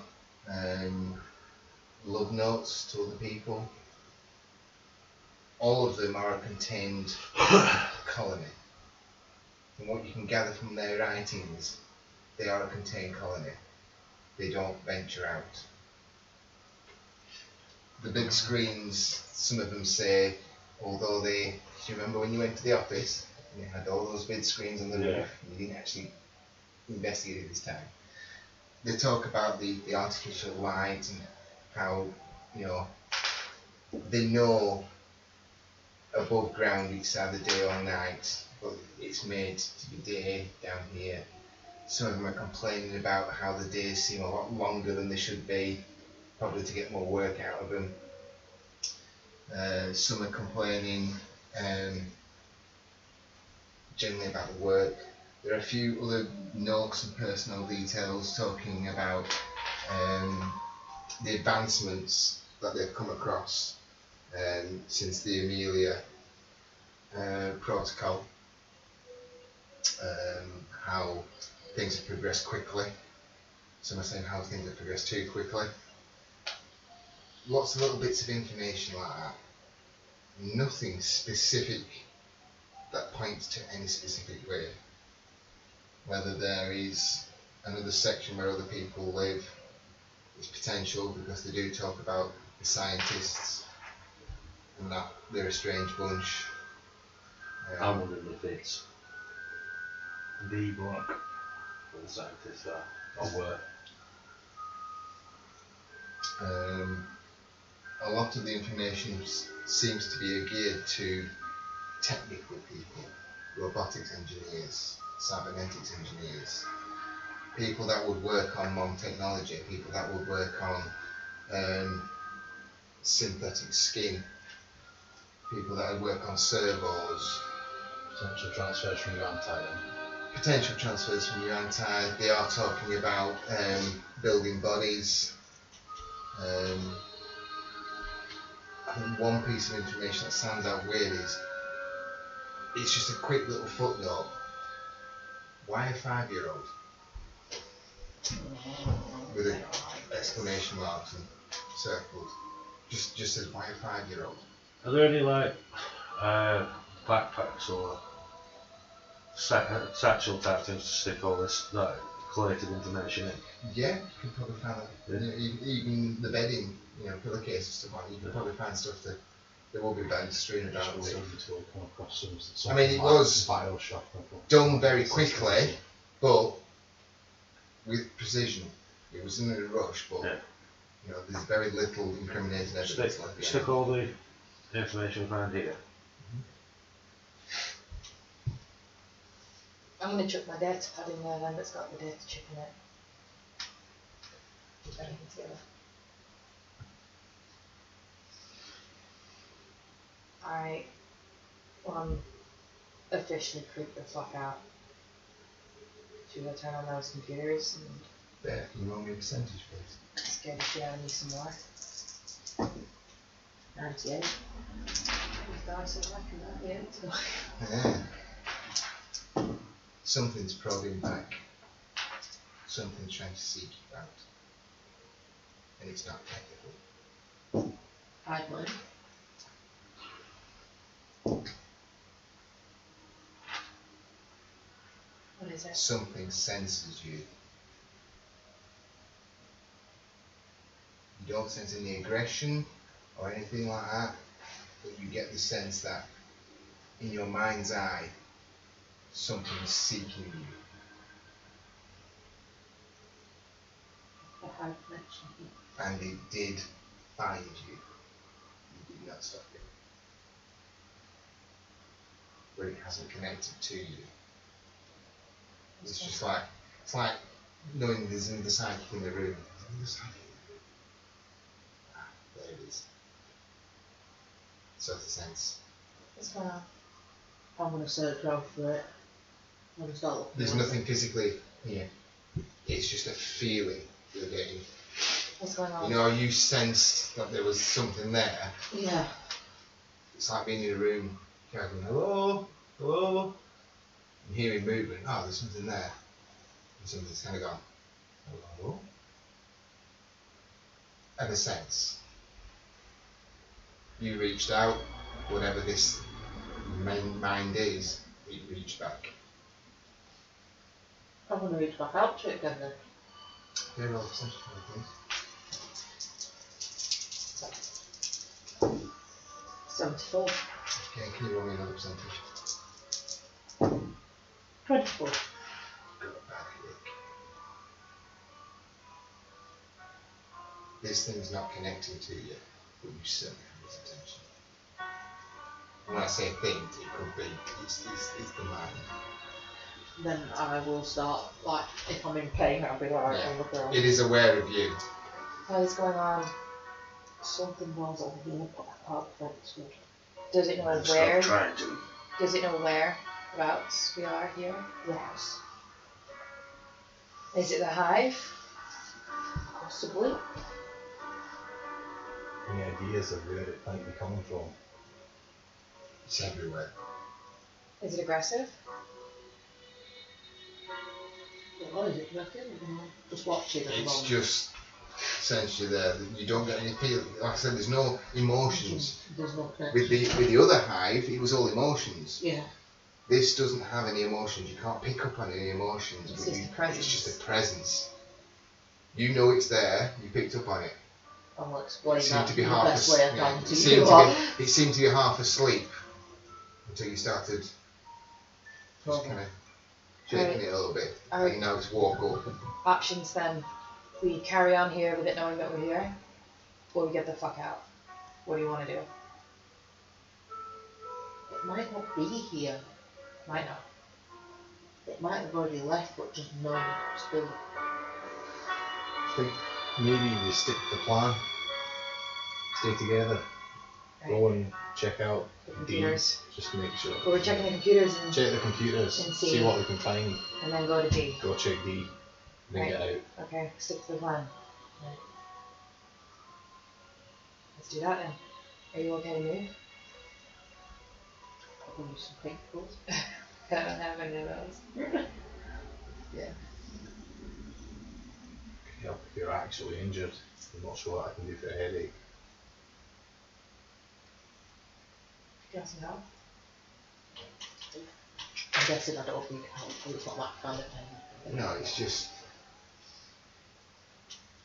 love notes to other people. All of them are a contained colony. From what you can gather from their writings, they are a contained colony. They don't venture out. The big screens, some of them say, although do you remember when you went to the office and you had all those big screens on the roof and you didn't actually investigate it this time? They talk about the artificial light and how, they know above ground it's either day or night, but it's made to be day down here. Some of them are complaining about how the days seem a lot longer than they should be, probably to get more work out of them. Some are complaining generally about the work. There are a few other notes and personal details talking about the advancements that they've come across since the Amelia protocol, how things have progressed quickly. Some are saying how things have progressed too quickly. Lots of little bits of information like that. Nothing specific that points to any specific way. Whether there is another section where other people live is potential, because they do talk about the scientists and that they're a strange bunch. I'm wondering if it's the block where the scientists are, or were. A lot of the information seems to be geared to technical people, robotics engineers, cybernetics engineers, people that would work on modern technology, people that would work on synthetic skin, people that would work on servos. Potential transfers from your anti. Potential transfers from your anti. They are talking about building bodies. I think one piece of information that stands out weird is it's just a quick little footnote. Why a 5-year-old? With an exclamation marks and circles. Just says why a 5-year-old? Are there any like backpacks or satchel type things to stick all this like collated information in? Yeah, you can probably find that. Even the bedding, pillowcase and stuff like that, you can probably find stuff that there will be beds strewn about. Come across some I mean, it was Bioshock done very quickly, but with precision. It was in a rush, but there's very little incriminating evidence. Stick all the information we find here. I'm gonna chuck my data pad in there then that's got the data chip in it. Keep everything together. Alright. Well, I'm officially creeped the fuck out. Should I turn on those computers and There, can you roll me a percentage, please? scare the shit out of me some more? 98. These dice are like that, yeah. Yeah. Something's probing back. Something's trying to seek you out. And it's not technical. Hide mine. What is it? Something senses you. You don't sense any aggression or anything like that, but you get the sense that in your mind's eye, something is seeking you. The hide connection. And it did find you. You did not stop it. But it hasn't connected to you. It's just like, it's like knowing there's another psychic in the room. There's another psychic. Ah, there it is. Sort of sense. What's going on? I'm gonna search around for it. I'm gonna start looking. There's around. nothing physically here. It's just a feeling you're getting. What's going on? You know, you sensed that there was something there. Yeah. It's like being in a room, kind of going, hello, hello, and hearing movement. Oh, there's something there. And something's kind of gone, hello. And a sense. You reached out, whatever this main mind is, it reached back. I'm gonna reach back out to it again then. Okay, roll percentage, please. 74. Okay, can you roll me another percentage? 24. Got a bad headache. This thing's not connecting to you, but you certainly have its attention. And when I say thing, it could be, it's the mind. Then I will start, like, if I'm in pain, I'll be like, Yeah. I'll look around. It is aware of you. What is going on? Something was over here, but I can't prevent this one. Does it know And where? stop trying to. Does it know whereabouts we are here? Yes. Is it the hive? Possibly. Any ideas of where it might be coming from? It's everywhere. Is it aggressive? What is it connected? Just watching at the It's moment. just essentially there. You don't get any feel. Like I said, there's no emotions. There's no connection. With the other hive, it was all emotions. Yeah. This doesn't have any emotions. You can't pick up on any emotions. It's but just a presence. It's just a presence. You know it's there. You picked up on it. I'll explain It seemed that to be in the half best way I yeah, can it to seemed you. to be, it seemed to be half asleep until you started just Okay. kind of shaking Alright. it a little bit. Alright. And now it's woke up. Options then. We carry on here with it knowing that we're here, or we get the fuck out. What do you want to do? It might not be here. Might not. It might have already left, but just knowing it's still. I think maybe we stick to the plan. Stay together. Go and check out The D. computers. Just to make sure. But we're checking the computers and, Check the computers. And See see. what we can find. and then go to D. Go check D. Then Right. get out. Okay, stick to the plan. Right. Let's do that then. Are you okay to move? Probably some pink pills. I don't have any of those. Help if you're actually injured. I'm not sure what I can do for a headache. Do you want some help? I'm guessing I don't need help, but it's not that kind of thing. No, it's just.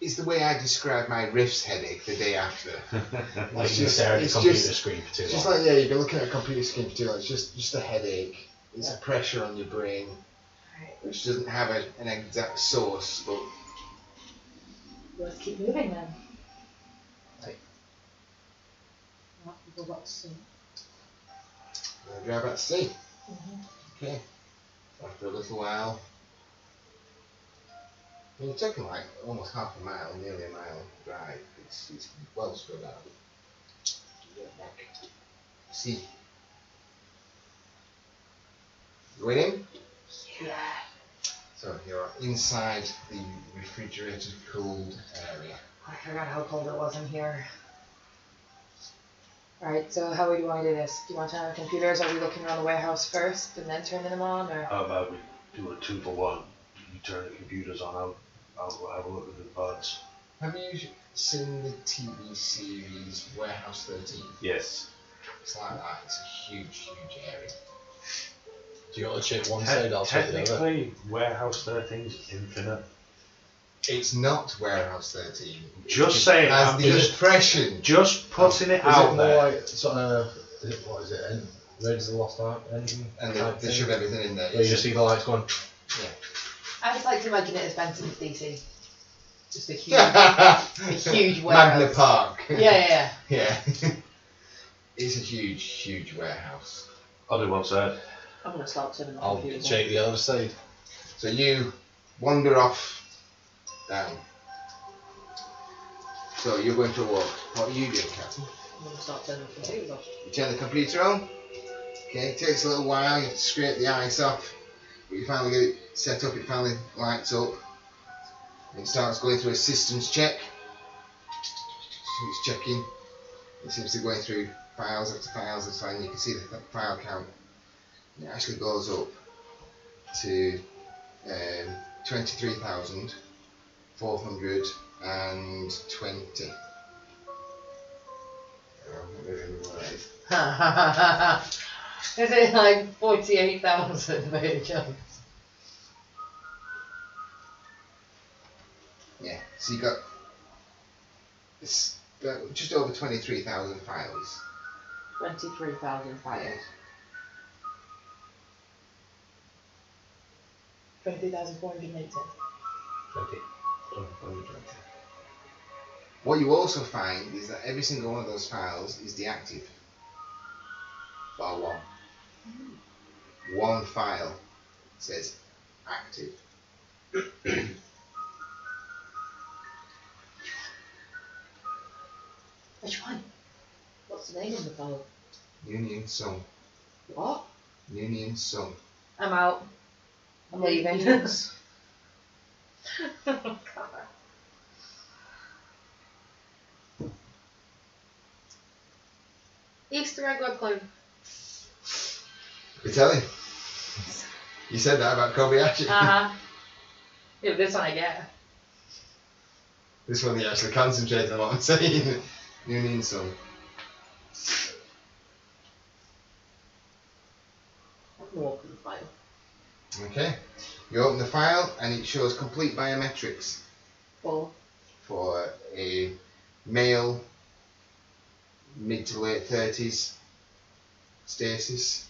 It's the way I described my Riffs headache the day after. Like It's you just- stare at the it's computer just- screen for too It's just long. like, yeah, you've been looking at a computer screen for too long. It's just a headache. It's a pressure on your brain, Alright, which doesn't have an exact source, but let's keep moving then. Right, we'll go back to see. drive out to sea. Mm-hmm. Okay. After a little while, you're talking like almost half a mile, nearly a mile drive. It's well spread out. You get back. See. Going in? Yeah. So you're inside the refrigerated cooled area. I forgot how cold it was in here. Alright, so how do you want to do this? Do you want to turn on the computers? Are we looking around the warehouse first and then turning them on? Or How about we do a 2-for-1? You turn the computers on, I'll go have a look at the pods. Have you seen the TV series Warehouse 13? Yes. It's like that. It's a huge, huge area. Do you want to check one side? I'll check the other. Technically, Warehouse 13 is infinite. It's not Warehouse 13. Just saying, As I'm the just impression. putting it Is out it more there. like sort of, what is it? Raiders of the Lost Ark engine? And type they thing? shove everything in there. Where you just see the lights going. I just like to imagine it as Benson of DC. Just a huge warehouse. Magna Park. Yeah. Yeah. It's a huge, huge warehouse. I'll do one side. I'm gonna start turning the I'll computers on. check the other side. So you wander off down. So you're going for a walk. What are you doing, Captain? I'm gonna start turning the computers off. You turn the computer on. Okay, it takes a little while. You have to scrape the ice off. But you finally get it set up. It finally lights up. It starts going through a systems check. So it's checking. It seems to be going through files after files after files. And you can see the file count. And it actually goes up to 23,420. Is it like 48,000 maybe? Yeah, so you got it's just over 23,000 files. 23,000 files. 23,480. 20. What you also find is that every single one of those files is deactive. Bar one. One file says active. Which one? What's the name of the file? Union Sum. What? Union Sum. I'm out. I'm leaving. Unions. Easter egg or clue? I tell you. You said that about Kobayashi. Uh-huh. Yeah, this one I get. This one you actually concentrate on what I'm saying. Union Sum. I'm gonna open the file. Okay. You open the file and it shows complete biometrics Full. for a male, mid to late 30s, stasis,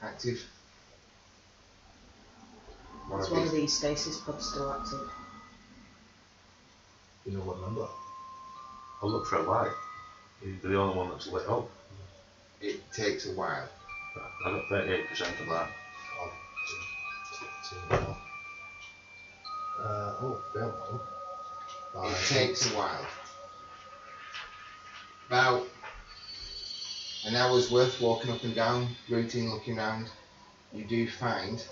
active. One Is of one of these. these stasis pods still active? You know what number? I'll look for a light. You're the only one that's lit up. It takes a while. I got 38% of that. Bill. It takes a while. About an hour's worth walking up and down, routine looking round. You do find,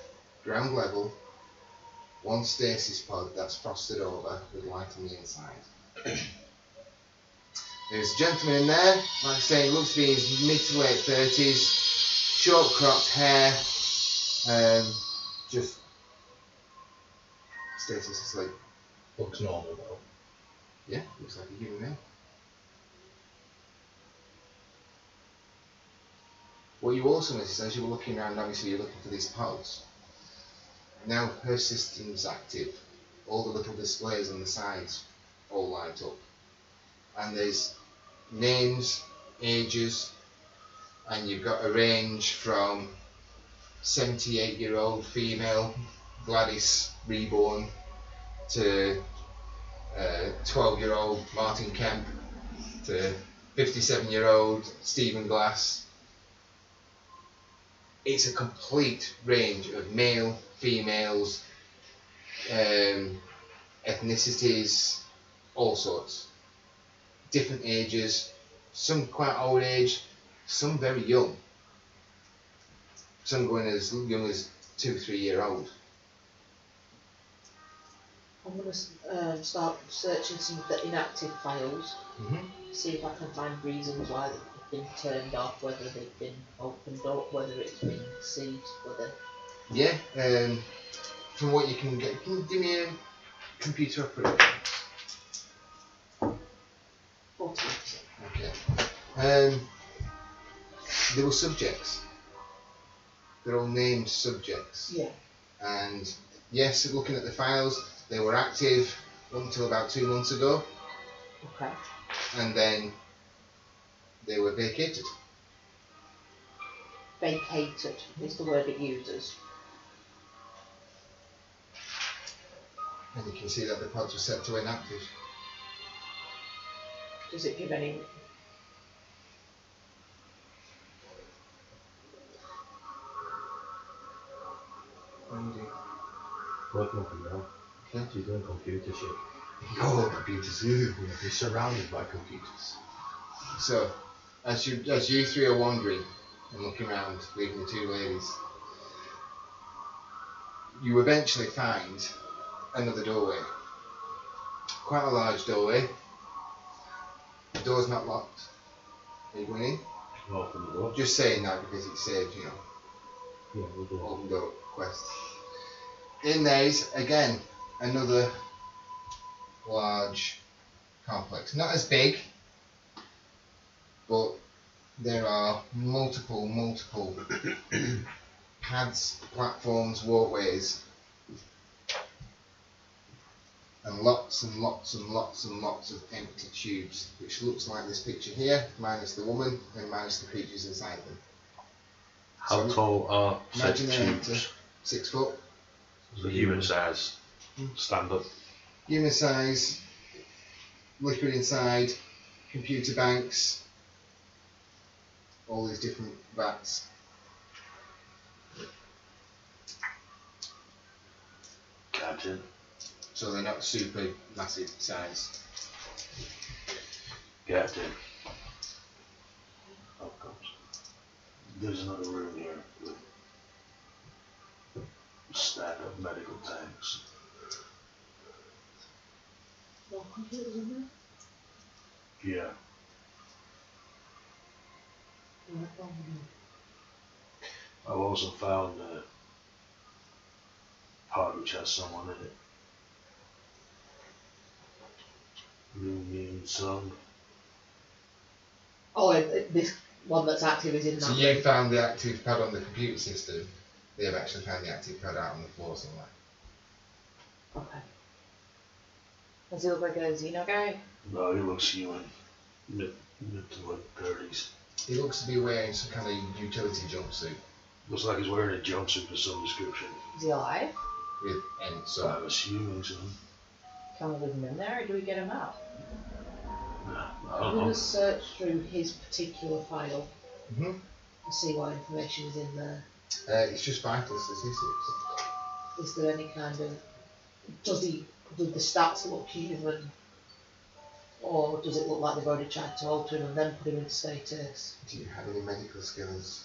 ground level, one stasis pod that's frosted over with light on the inside. There's a gentleman in there, like I say, looks to be in his mid to late 30s, short cropped hair, just stasis asleep. Looks normal though. Yeah, looks like a human male. What you also notice as you were looking around, obviously you're looking for these pods. Now her system's active. All the little displays on the sides all light up. And there's names, ages, and you've got a range from 78-year-old female Gladys Reborn to 12-year-old Martin Kemp to 57-year-old Stephen Glass. it's a complete range of male, females, ethnicities, all sorts. Different ages, some quite old age, some very young. Some going as young as 2 or 3 year old. I'm going to start searching some of the inactive files, see if I can find reasons why they've been turned off, whether they've been opened up, whether it's been seized, whether... Yeah, from what you can get, can you give me a computer operator? 40%. Okay. There were subjects. They're all named subjects. Yeah. And yes, looking at the files, they were active up until about 2 months ago, Okay. and then they were vacated. Vacated is the word it uses. And you can see that the pods were set to inactive. Does it give any... Working from now. Okay. She's doing computer shit. Oh, computers. Ooh. You're surrounded by computers. So, as you three are wandering and looking around, leaving the two ladies, you eventually find another doorway. Quite a large doorway. The door's not locked. Are you going in? Open the door. Just saying that because it saves, you know, Yeah, we'll do it. open door quest. In there is, again, another large complex. Not as big, but there are multiple paths, platforms, walkways, and lots of empty tubes, which looks like this picture here, minus the woman and minus the creatures inside them. How So tall are said imagine they're empty. tubes? 6 foot. The human size. Stand up. Human size, liquid inside, computer banks, all these different vats. Captain. So they're not super massive size. Captain. Oh, comes. There's another room here with a stack of medical tanks. More computers in there? Yeah. I've also found a pod which has someone in it. Moon, sun. Oh, this one that's active is in that So room. you found the active pad on the computer system. They have actually found the active pad out on the floor somewhere. Okay. Does he look like a Xeno guy? No, he looks human. Mid to late 30s. He looks to be wearing some kind of utility jumpsuit Looks like he's wearing a jumpsuit of some description. Is he alive? with So I'm assuming so. Can we leave him in there or do we get him out? No, I I'm don't going know. to search through his particular file Mm-hmm. and see what information is in there. It's just vital statistics. Is there any kind of... do the stats look human? Or does it look like they've already tried to alter him and then put him into status? Do you have any medical skills?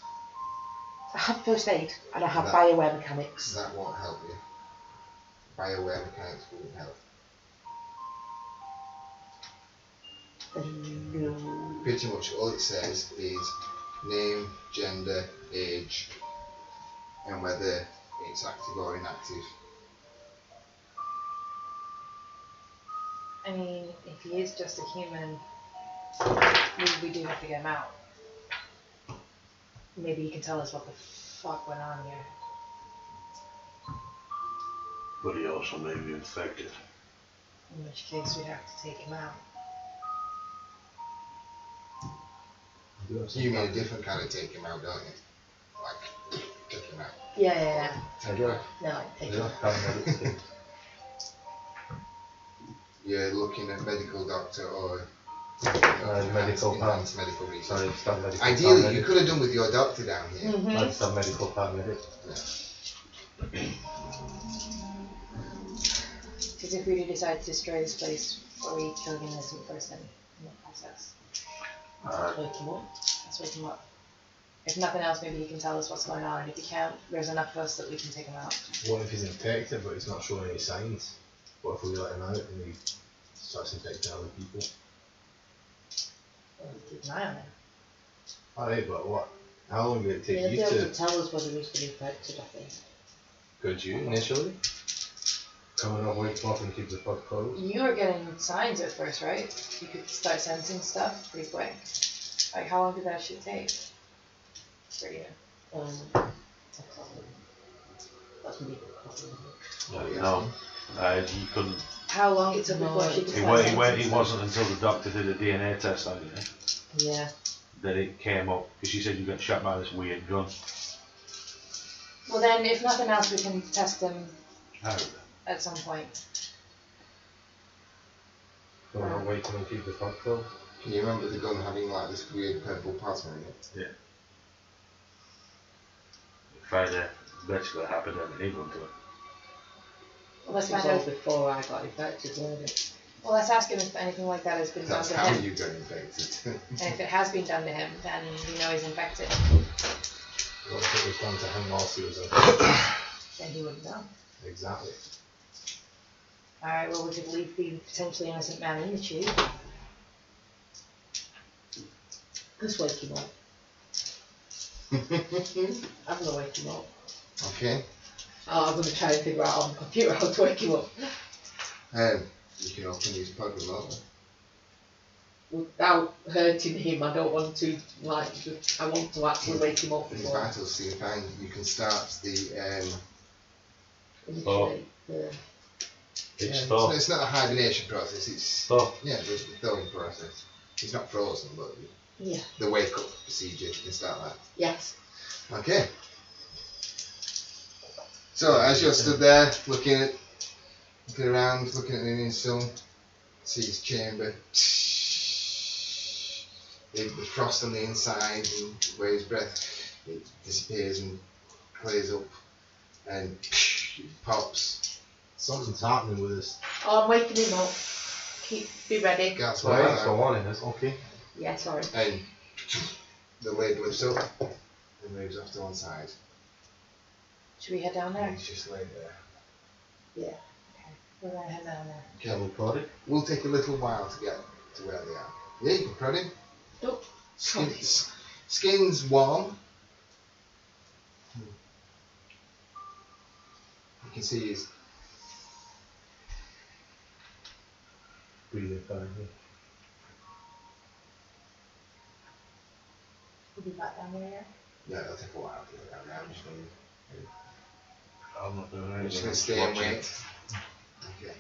I have first aid and I have That- bioware mechanics. That won't help you. Bioware mechanics wouldn't help. No. Pretty much all it says is name, gender, age, and whether it's active or inactive. I mean, if he is just a human, we do have to get him out. Maybe he can tell us what the fuck went on here. But he also may be infected. In which case we'd have to take him out. You mean a different kind of take him out, don't you? Like, take him out. Yeah. I do. No, like take I him do. out. Paramedic skills. You're looking at medical doctor or Medical part. Enhanced medical research. Sorry, it's not medical Ideally, you paramedic. could have done with your doctor down here. Mm-hmm. It's not medical paramedic. Because if we do decide to destroy this place, are we killing an innocent person in the process? Wake him up. Let's wake him up. If nothing else, maybe he can tell us what's going on, and if he can't, there's enough of us that we can take him out. What if he's infected but he's not showing any signs? What if we let him out and he starts infecting other people? Well, keep an eye on him. Alright, but what? How long did it take He'll be you able to? to tell us whether he's been infected, I think. Could you initially? Can we not wake him up and keep the pod closed? You were getting signs at first, right? You could start sensing stuff pretty quick. Like, how long did that shit take? For you? That's me. No, you couldn't. How long it took No, before she it could It, start it sensing wasn't until the doctor did a DNA test on you Yeah. that it came up, because she said you got shot by this weird gun. Well then, if nothing else, we can test him Oh. at some point. Can we not wake him and keep the pod closed? Can you remember the gun having like this weird purple plasma in it? If I'd basically happened and need one to it. Well, let's It was find all out. before I got infected, wasn't it? Well, let's ask him if anything like that has been done That's to how him. you got infected. And if it has been done to him, then we know he's infected. What if it was done to him whilst he was infected? Then he wouldn't know. Exactly. Alright, well, we could leave the potentially innocent man in the tube. Just wake him up. I'm gonna wake him up. Okay. Oh, I'm gonna try and figure out on the computer how to wake him up. You can open his pod remotely. Without hurting him, I don't want to, like, I want to actually wake him up His before. vitals seem fine. You can start the. Initially, It's So thought. it's not a hibernation process. It's Thought. the thawing process. It's not frozen, but yeah, the wake up procedure. You can start that. yes. Okay. So as you're stood there looking around, looking at the sun, see his chamber, the frost on the inside, and where his breath it disappears and clears up, and it pops. Something's happening with this. Oh, I'm waking him up. Be ready. Gas Well, thanks light for out, warning us. Okay. Yeah, sorry. and the lid lifts up and moves off to one side. Should we head down And there? he's just laid there. Okay, we're gonna head down there. Can we prod it? Will take a little while to get to where they are. Yeah, you can prod him. Don't. Skin's warm. You can see his Breathing fine. We'll be back down there. yeah, it'll take a while to get down there. I'm just going I'm not doing I'm just anything. to stay and wait. Okay.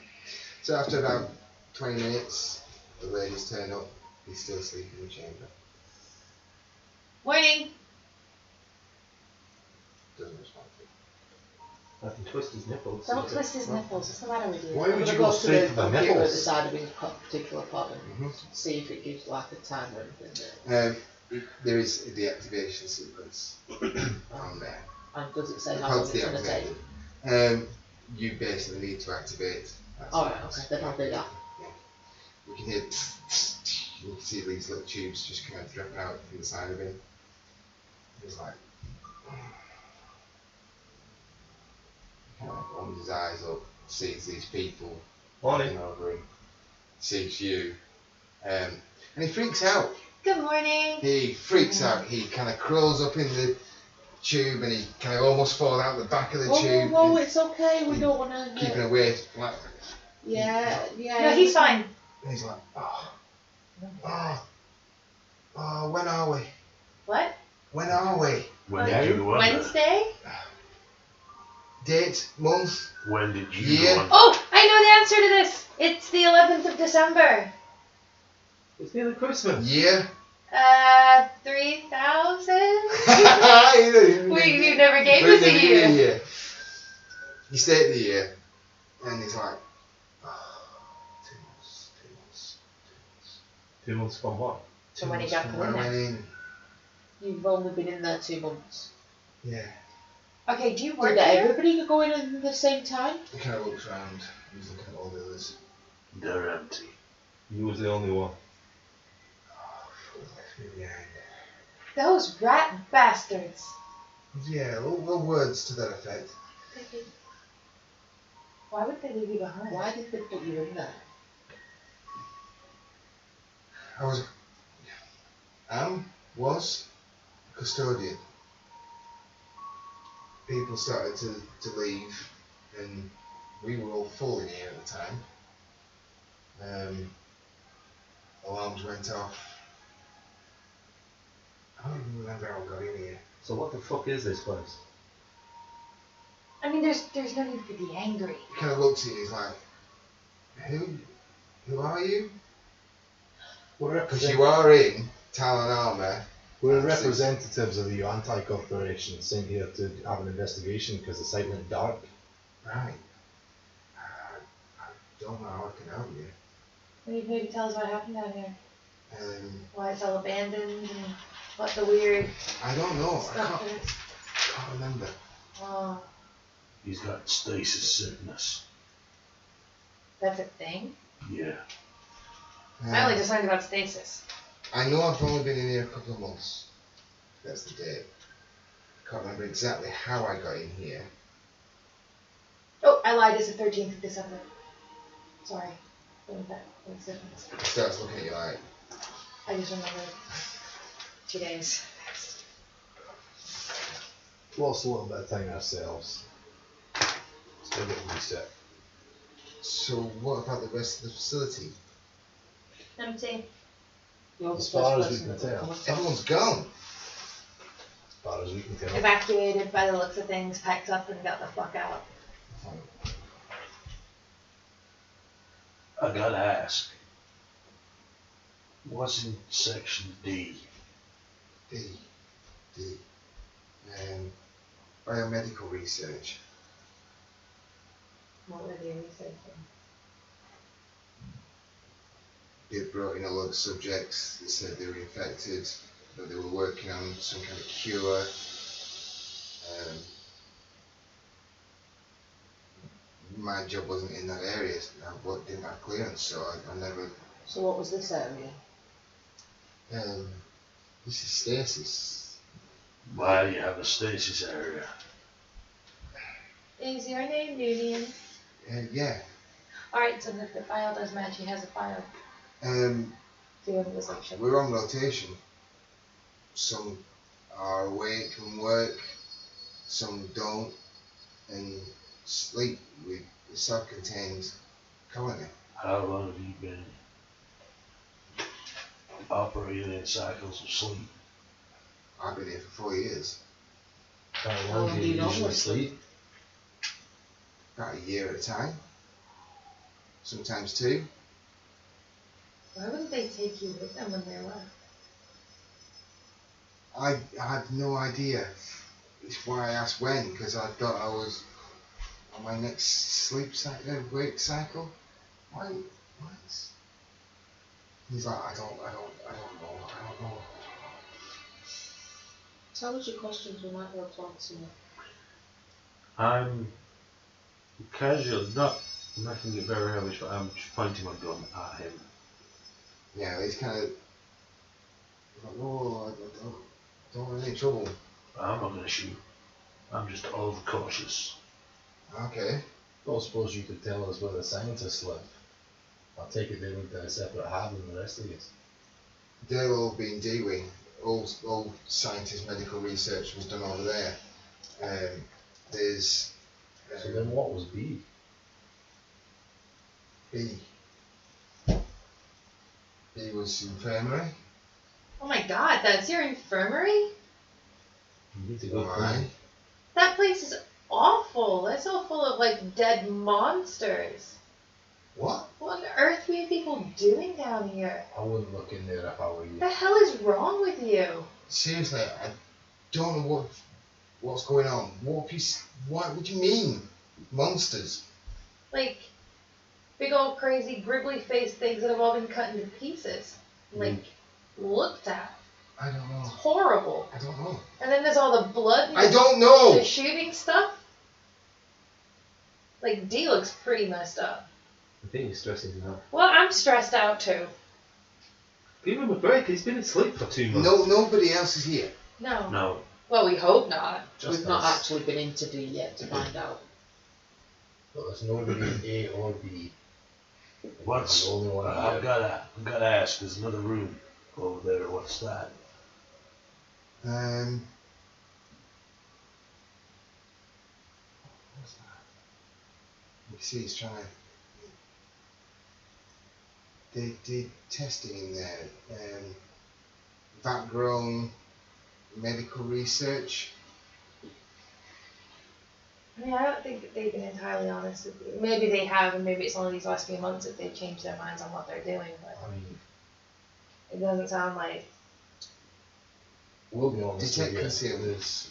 So after about 20 minutes, the ladies turn up. He's still asleep in the chamber. Morning! Doesn't respond to it. I can twist his nipples. Don't twist his nipples. What's the matter with you? Why I'm would gonna you go go to straight the to the computer at the nipples? side of his particular pod and Mhm. see if it gives like a time or anything. There is a deactivation sequence on there. And does it say The how long pod's it's gonna take? deactivated. You basically need to activate that Alright, sequence. okay, then I'll do that. Yeah. You can hear, you can see these little tubes just kind of drip out from the side of him. He's like, kind of opens his eyes up, sees these people Morning. walking over him, sees you, and he freaks out. Good morning! He freaks out. He kind of crawls up in the tube and he kind of almost falls out the back of the Whoa, tube. whoa, and it's okay, we don't wanna keeping away, like, Yeah, yeah. No, he's fine. and he's like, when are we? What? When are we? When did you wonder? Wednesday? Date, month, When did you Yeah. wonder? Oh, I know the answer to this! It's the 11th of December. It's nearly Christmas. year? 3,000? We You never gave us a year. You state the year, and he's like, 2 months, 2 months, 2 months, 2 2 months from what? So when he got put in I there. mean, You've only been in there 2 months. yeah. Okay, do you work Did here? everybody go in at the same time? He kind of looks around. He's looking at all the others. They're empty. You was the only one. Oh, fuck, left me behind. Those rat bastards. Yeah, little words to that effect. Why would they leave you behind? Why did they put you in there? Was custodian. People started to leave, and we were all full in here at the time. Alarms went off. I don't even remember how I got in here. So what the fuck is this place? I mean, there's no need to be angry. He kind of looks at you. He's like, "Who are you?" Because you are in Talon armor. We're representatives of the anti-corporation sent here to have an investigation because the site went dark. Right. I don't know how I can help you. Maybe tell us what happened down here. Why it's all abandoned and what the weird I don't know. I stuff is. can't remember. Oh, He's got stasis sickness. that's a thing? Yeah. I only just learned about stasis. I know I've only been in here a couple of months. That's the date. Can't remember exactly how I got in here. Oh, I lied. It's the 13th of December. Sorry. Went back. One second. He starts looking at you like, I just remembered 2 days. Lost a little bit of time ourselves. Still getting reset. so what about the rest of the facility? Empty. You're the As far first as we person can to tell. come across. Everyone's gone. As far as we can tell. Evacuated by the looks of things, packed up and got the fuck out. I gotta ask. What's in section D? D. Biomedical research. What were they researching? They brought in a lot of subjects that said they were infected, that they were working on some kind of cure. My job wasn't in that area. I didn't have clearance, so I never. So what was this area? This is stasis. Why do you have a stasis area? Is your name Noonian? Yeah. Alright, so if the file does match, he has a file. Doing this section. We're on rotation. Some are awake and work, some don't, and sleep with the self-contained colony. How long have you been operating in cycles of sleep? I've been here for 4 years. How long do you usually sleep? About a year at a time. Sometimes 2. Why wouldn't they take you with them when they left? I had no idea. It's why I asked when, because I thought I was on my next wake cycle. Why? What? He's like, I don't know. Tell us your questions, we might be able to answer them. I'm casually, not making it very obvious, but I'm just pointing my gun at him. Yeah, he's kind of like, whoa, I don't want any trouble. I'm not going to shoot. I'm just overcautious. Okay. Don't suppose you could tell us where the scientists live. I'll take it they went to a separate hab than the rest of us. They'll all be in D-Wing. All scientist medical research was done over there. There's So then what was B? B. B was infirmary. Oh my god, that's your infirmary? You need to go Why? That place is awful. It's all full of like dead monsters. What? What on earth were you people doing down here? I wouldn't look in there if I were you. What the hell is wrong with you? Seriously, I don't know what's going on. What do you mean? Monsters? Like big old crazy gribbly faced things that have all been cut into pieces. like looked at. I don't know. It's horrible. I don't know. And then there's all the blood. And I don't know. The shooting stuff. Like D looks pretty messed up. I think he's stressing him out. Well, I'm stressed out too. Give him a break. He's been asleep for 2 months. No, nobody else is here. No. No. Well, we hope not. Just We've not us. actually been into D yet to find out. But there's nobody in A or B. What's? The only one I've here. gotta ask. There's another room over there. What's that? What's that? You see, he's trying to. They did testing in there. Vat-grown medical research. I mean, I don't think that they've been entirely honest with you. Maybe they have, and maybe it's only these last few months that they've changed their minds on what they're doing, but I mean, it doesn't sound like. we'll be honest Detect with you, concealment. there's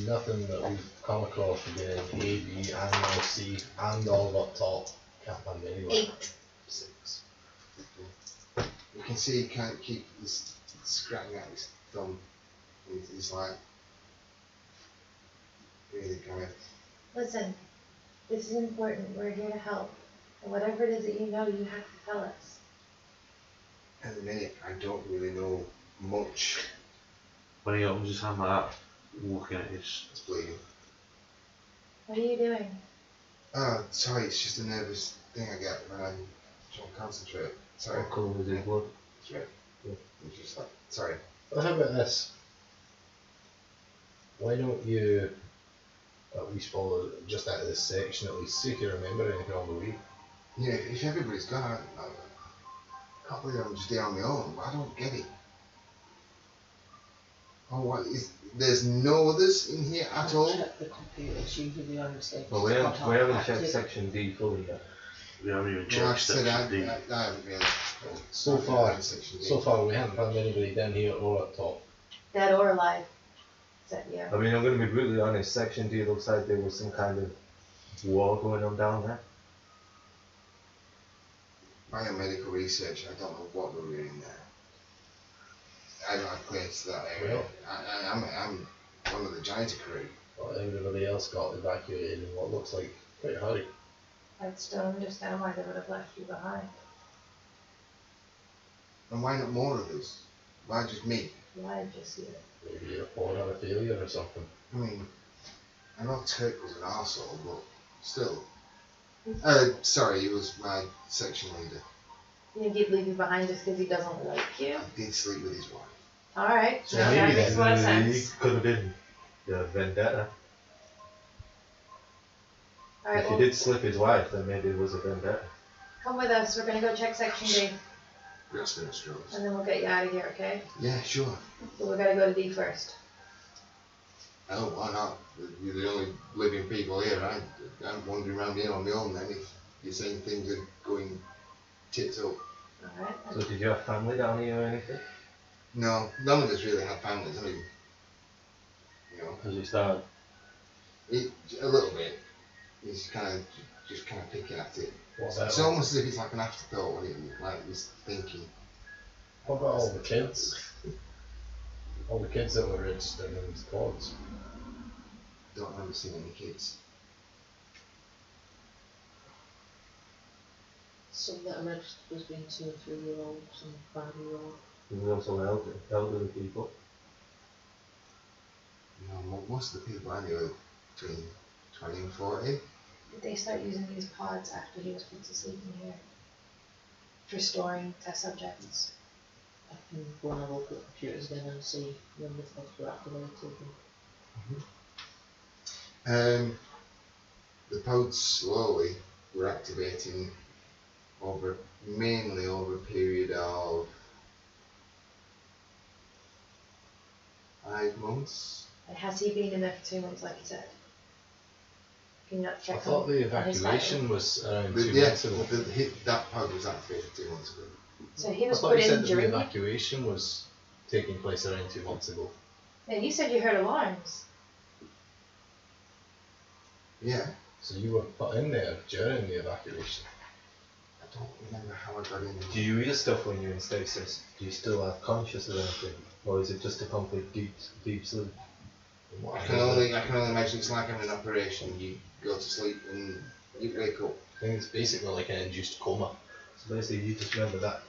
nothing that we've come across again, A, B, and now C, and all up top. Can't find anywhere. 8. 6. You can see he can't keep this scratching at his thumb. He's like really kind of. Listen, this is important. We're here to help. And whatever it is that you know, you have to tell us. At the minute, I don't really know much. When he opens his hand like that, looking at his. It's bleeding. What are you doing? Oh, sorry, it's just a nervous thing I get when I'm trying to concentrate. Sorry. What colour was his blood? It's red. It's just like, sorry. Well, how about this? Why don't you at least follow just out of this section, at least see if you remember anything on the way? Yeah, if everybody's gone, I can't believe I'm just there on my own, but I don't get it. Oh, what is? There's no others in here at I've all? checked the computers, usually the only mistake Well, we is haven't checked active. section D fully yet. We haven't even Well, checked like I said, section D. I haven't really. So far, Section D. so far we haven't found anybody down here or up top. Dead or alive? Said yeah. I mean, I'm going to be brutally honest. Section D looks like there was some kind of war going on down there. Biomedical research, I don't know what we're doing there. I don't have clearance to that area. Well. I'm one of the giant crew. But everybody else got evacuated in what looks like quite a hurry. I just don't understand why they would have left you behind. And why not more of us? Why just me? Why just you? Maybe a pod had a failure or something. I mean, I know Turk was an arsehole, but still. Sorry, he was my section leader. You think he'd leave you behind just because he doesn't like you? He did sleep with his wife. Alright, So no, maybe that makes a lot of He sense. could have been the vendetta. Alright, If well, he did slip his wife, then maybe it was a vendetta. come with us. We're gonna go check section D, Yes, Strokes. and then we'll get you out of here, okay? Yeah, sure. But we gotta go to D first. Oh, why not? You're the only living people here. I'm wandering around here on my own then if you're saying things are going tits up. Alright. So did you have family down here or anything? No, none of us really have families. I mean, you know, As it started. a little bit. He's just kind of picking at it. What about, It's almost as if it's like an afterthought when he like he's thinking. what about all the kids? All the kids that were registered in these pods. Don't remember seeing any kids. Some that are registered as being 2 and 3 year olds and 5-year-olds. There was also elderly people. You know, most of the people I knew were between 20 and 40. Did they start using these pods after he was put to sleep in here? For storing test subjects? I can go and have a look at the computers again and see when the pods were activated. The pods slowly were activating mainly over a period of 5 months. And has he been in there for 2 months, like you said? Can you not I check thought on the on his evacuation file? was around The, 2 yeah, months ago. that pod was activated 2 months ago. So he I was thought put you said in that the during. evacuation was taking place around 2 months ago. Yeah, you said you heard alarms. Yeah, So you were put in there during the evacuation. don't remember how I got in. Do you hear stuff when you're in stasis? Do you still have conscious of anything? Or is it just a complete deep sleep? I can only imagine it's like having an operation. You go to sleep and you wake up. I think it's basically like an induced coma. So basically you just remember that.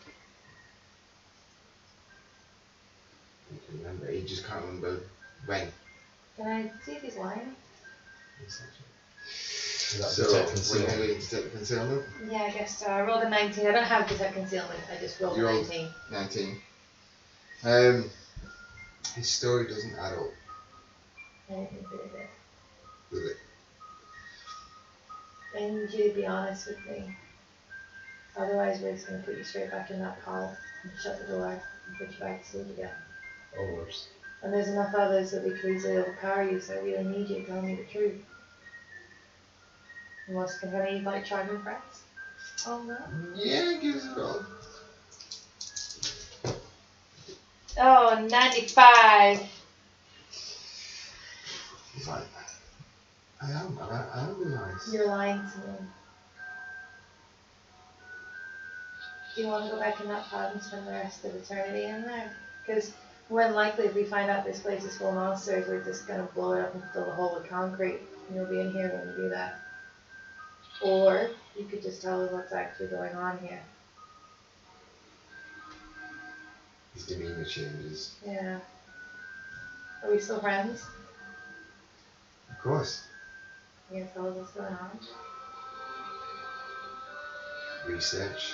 You can remember. You just can't remember when. Can I see if he's lying? Is that So, detect when concealment? are you going to take the concealment? Yeah, I guess so. I rolled a 19. I don't have detect concealment. I just rolled You a rolled- 19. 19. His story doesn't add up, I didn't think it did. does it? I need you to be honest with me. Otherwise, we're just going to put you straight back in that pile and shut the door and put you back to sleep again. Or worse. And there's enough others that we could easily overpower you, so I really need you to tell me the truth. Unless can any like try to impress? Oh no. Yeah, give us a roll. Oh, 95. He's like, I am nice. You're lying to me. Do you want to go back in that pod and spend the rest of eternity in there? Because more than likely, if we find out this place is full of monsters, we're just going to blow it up and fill the hole with concrete. And you'll be in here when we do that. Or you could just tell us what's actually going on here. His demeanour changes. Yeah. Are we still friends? Of course. You gonna tell us what's going on? Research.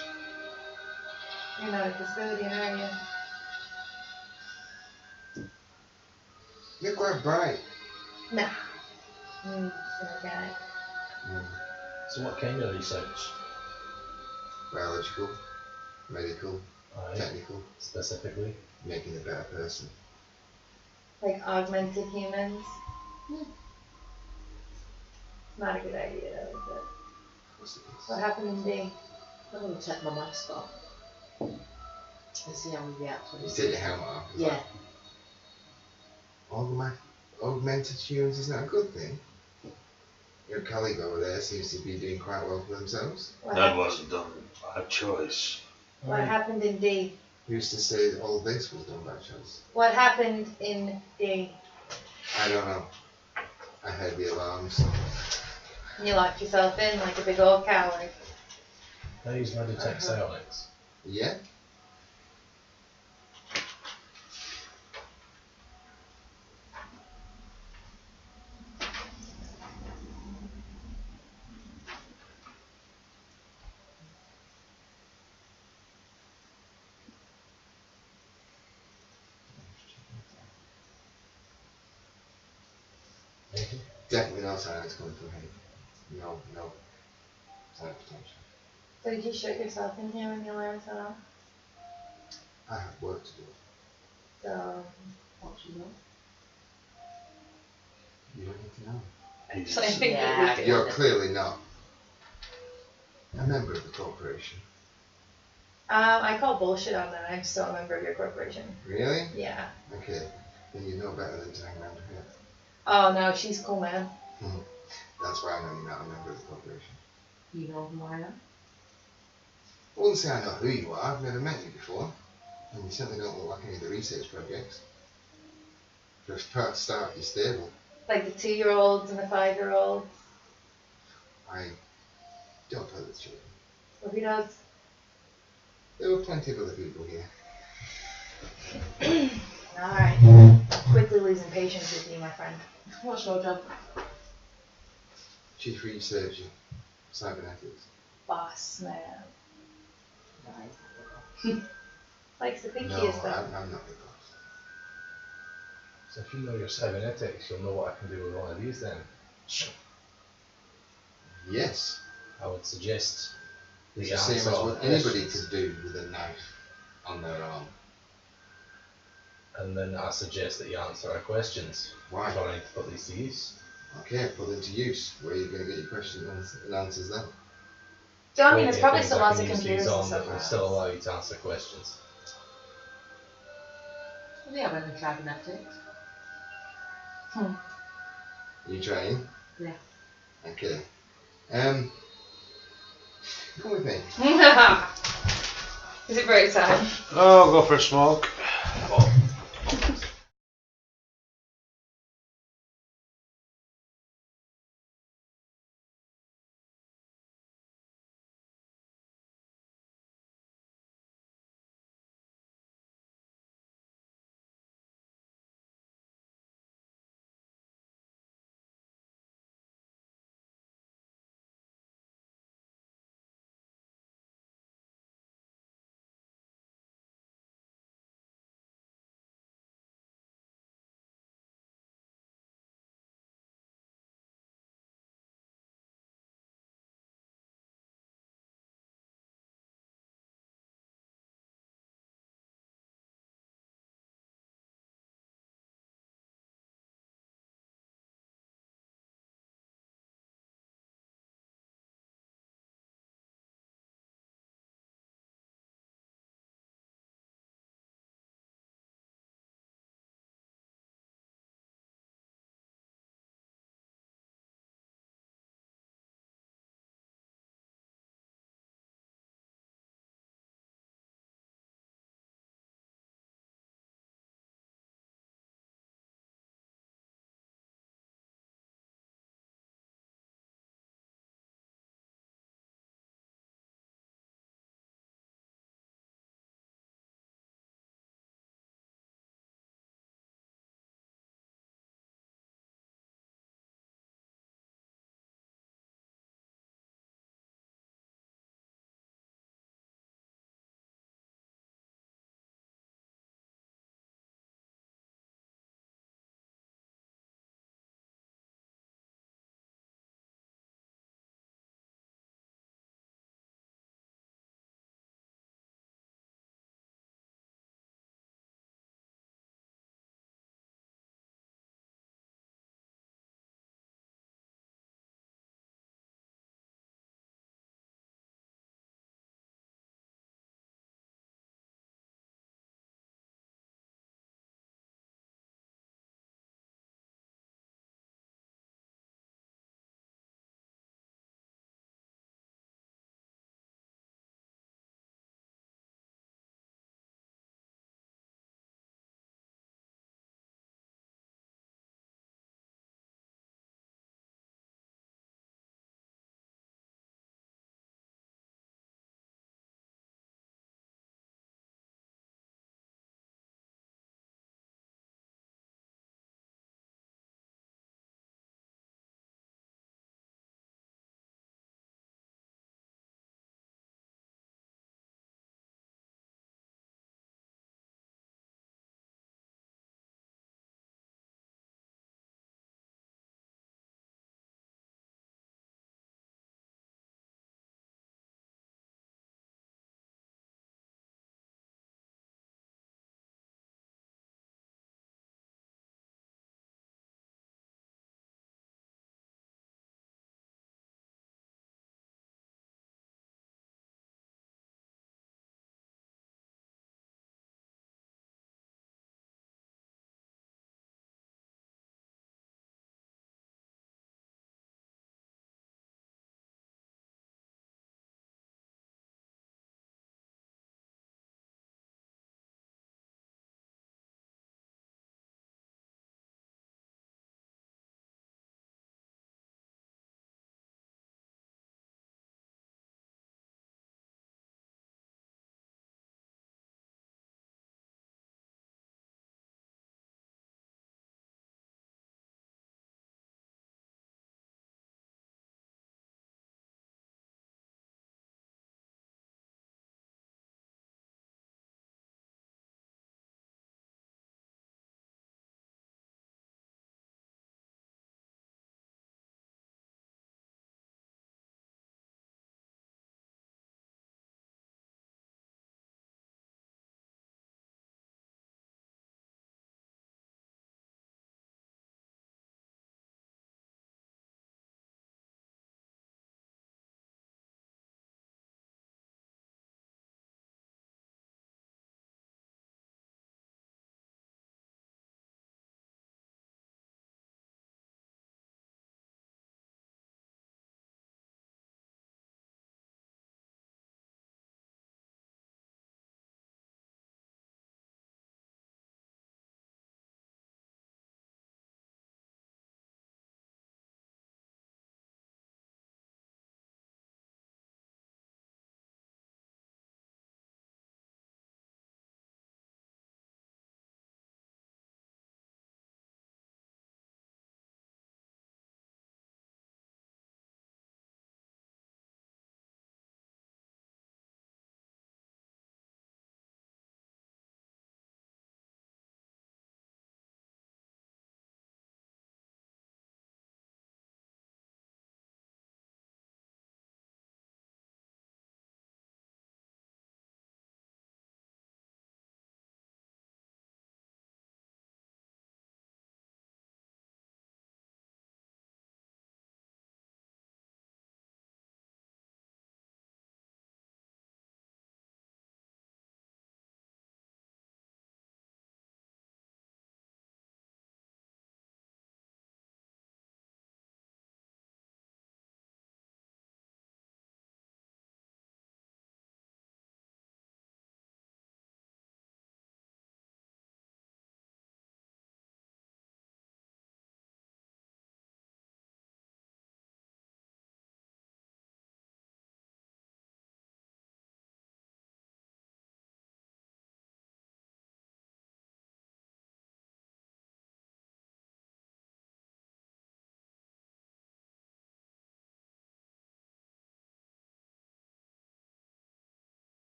You're not a custodian, are you? You're quite bright. Nah. Organic. So what kind of research? Biological, medical, Aye. technical, Specifically? making a better person. Like augmented humans? Not a good idea though, is it? Of course it is. What happened in D? I'm going to take my mask off and see how we react when You it's take your helmet off. It's Yeah. like, augmented humans is not a good thing. Your colleague over there seems to be doing quite well for themselves. What, That hap- wasn't done by choice. what happened in D? Who's to say that all this was done by choice? What happened in D? I don't know. I heard the alarms. And you locked yourself in like a big old coward. I use my detect psionics. Yeah? Definitely no silence coming from him. No silent potential. So did you shut yourself in here when the alarms went off? I have work to do. So, what you know. You don't need to know. He's so I think Yeah. that we could. You're clearly not a member of the corporation. I call bullshit on that. I'm still a member of your corporation. Really? Yeah. Okay. Then you know better than to hang around here. Oh no, she's cool, man. That's why I know you're not a member of the corporation. You know who I am? I wouldn't say I know who you are. I've never met you before. And you certainly don't look like any of the research projects. For a start, you're stable. Like the 2-year-olds and the 5-year-olds. I don't play with children. Well, who knows? There were plenty of other people here. Alright. Quickly losing patience with you, my friend. What's your job? Chief Researcher, Cybernetics. Boss man. Right. Likes to think No, he is though. I'm not the boss. So if you know your cybernetics, you'll know what I can do with one of these then. Yes. I would suggest It's the the same answer as on what anybody questions. could do with a knife on their arm. And then I suggest that you answer our questions. Why? So I need to put these to use. Okay, put them to use. Where are you going to get your questions and answers then? So I mean, Plenty there's of probably things still I lots can of use computers these and on stuff that will around. still allow you to answer questions. Do they have any cybernetics? You trying? Yeah. Okay. Come with me. Is it break time? Oh, I'll go for a smoke.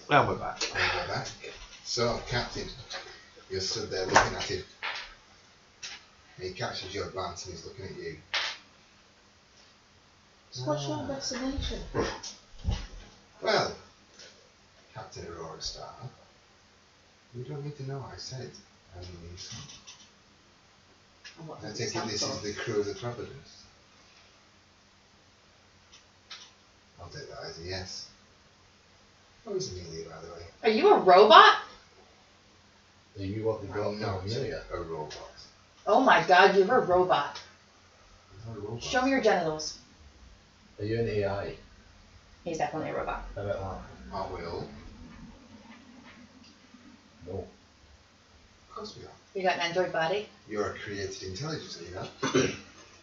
Well, we're back. And we're back. So, Captain, you're stood there looking at him. And he catches your glance and he's looking at you. So what's your destination? Well, Captain Aurora Star, you don't need to know what I said. And what I does it take it stand this for? is the crew of the Providence. I'll take that as a yes. How is Amelia, by the way? Are you a robot? Are you what they got I'm not from Amelia? a robot. Oh my god, you're a robot. I'm not a robot. Show me your genitals. Are you an AI? He's definitely a robot. How about Are we all? that? No. Of course we are. You got an android body? You're a created intelligence, are you not?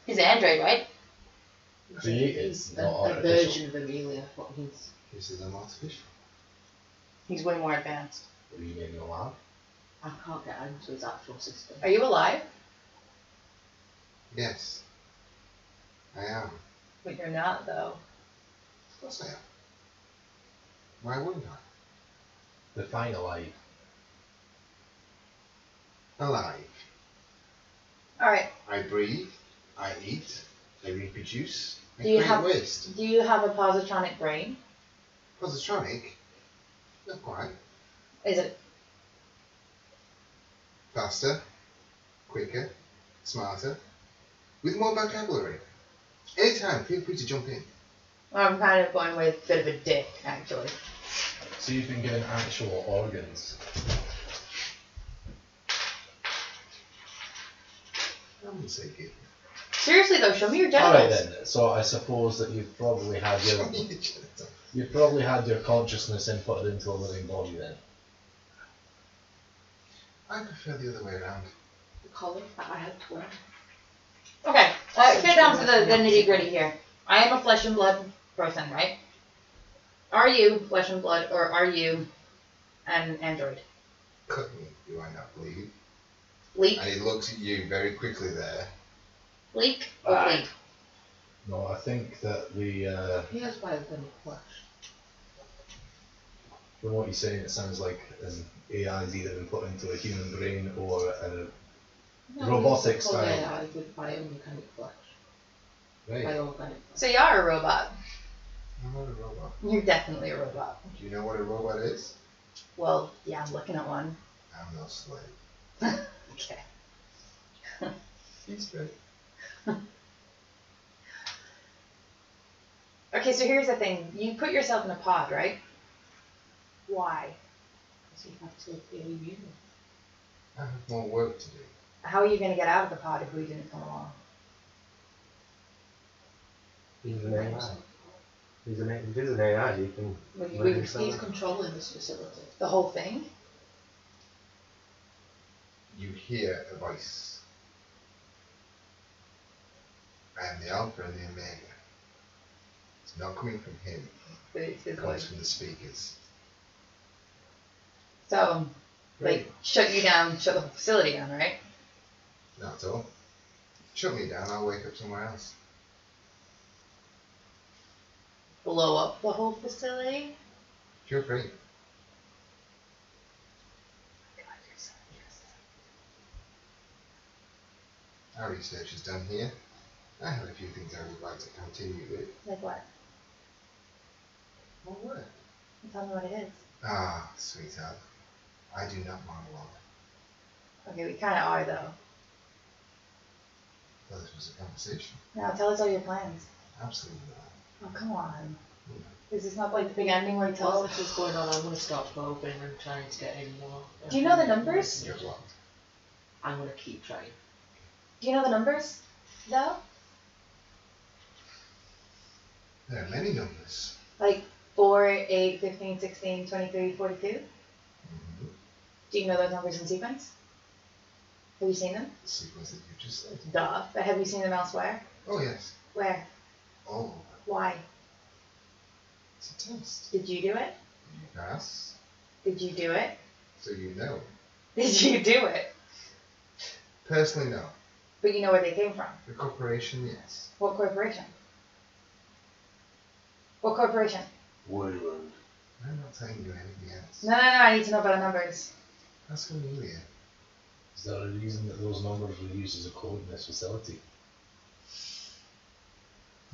He's an android, right? Created, He's not a artificial. version of Amelia, what he's... This is an artificial. He's way more advanced. Were you in the lab? I can't get into his actual system. Are you alive? Yes. I am. But you're not, though. Of course I am. Why wouldn't I? Define alive. Alive. Alright. I breathe. I eat. I reproduce. I Do you create have- waste. Do you have a positronic brain? Positronic? Not quite. Is it? Faster. Quicker. Smarter. With more vocabulary. Anytime, feel free to jump in. I'm kind of going with a bit of a dick, actually. So you've been given actual organs. I wouldn't say good. Seriously, though, show me your genitals. Alright then, so I suppose that you've probably had your consciousness inputted into a living body then. I prefer the other way around. The collar that I had to wear. Okay, get down to the nitty gritty here. I am a flesh and blood person, right? Are you flesh and blood, or are you an android? Cut me, do I not believe? Leak, And he looks at you very quickly there. leak, or bleed? No, I think that the He has biogenic flesh. from what you're saying, it sounds like an AI's either been put into a human brain or a robotic it's called style. AI with biomechanic flesh. Right. Bioorganic flesh. So you are a robot. I'm not a robot. You're definitely a robot. Do you know what a robot is? Well, yeah, I'm looking at one. I'm no slave. Okay. He's straight. Okay, so here's the thing. You put yourself in a pod, right? Why? So you have to feel human. I have more work to do. How are you going to get out of the pod if we didn't come along? He's an AI. He's an AI. You can. He's controlling this facility. The whole thing? You hear a voice. I am the Alpha and the Omega. It's not coming from him. But it's his It comes voice. from the speakers. So, like, shut you down, shut the whole facility down, right? Not at all. Shut me down, I'll wake up somewhere else. Blow up the whole facility? Feel free. God, you're so interesting. Our research is done here. I have a few things I would like to continue with. Like what? What were? Tell me what it is. Ah, sweetheart. I do not monologue. Okay, we kind of are, though. Well, this was a conversation. Now, tell us all your plans. Absolutely not. Oh, come on. Is this not like the big ending where he While tells us? this is going on, I'm going to start probing and trying to get in more. Do you know the numbers? You're blocked. I'm going to keep trying. Do you know the numbers, though? There are many numbers. Like 4, 8, 15, 16, 23, 42? Mm-hmm. Do you know those numbers in sequence? Have you seen them? The sequence that you just said. Duh. But have you seen them elsewhere? Oh, yes. Where? All over. Why? It's a test. Did you do it? You pass, Did you do it? so you know. Did you do it? Personally, no. But you know where they came from. The corporation, yes. What corporation? What corporation? Wayland. I'm not telling you anything else. No, I need to know about the numbers. Ask Amelia. Is there a reason that those numbers were used as a code in this facility?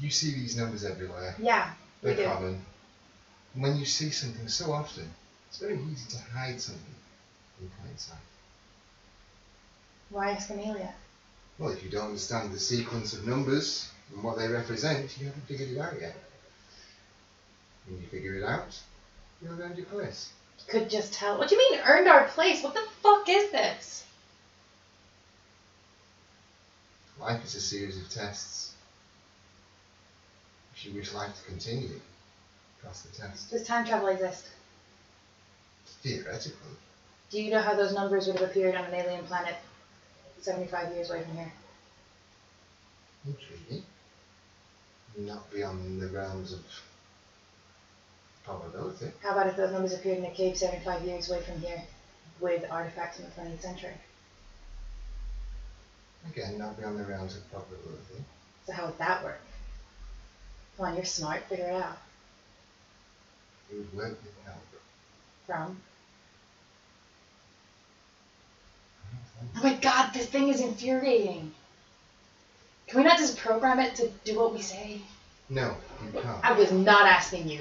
You see these numbers everywhere. Yeah, we They're do. common. And when you see something so often, it's very easy to hide something in plain sight. Why ask Amelia? Well, if you don't understand the sequence of numbers and what they represent, you haven't figured it out yet. When you figure it out, you'll earn your place. Could just tell. What do you mean earned our place? What the fuck is this? Life is a series of tests. If you wish life to continue, pass the test. Does time travel exist? Theoretically. Do you know how those numbers would have appeared on an alien planet 75 years away from here? Intriguing. Not beyond the realms of probability. How about if those numbers appeared in a cave 75 years away from here with artifacts from the 20th century? Again, not beyond the realms of probability. So how would that work? Come on, you're smart. Figure it out. It would work with help. From? Oh my god, this thing is infuriating. Can we not just program it to do what we say? No, you can't. I was not asking you.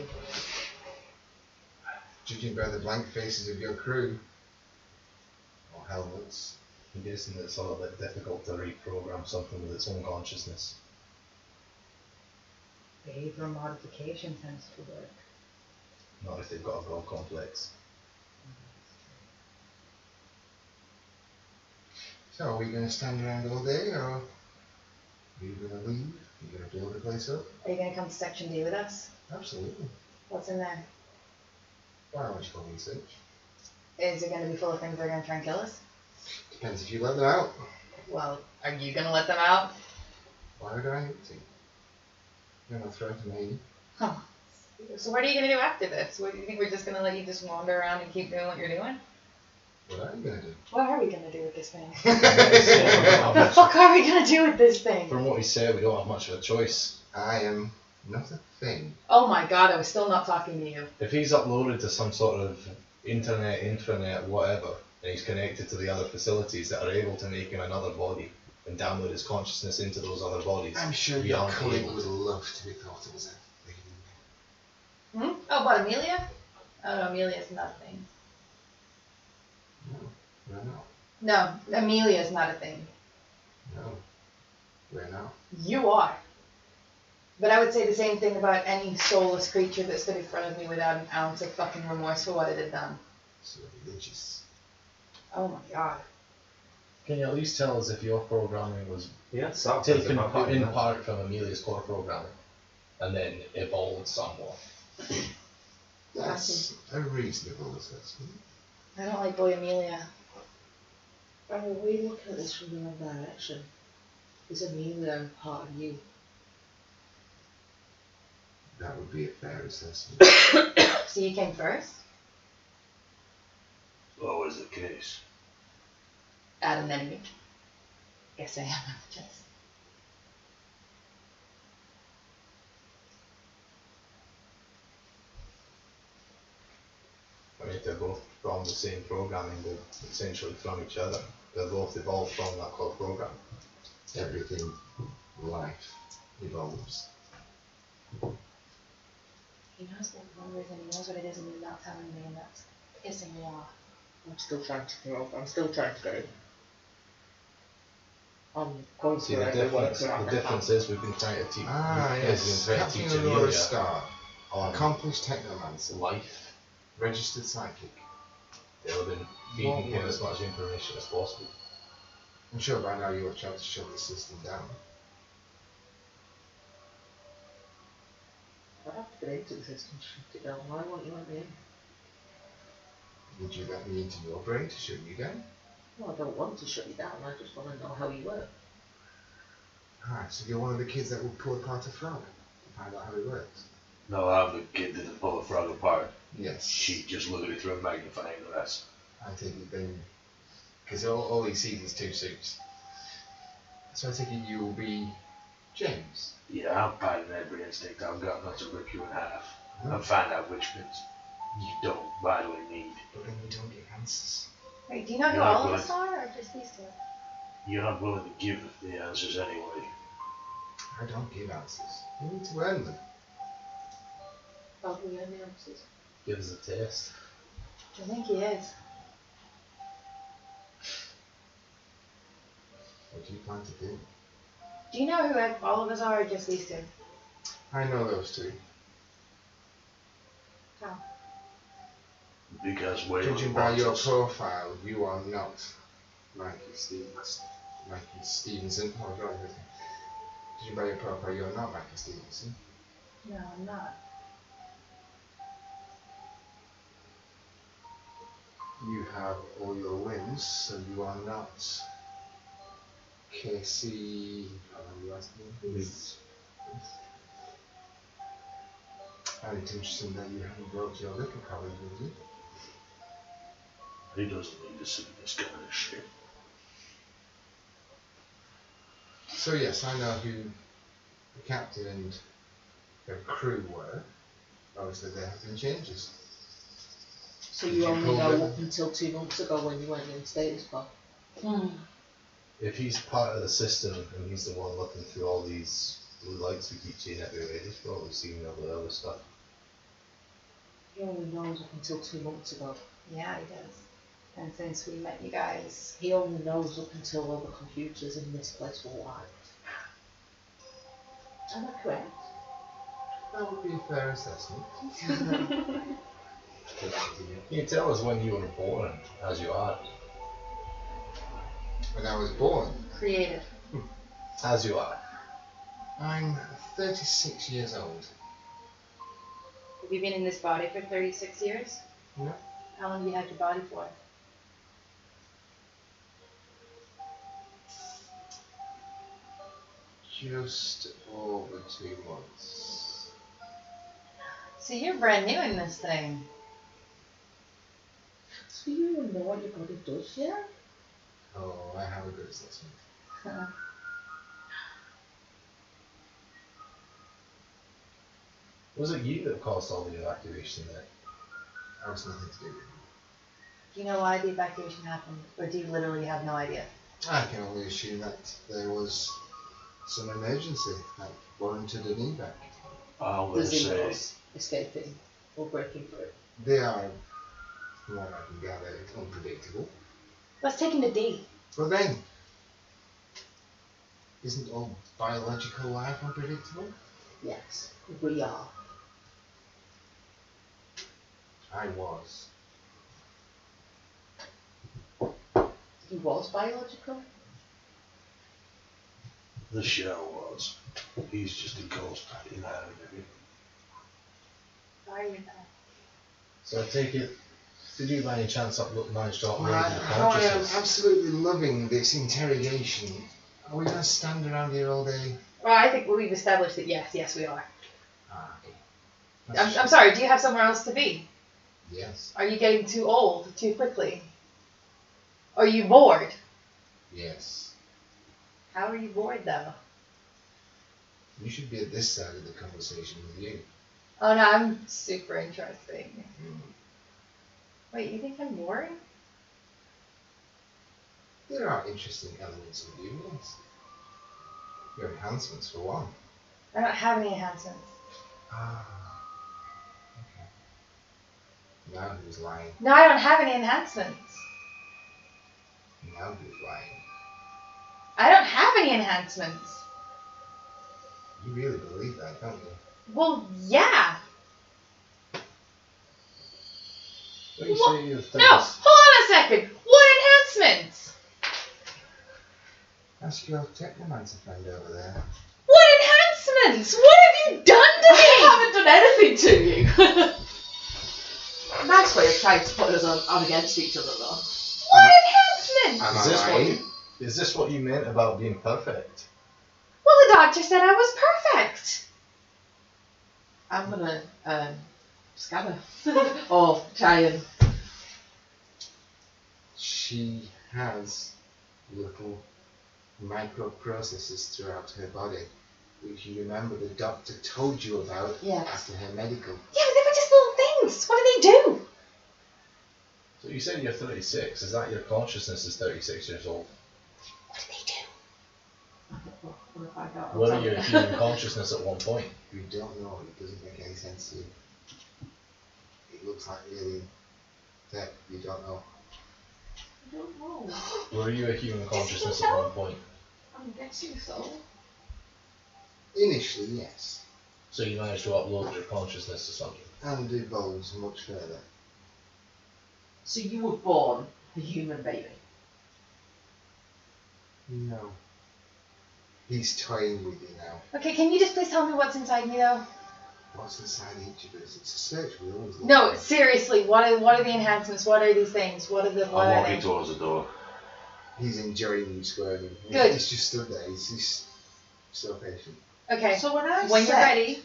Judging by the blank faces of your crew, or helmets, I'm guessing it's a little bit difficult to reprogram something with its own consciousness. Behavioral modification tends to work. Not if they've got a God complex. So are we going to stand around all day, or are you going to leave? Are you going to blow the place up? Are you going to come to Section D with us? Absolutely. What's in there? Biological research. Is it going to be full of things that are going to try and kill us? Depends if you let them out. Well, are you going to let them out? Why would I need to? You're not threatening me. Huh. So what are you going to do after this? What, do you think we're just going to let you just wander around and keep doing what you're doing? What are you going to do? What are we going to do with this thing? From What the fuck are we going to do with this thing? what he said, we don't have much of a choice. I am not a thing. Oh my god, I was still not talking to you. If he's uploaded to some sort of internet, intranet, whatever, and he's connected to the other facilities that are able to make him another body and download his consciousness into those other bodies, I'm sure we your aren't colleague able would to. love to be thought of as a thing. Oh, what, Amelia? Oh no, Amelia's not a thing. No, we're not. No, Amelia's not a thing. No, we're not. You are. But I would say the same thing about any soulless creature that stood in front of me without an ounce of fucking remorse for what it had done. So religious. Oh my god. Can you at least tell us if your programming was Yeah, so taken in part from Amelia's core programming and then evolved somewhat? That's a reasonable assessment. I don't like boy Amelia. Are we looking at this from the wrong direction? Is Amelia part of you? That would be a fair assessment. So you came first? Always the case. Adam, then me. Guess I am. Just. I mean, they're both from the same programming, but essentially from each other. They're both evolved from that core program. Everything, life, evolves. He knows what numbers and he knows what it is and he's not telling me, and that's pissing me off. I'm still trying to grow. I'm still trying to go. I'm going See, through everyone. the difference is we've been trying to teach, Ah, yes. we've been trying to Captain teach Aurora Amelia Star. on Accomplished technomancer. life. Registered psychic. They've been feeding him as much information as possible. I'm sure by now you have tried to shut the system down. I'd have to get into the system to shut it down. Why won't you let me in? Would you let me into your brain to shut you down? Well, I don't want to shut you down. I just want to know how you work. Alright, so you're one of the kids that will pull apart a frog to find out how it works? No, I'm the kid that pulled the frog apart. Yes. She just looked at it through a magnifying glass. I take it then, because all he sees is two suits. So I take it you will be James. Yeah, I'm fighting every instinct I've got not to rip you in half and find out which fits. You don't badly need. But then you don't get answers. Wait, do you know who Yeah, all of but- us are, or just these two? You're not willing to give the answers anyway. I don't give answers. You need to earn them. How do we earn the answers? Give us a taste. I think he is. What do you plan to do? Do you know who all of us are, or just these two? I know those two. How? Because we're Judging by your profile, you are not Mikey Stevenson. Oh, God, judging by your profile, you're not Mikey Stevenson. No, I'm not. You have all your limbs, so you are not Casey. How are you asking? Reese. And it's interesting that you haven't brought your little colleague with you. He doesn't need to see this kind of shit. So yes, I know who the captain and the crew were. Obviously there have been changes. So Did you you only pull know them? up until 2 months ago when you went in status pod. If he's part of the system and he's the one looking through all these blue lights we keep seeing everywhere, he's probably seen all the other stuff. He only knows up until 2 months ago. Yeah, he does. And since we met you guys, He only knows up until all the computers in this place were wiped. Am I correct? That would be a fair assessment. Can you tell us when you were born, as you are? When I was born, created. As you are. I'm 36 years old. Have you been in this body for 36 years? No. How long have you had your body for? Just over 2 months. So you're brand new in this thing. So you even know what your body does, yeah? Oh, I have a good assessment. Was it you that caused all the evacuation there? That was nothing to do with it. Do you know why the evacuation happened? Or do you literally have no idea? I can only assume that there was some emergency that warranted an evac. I'm The going to say, Xenos escaping or breaking through. They are, from what I can gather, unpredictable. Let's take him to D. But then, isn't all biological life unpredictable? Yes, we are. I was. He was biological? the show was. He's just a ghost inhabiting it. Sorry you're back. So I take it, did you by any chance manage to upload Right, your I am consciousness? absolutely loving this interrogation. Are we going to stand around here all day? Well, I think we've established that yes, we are. Ah, okay. I'm sorry, do you have somewhere else to be? Yes. Are you getting too old too quickly? Are you bored? Yes. How are you bored though? You should be at this side of the conversation with you. Oh no, I'm super interesting. Mm. Wait, you think I'm boring? There are interesting elements of you, yes. Your enhancements, for one. I don't have any enhancements. Ah. Okay. Now who's lying? No, I don't have any enhancements. Now who's lying? I don't have any enhancements. You really believe that, don't you? Well, yeah. When you What? say you've No, hold on a second. What enhancements? Ask your technomancer friend over there. What enhancements? What have you done to me? I haven't done anything to you. Nice way of trying to put us on against each other, though. What enhancements? Am Is I this what lying? you, is this what you meant about being perfect? Well, the doctor said I was perfect. I'm gonna scan her. Or try and. She has little microprocessors throughout her body, which you remember the doctor told you about Yes. after her medical. Yeah, but they were just little things. things. What do they do? So you said you're 36. Is that your consciousness is 36 years old? What do they do? I'm gonna find out. Were you a human consciousness at one point? You don't know. It doesn't make any sense to you. It looks like alien tech. You don't know. I don't know. Were you a human consciousness at one point? I'm guessing so. Initially, yes, So you managed to upload your consciousness to something? and evolves much further. So you were born a human baby. No. He's toying with you now. Okay, can you just please tell me what's inside me though? What's inside each of us? It's a search we always look No, for. seriously, what are the enhancements? What are these things? What I'm are walking they? towards the door. He's enjoying you squirming. Good. He's just stood there. He's so patient. Okay, So when I when said you're ready,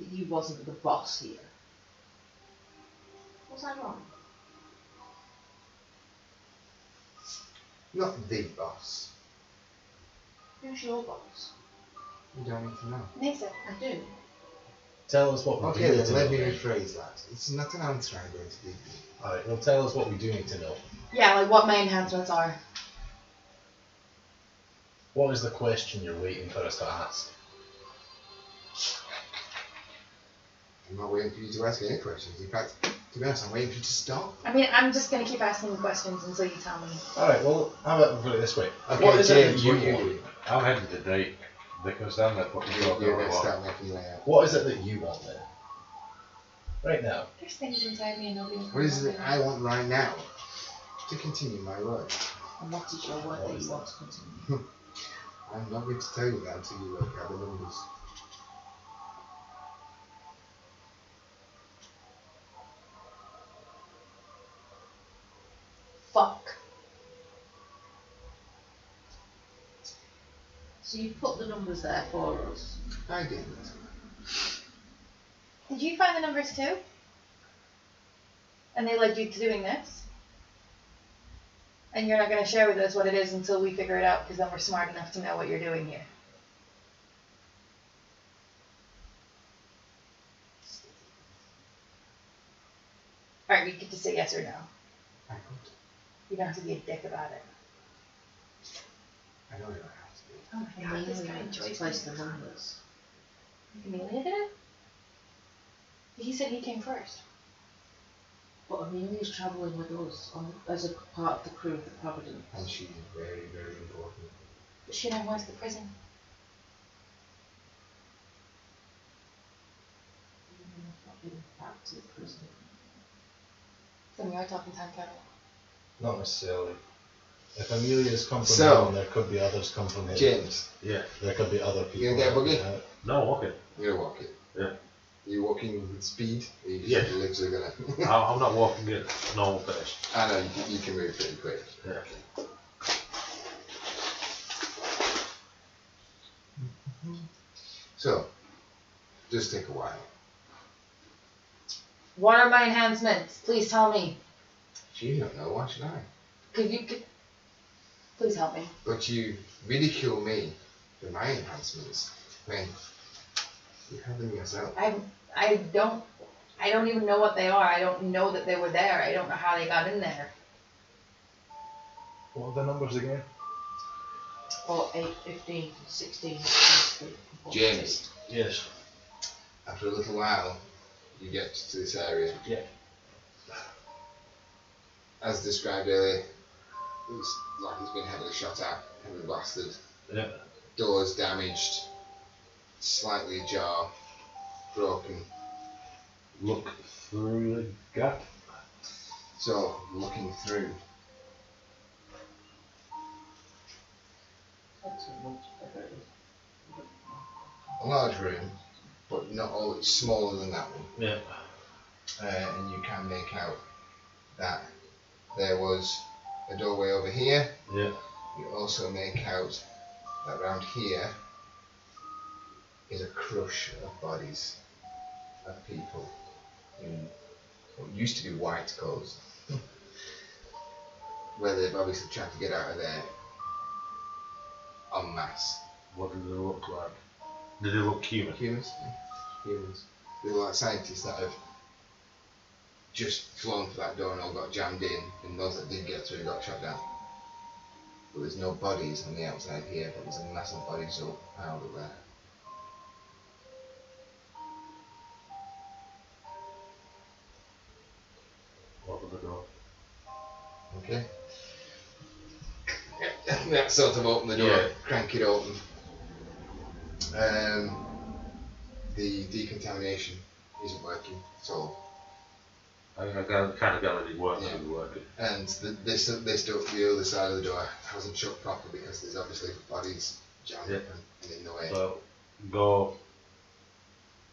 that you wasn't the boss here, was I wrong? Not the boss. Who's your boss? You don't need to know. Nathan. I do. Tell us what we Okay, do need then to let know. me rephrase that. It's not an answer I'm going to give you. Alright, well tell us what we do need to know. Yeah, like what my enhancements are. What is the question you're waiting for us to ask? I'm not waiting for you to ask any questions. In fact, to be honest, I'm waiting for you to stop. I mean, I'm just gonna keep asking you questions until you tell me. Alright, well, how about we put it this way? Okay, what is James, it that what you you want? doing? I'm heading to date. Because down there fucking You're talking going to about start making your way out. What is it that you want then? Right now. There's things inside me and nobody knows. What is it that I want right now? To continue my work. And what is your word that you want to continue? I'm not going to tell you that until you work out the numbers. Fuck. So you put the numbers there for us. I didn't. Did you find the numbers too? And they led you to doing this? And you're not gonna share with us what it is until we figure it out, because then we're smart enough to know what you're doing here. Alright, you get to say yes or no. I could. You don't have to be a dick about it. I know you don't have to be. Oh my god, this guy Amelia enjoys just placed me. the numbers. Amelia did it? He said he came first. But Amelia's travelling with us as a part of the crew of the Providence. And she's very, very important. But she never went to the prison. Not been back to the prison. Then we are talking time travel. Not necessarily. If Amelia's come from So, him, there could be others come from him. James, Yeah. There could be other people. You gonna get a buggy? helping out. No, walking. you're going to walk it. Yeah. You're walking with speed? Or you just Yeah. your legs are going to... I'm not walking at normal pace. I know, you can move pretty quick. Yeah. So, just take a while. What are my enhancements? Please tell me. You don't know, why should I? Please help me. But you ridicule me for my enhancements when you have them yourself. I don't even know what they are. I don't know that they were there. I don't know how they got in there. What are the numbers again? 4, 8, 15, 16, 23, James, Yes. after a little while, you get to this area. Yeah. As described earlier, it looks like it's been heavily shot at, heavily blasted. Yeah. Doors damaged, slightly ajar, broken. Look through the gap. So, looking through, a large room, but not all, it's smaller than that one. Yeah. And you can make out that there was a doorway over here. Yeah. You also make out that around here is a crush of bodies of people in what used to be white clothes, where they've obviously tried to get out of there en masse. What do they look like? Do they look human? Humans. Humans. They look like scientists that have just flown for that door and all got jammed in, and those that did get through got shot down. But there's no bodies on the outside here, but there's a mass of bodies all piled up there. Open the door. Okay. That sort of open the door, Yeah. crank it open. The decontamination isn't working at all. I kind of got it working. Yeah. Working. And they stuck the other side of the door hasn't shut properly because there's obviously bodies jammed Yeah. up and in the way. So go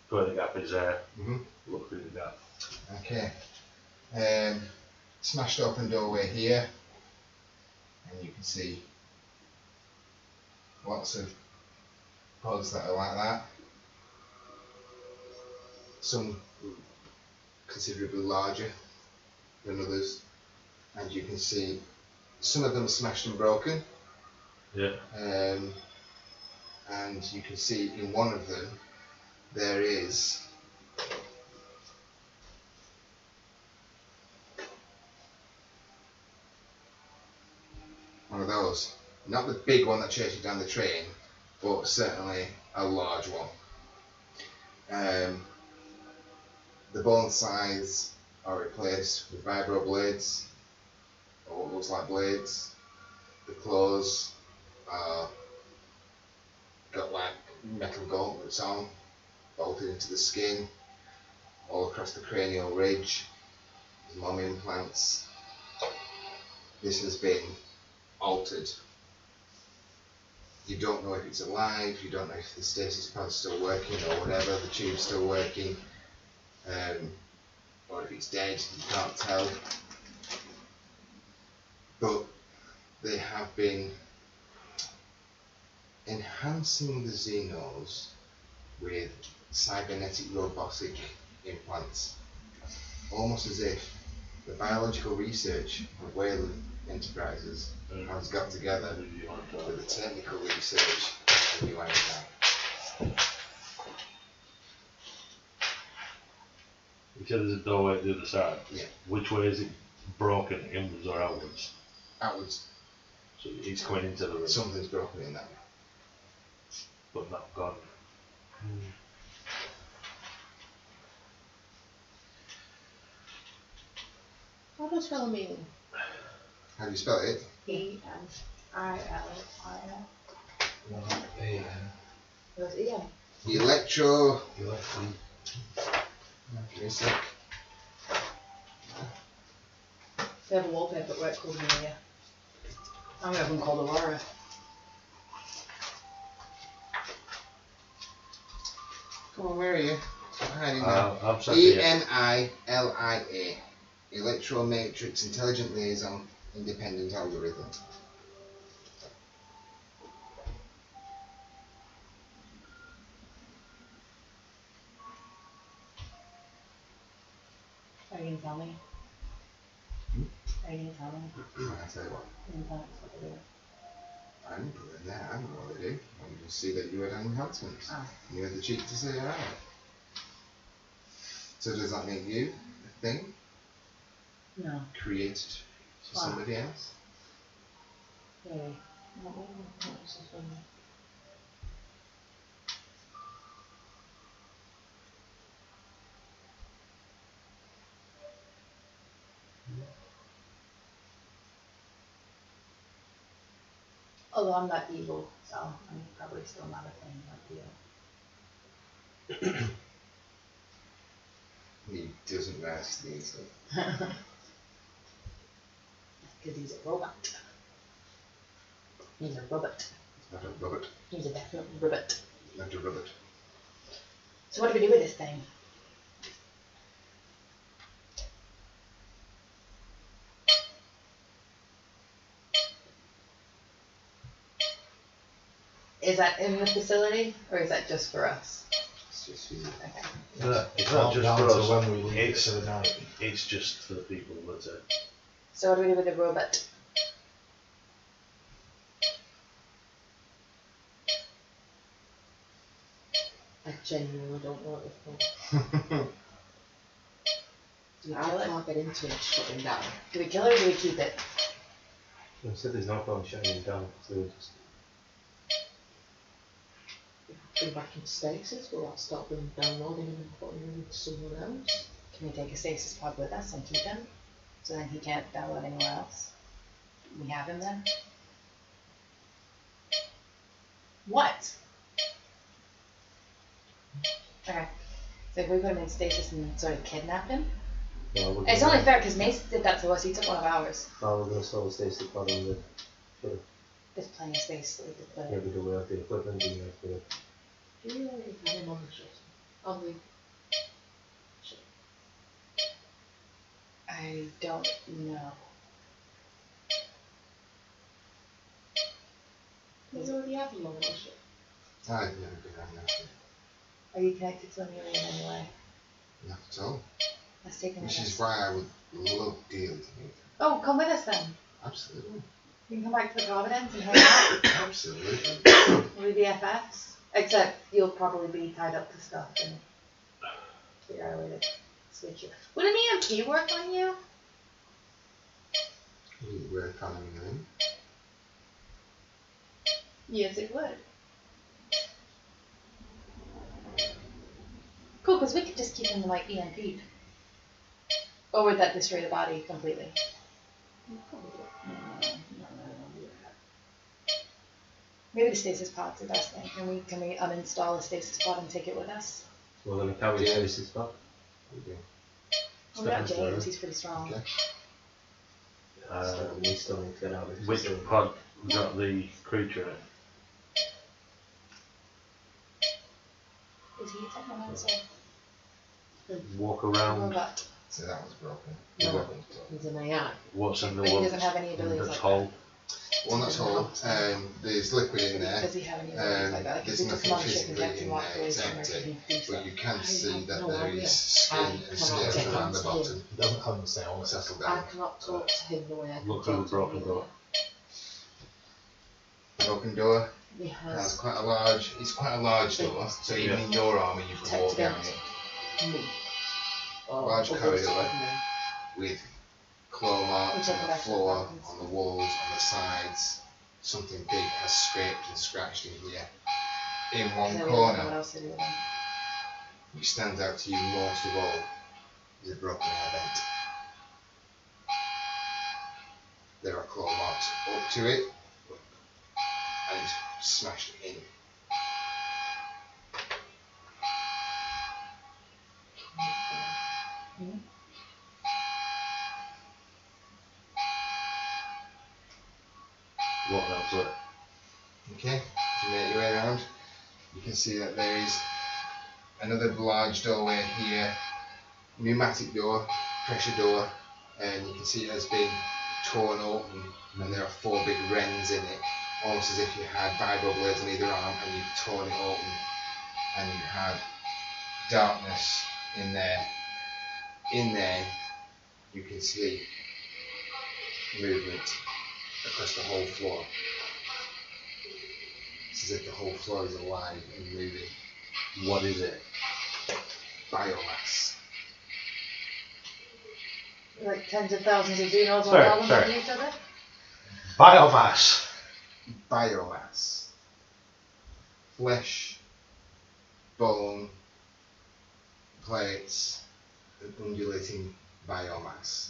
where the gap is there. Mhm. Look through the gap. Okay. Smashed open doorway here, and you can see lots of pods that are like that. Some considerably larger than others, and you can see some of them smashed and broken. Yeah. And you can see in one of them there is one of those. Not the big one that chases down the train, but certainly a large one. The bone sides are replaced with vibro blades, or what looks like blades. The claws are got like metal gauntlets on, bolted into the skin, all across the cranial ridge. There's mom implants. This has been altered. You don't know if it's alive, you don't know if the stasis pod's still working or whatever, the tube's still working, or if it's dead, you can't tell. But they have been enhancing the xenos with cybernetic robotic implants, almost as if the biological research of Wayland Enterprises has got together with the technical research of UNI. You said there's a doorway at the other side. Yeah. Which way is it broken, inwards or outwards? Outwards, So it's going into the room, something's broken in that. but not gone. How does spell mean? How do you spell it? E-M-I-L-I-N. Was it E-M? Electro. Give me a sec. They have a wallpaper where it called me here. I'm having called Aurora. Come on, where are you? I'm hiding now. I'm sat here. ENILIA. Electro Matrix Intelligent Liaison Independent Algorithm. Are you going to tell me? Are you going to tell me? I tell you what, You're going to tell me what to do. I didn't put it in there, I don't know what they do. I can just see that you had enhancements. Ah. And you had the cheek to say alright. So does that make you a thing No. created for Wow. somebody else? Really? What was this one? Although I'm not evil, so I'm probably still not a thing like you. He doesn't rest the insult. Because he's a robot. He's a robot. Not a robot. He's a definite robot. Not a robot. So what do we do with this thing? Is that in the facility, or is that just for us? It's just you. Okay. It's not just down for to us. when we leave It's- it for the night. It's just for the people that are. So what do we do with the robot? I genuinely don't know what this thing. Do we I kill it? can't get into it and shut him down. Do we kill it or do we keep it? I said there's no point shutting him down, so we just Bring back into stasis, will that stop them downloading him and putting him into somewhere else? Can we take a stasis pod with us and keep him? So then he can't download anywhere else? We have him then? What? Okay. So if we put him in stasis and sort of kidnap him? well, we're It's gonna- only fair because Mace did that to us. He took one of ours. Well, we're going to solve the stasis pod on the There's plenty of space so we could put yeah, it. we do we have the equipment, do we have the Do you already have him on the ship? On the ship? I don't know. Does he already have him on the ship? I've never been on that. Are you connected to an alien anyway? Not at all. Let's take him with Which is us. why I would love dealing with him. Oh, come with us then. Absolutely. You can come back to the Providence and hang out. Absolutely. We'll be BFFs. Except you'll probably be tied up to stuff and figure out a way to switch you. Would an EMP work on you? We're economy then. Yes, it would. Cool, because we could just keep him like EMP'd. Or would that destroy the body completely? Maybe the stasis pod's the best thing. Can we uninstall the stasis pod and take it with us? we're going to carry Yeah. stasis back. We do. Well, we got Step into James, it. he's pretty strong. Okay. We still need to get out of this Which facility. pod got the creature in it? Is he a technomancer? Walk Oh, around. but So that was broken. No. The weapons broken. He's an AI. What's in the But he one doesn't have any in abilities the like hole? Well, not all. There's liquid in there. Does he have any abilities like that? Like, if There's we took him nothing on a ship and physically kept him in locked there, away it's somewhere, could empty. he do But stuff? you can I see have that no there idea. is skin I and cannot scales get around the onto him. bottom. He doesn't have the same on Settle I down. cannot talk to him the way I can Look talk through the to broken him. door. Broken door. He Has has quite a large. It's quite a large door. So even in your armour, you can walk down it me. Or Large others corridor. of me. with claw marks We'll on take the it back to the floor, weapons. on the walls, on the sides. Something big has scraped and scratched in here. In one So we don't know what corner, else to do with him. which stands out to you most of all, is a broken air vent. There are claw marks up to it, and it's smashed in. What else? It? Okay, if you make your way around, you can see that there is another large doorway here, pneumatic door, pressure door, and you can see it has been torn open, and there are 4 big rents in it, almost as if you had vibro blades on either arm and you've torn it open, and you have darkness in there. In there, you can see movement across the whole floor. It's as if the whole floor is alive and moving. What is it? Biomass. Like tens of thousands of xenos all Sorry, rolling sorry. into each other? Biomass. Biomass. Flesh, bone, plates, and undulating biomass.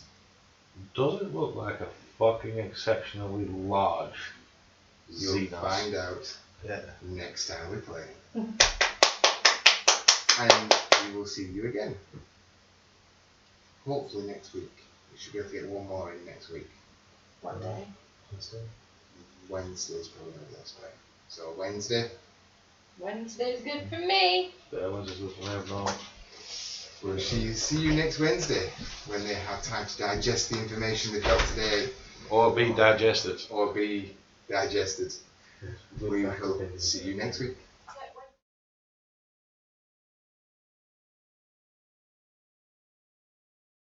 Does it look like a fucking exceptionally large You'll Xenos? find out Yeah. next time we play. And we will see you again. Hopefully next week. We should be able to get one more in next week. One day. Wednesday is probably the best day. So Wednesday, Wednesday's good for me. When's this live now? we'll see you next Wednesday when they have time to digest the information they've got today Or be digested. or be digested. Good We back will up in- see you next week.